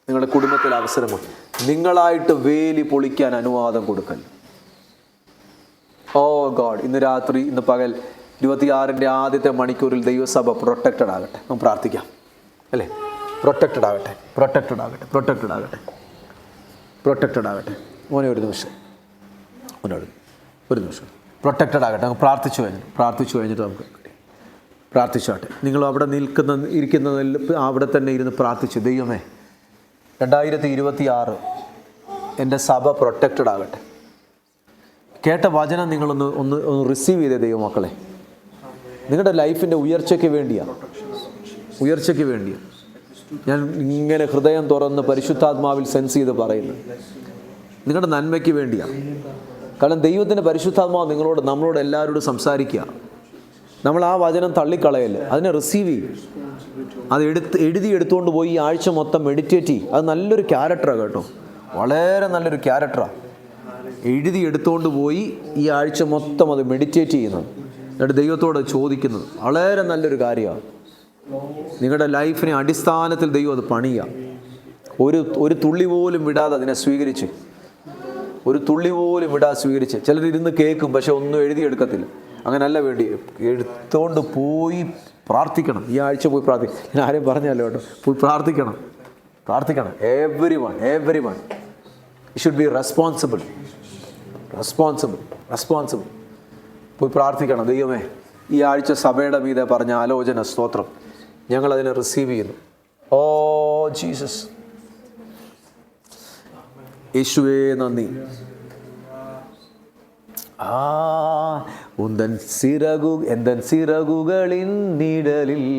നിങ്ങളുടെ കുടുംബത്തിൽ അവസരം കൊടുക്കും. നിങ്ങളായിട്ട് വേലി പൊളിക്കാൻ അനുവാദം കൊടുക്കല്ല. ഓ ഗോഡ്, ഇന്ന് രാത്രി, ഇന്ന് പകൽ 26-ന്റെ ആദ്യത്തെ മണിക്കൂറിൽ ദൈവസഭ പ്രൊട്ടക്റ്റഡ് ആകട്ടെ. നമുക്ക് പ്രാർത്ഥിക്കാം അല്ലേ? പ്രൊട്ടക്റ്റഡ് ആകട്ടെ, പ്രൊട്ടക്റ്റഡ് ആകട്ടെ, പ്രൊട്ടക്റ്റഡ് ആകട്ടെ, പ്രൊട്ടക്റ്റഡ് ആകട്ടെ. മോനെ ഒരു നിമിഷം, മോനോട് ഒരു നിമിഷം. പ്രൊട്ടക്റ്റഡ് ആകട്ടെ. നമുക്ക് പ്രാർത്ഥിച്ചു കഴിഞ്ഞിട്ട് നമുക്ക് പ്രാർത്ഥിച്ചാട്ടെ. നിങ്ങൾ അവിടെ ഇരിക്കുന്നതിൽ അവിടെ തന്നെ ഇരുന്ന് പ്രാർത്ഥിച്ചു, ദൈവമേ 2026 എൻ്റെ സഭ പ്രൊട്ടക്റ്റഡ് ആകട്ടെ. കേട്ട വചനം നിങ്ങളൊന്ന് റിസീവ് ചെയ്തേ ദൈവമക്കളെ. നിങ്ങളുടെ ലൈഫിൻ്റെ ഉയർച്ചയ്ക്ക് വേണ്ടിയാണ്. ഞാൻ ഇങ്ങനെ ഹൃദയം തുറന്ന് പരിശുദ്ധാത്മാവിൽ സെൻസ് ചെയ്ത് പറയുന്നു. നിങ്ങളുടെ നന്മയ്ക്ക് വേണ്ടിയാണ്. കാരണം ദൈവത്തിൻ്റെ പരിശുദ്ധാത്മാവ് നമ്മളോട് എല്ലാവരോടും സംസാരിക്കുക. നമ്മൾ ആ വചനം തള്ളിക്കളയല്ല, അതിനെ റിസീവ് ചെയ്യും. അത് എടുത്തുകൊണ്ട് പോയി ഈ ആഴ്ച മൊത്തം മെഡിറ്റേറ്റ് ചെയ്യും. അത് നല്ലൊരു ക്യാരക്ടറാണ് കേട്ടോ, വളരെ നല്ലൊരു ക്യാരക്ടറാണ്. എടുത്തുകൊണ്ട് പോയി ഈ ആഴ്ച മൊത്തം അത് മെഡിറ്റേറ്റ് ചെയ്യുന്നത്, എന്നിട്ട് ദൈവത്തോട് ചോദിക്കുന്നത് വളരെ നല്ലൊരു കാര്യമാണ്. നിങ്ങളുടെ ലൈഫിനെ അടിസ്ഥാനത്തിൽ ദൈവം അത് പണിയുക. ഒരു തുള്ളി പോലും വിടാതെ അതിനെ സ്വീകരിച്ച് ഒരു തുള്ളി പോലും ഇടാ സ്വീകരിച്ച്. ചിലരിരുന്ന് കേൾക്കും, പക്ഷെ ഒന്നും എഴുതിയെടുക്കത്തില്ല. അങ്ങനല്ല വേണ്ടി, എടുത്തോണ്ട് പോയി പ്രാർത്ഥിക്കണം. ഈ ആഴ്ച പോയി പ്രാർത്ഥിക്കണം. ഞാൻ ആരെയും പറഞ്ഞല്ലോ കേട്ടോ, പോയി പ്രാർത്ഥിക്കണം. Every one should be responsible. പോയി പ്രാർത്ഥിക്കണം. ദൈവമേ, ഈ ആഴ്ച സഭയുടെ മീതെ പറഞ്ഞ ആലോചന സ്തോത്രം, ഞങ്ങളതിനെ റിസീവ് ചെയ്യുന്നു. ഓ ജീസസ്, യേശുവേ നന്ദി. ഉന്തൻ சிறகுகளின் நிழலில்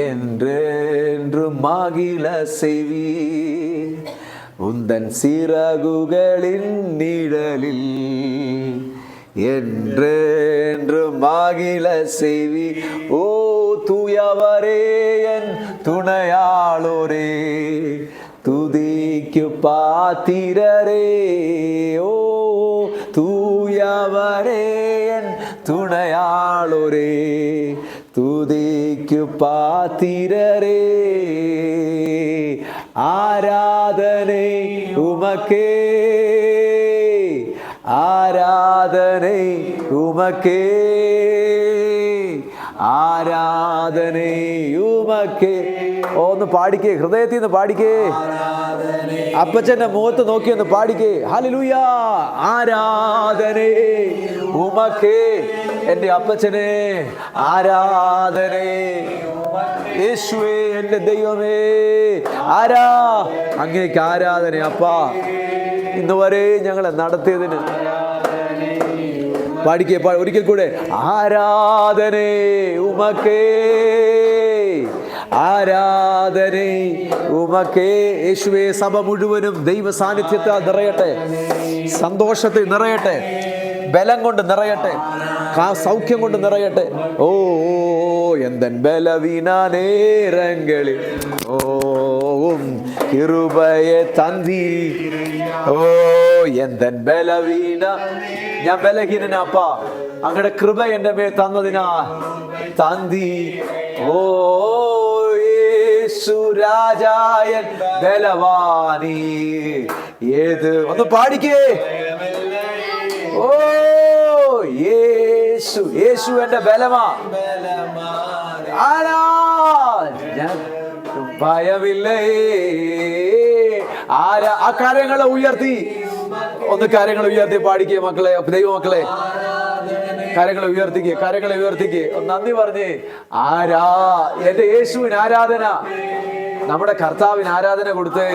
என்றென்றும் மகிழ செய்வீர். உந்தன் சிறகுகளின் நிழலில் என்றென்றும் மகிழ செய்வீர். ஓ தூயவரே என் துணையாளோரே, துதிக்கு பாத்திரரே. ஓ தூயவரே என் துணையாளோரே, துதிக்கு பாத்திரரே. ஆராதனை உமக்கே, ஆராதனை உமக்கே, ആരാധനേ ഉമക്കേ. ഒന്ന് പാടിക്കേ, ഹൃദയത്തിൽ നിന്ന് പാടിക്കേ. അപ്പച്ചന്റെ മുഖത്ത് നോക്കി ഒന്ന് പാടിക്കേ. ഹല്ലേലൂയ. ആരാധനേ ഉമക്കേ, എൻ്റെ അപ്പച്ചനെ ആരാധനേ. യേശുവേ എൻ്റെ ദൈവമേ, അങ്ങേക്ക് ആരാധന അപ്പാ. ഇന്ന് വരെ ഞങ്ങളെ നടത്തിയതിന് പാടിക്കേ, ഒരിക്കൽ കൂടെ. ആരാധനേ ഉമക്കേ, ആരാധനേ ഉമക്കേ. യേശുവേ, സഭ മുഴുവനും ദൈവ സാന്നിധ്യത്താൽ നിറയട്ടെ, സന്തോഷത്തിൽ നിറയട്ടെ, ബലം കൊണ്ട് നിറയട്ടെ, സൗഖ്യം കൊണ്ട് നിറയട്ടെ. ഓ എന്തൻ ബലവീന നേരങ്ങളിൽ ഓം കിരുബയെ തന്തി. ഓ എന്തൻ ബലവീന, ഞാൻ ബലഹീനനാപ്പാ, അങ്ങയുടെ കൃപ എൻ്റെ മേൽ തന്നതിനാ തന്തി. ഓ യേശു രാജായൻ ബലവാനി. ഏത് ഒന്ന് പാടിക്കേ. ഓ യേശു, യേശു എൻ്റെ ബലമാ. ആരാ ഭയമില്ലേ. ആരാ ആ കാര്യങ്ങളെ ഉയർത്തി, ഒന്ന് കാര്യങ്ങൾ ഉയർത്തി പാടിക്കേ മക്കളെ, ദൈവമക്കളെ. കാര്യങ്ങളെ ഉയർത്തിക്കേ. നന്ദി പറഞ്ഞേ. എന്റെ യേശുവിന് ആരാധന, നമ്മുടെ കർത്താവിന് ആരാധന കൊടുത്തേ.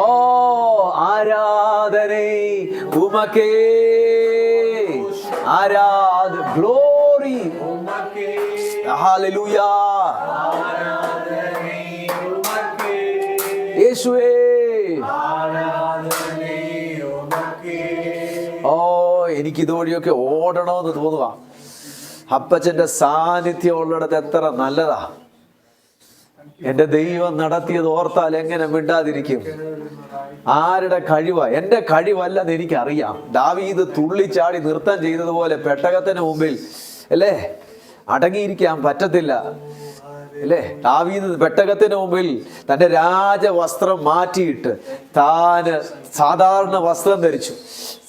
ഓ ആരാധനേ ഉമക്കേ, ഗ്ലോറി. ഹല്ലേലൂയ. യേശുവേ. ഓ എനിക്ക് ഇതുവഴിയൊക്കെ ഓടണമെന്ന് തോന്നുക. അപ്പച്ചന്റെ സാന്നിധ്യം ഉള്ളിടത്ത് എത്ര നല്ലതാ. എന്റെ ദൈവം നടത്തിയത് ഓർത്താൽ എങ്ങനെ മിണ്ടാതിരിക്കും. ആരുടെ കഴിവാ? എന്റെ കഴിവല്ലെന്ന് എനിക്കറിയാം. ദാവീദ് തുള്ളിച്ചാടി നൃത്തം ചെയ്തതുപോലെ പെട്ടകത്തിന് മുമ്പിൽ അല്ലേ അടങ്ങിയിരിക്കാൻ പറ്റത്തില്ല അല്ലേ. ദാവീദ് പെട്ടകത്തിന് മുമ്പിൽ തന്റെ രാജവസ്ത്രം മാറ്റിയിട്ട് താന് സാധാരണ വസ്ത്രം ധരിച്ചു,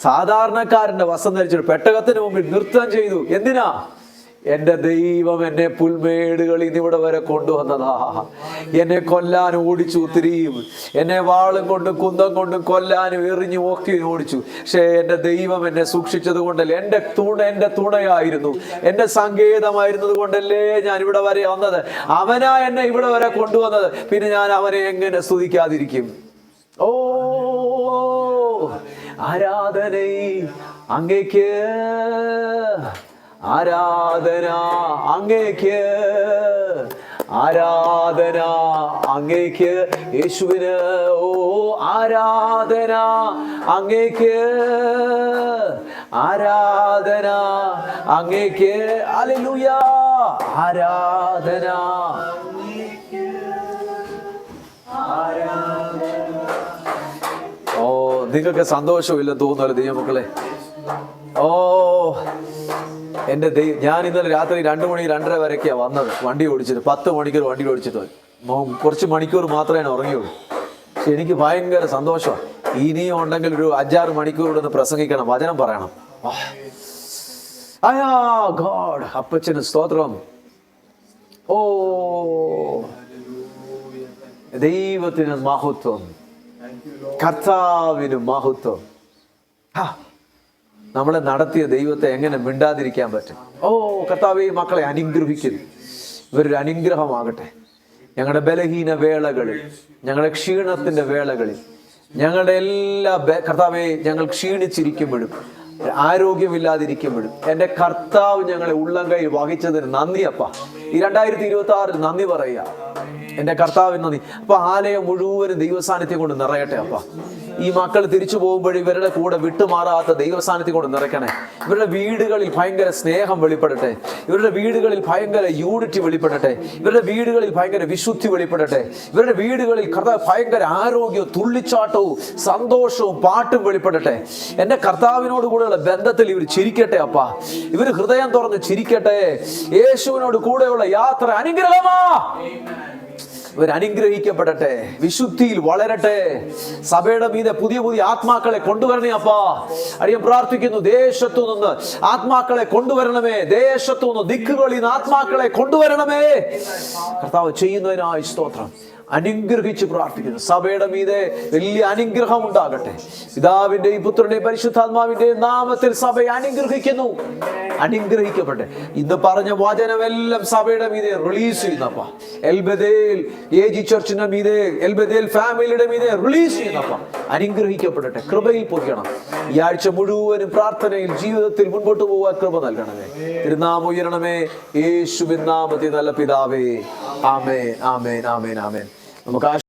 സാധാരണക്കാരന്റെ വസ്ത്രം ധരിച്ചു പെട്ടകത്തിന് മുമ്പിൽ നൃത്തം ചെയ്തു. എന്തിനാ? എന്റെ ദൈവം എന്നെ പുൽമേടുകളിൽ നിന്ന് ഇവിടെ വരെ കൊണ്ടുവന്നതാ. എന്നെ കൊല്ലാനും ഓടിച്ചു ഒത്തിരിയും, എന്നെ വാളും കൊണ്ടും കുന്തം കൊണ്ടും കൊല്ലാനും എറിഞ്ഞു ഒക്കെ ഓടിച്ചു. പക്ഷേ എന്റെ ദൈവം എന്നെ സൂക്ഷിച്ചത് കൊണ്ടല്ലേ, എന്റെ തുണയായിരുന്നു, എന്റെ സങ്കേതമായിരുന്നത് കൊണ്ടല്ലേ ഞാൻ ഇവിടെ വരെ വന്നത്. അവനാ എന്നെ ഇവിടെ വരെ കൊണ്ടുവന്നത്. പിന്നെ ഞാൻ അവനെ എങ്ങനെ സ്തുതിക്കാതിരിക്കും? ഓ ആരാധന അങ്ങേക്ക്, ആരാധന അങ്ങേക്ക്, ആരാധന അങ്ങേക്ക് യേശുവിന്. ഓ ആരാധന അങ്ങേക്ക്, ആരാധന അങ്ങേക്ക്. ഹല്ലേലൂയ. ആരാധന. ഓ നിങ്ങൾക്ക് സന്തോഷമില്ലെന്ന് തോന്നുന്നല്ലോ ദൈവമക്കളെ. ഓ എൻ്റെ ഞാൻ ഇന്നലെ രാത്രി 2 മണി 2:30 വരെയൊക്കെയാണ് വന്നത്. വണ്ടി ഓടിച്ചിട്ട് 10 മണിക്കൂർ വണ്ടി ഓടിച്ചിട്ട് കുറച്ച് മണിക്കൂർ മാത്രമേ ഉറങ്ങിയുള്ളൂ. എനിക്ക് ഭയങ്കര സന്തോഷമാണ്. ഇനിയും ഉണ്ടെങ്കിൽ ഒരു 5-6 മണിക്കൂർ ഇവിടെ നിന്ന് പ്രസംഗിക്കണം, വചനം പറയണം. അയ്യാ ഗോഡ്, അപ്പച്ചന് സ്തോത്രം. ഓ ദൈവത്തിന് മഹത്വം, കർത്താവിന് മഹത്വം. നമ്മളെ നടത്തിയ ദൈവത്തെ എങ്ങനെ മിണ്ടാതിരിക്കാൻ പറ്റും? ഓ കർത്താവേ, മക്കളെ അനുഗ്രഹിക്കുന്നു. ഇവരൊരു അനുഗ്രഹമാകട്ടെ. ഞങ്ങളുടെ ബലഹീന വേളകളിൽ, ഞങ്ങളുടെ ക്ഷീണത്തിന്റെ വേളകളിൽ, ഞങ്ങളുടെ എല്ലാ കർത്താവെ, ഞങ്ങൾ ക്ഷീണിച്ചിരിക്കുമ്പോഴും ആരോഗ്യമില്ലാതിരിക്കുമ്പോഴും എൻ്റെ കർത്താവ് ഞങ്ങളെ ഉള്ളം കൈ വഹിച്ചതിന് നന്ദി അപ്പ. ഈ 2026 നന്ദി പറയുക എൻ്റെ കർത്താവിന് നന്ദി. അപ്പൊ ആലയം മുഴുവനും ദൈവസാന്നിധ്യം കൊണ്ട് നിറയട്ടെ അപ്പ. ഈ മക്കൾ തിരിച്ചു പോകുമ്പോൾ ഇവരുടെ കൂടെ വിട്ടുമാറാത്ത ദൈവസാന്നിധ്യം കൊണ്ട് നിറയ്ക്കണേ. ഇവരുടെ വീടുകളിൽ ഭയങ്കര സ്നേഹം വെളിപ്പെടട്ടെ. ഇവരുടെ വീടുകളിൽ ഭയങ്കര യൂണിറ്റി വെളിപ്പെടട്ടെ. ഇവരുടെ വീടുകളിൽ ഭയങ്കര വിശുദ്ധി വെളിപ്പെടട്ടെ. ഇവരുടെ വീടുകളിൽ കർത്താവ് ഭയങ്കര ആരോഗ്യവും തുള്ളിച്ചാട്ടവും സന്തോഷവും പാട്ടും വെളിപ്പെടട്ടെ. എൻ്റെ കർത്താവിനോട് കൂടെയുള്ള ബന്ധത്തിൽ ഇവർ ചിരിക്കട്ടെ അപ്പ. ഇവർ ഹൃദയം തുറന്ന് ചിരിക്കട്ടെ. യേശുവിനോട് കൂടെയുള്ള യാത്ര അനുഗ്രഹമാ. ഇവർ അനുഗ്രഹിക്കപ്പെടട്ടെ, വിശുദ്ധിയിൽ വളരട്ടെ. സഭയുടെ മീതെ പുതിയ പുതിയ ആത്മാക്കളെ കൊണ്ടുവരണേ അപ്പാ. അടിയൻ പ്രാർത്ഥിക്കുന്നു, ദേശത്തു നിന്ന് ആത്മാക്കളെ കൊണ്ടുവരണമേ. ദേശത്തു നിന്ന് ദിക്കുകളിൽ നിന്ന് ആത്മാക്കളെ കൊണ്ടുവരണമേ. കർത്താവ് ചെയ്യുന്നതിനായി സ്തോത്രം. അനുഗ്രഹിച്ച് പ്രാർത്ഥിക്കുന്നു. സഭയുടെ മീതെ വലിയ അനുഗ്രഹം ഉണ്ടാകട്ടെ. പിതാവിന്റെയും പുത്രന്റെയും പരിശുദ്ധാത്മാവിന്റെയും നാമത്തിൽ സഭയെ അനുഗ്രഹിക്കുന്നു. അനുഗ്രഹിക്കട്ടെ. ഇന്ന് പറഞ്ഞ വചനമെല്ലാം സഭയുടെ മീതെ റിലീസ് ചെയ്യുന്നപ്പ. എൽബദേൽ ഏജി ചർച്ചിന്റെ മീതെ, എൽബദേൽ ഫാമിലിയുടെ മീതെ റിലീസ് ചെയ്യുന്നപ്പ. അനുഗ്രഹിക്കപ്പെടട്ടെ. കൃപയിൽ പൊയ്ക്കണം. ഈ ആഴ്ച മുഴുവനും പ്രാർത്ഥനയിൽ, ജീവിതത്തിൽ മുൻപോട്ട് പോകാൻ കൃപ നൽകണമേ. തിരുനാമം ഉയരണമേ. യേശുവിൻ നാമത്തിൽ നല്ല പിതാവേ. ആമേൻ, ആമേൻ, ആമേൻ, ആമേൻ. നമുക്ക്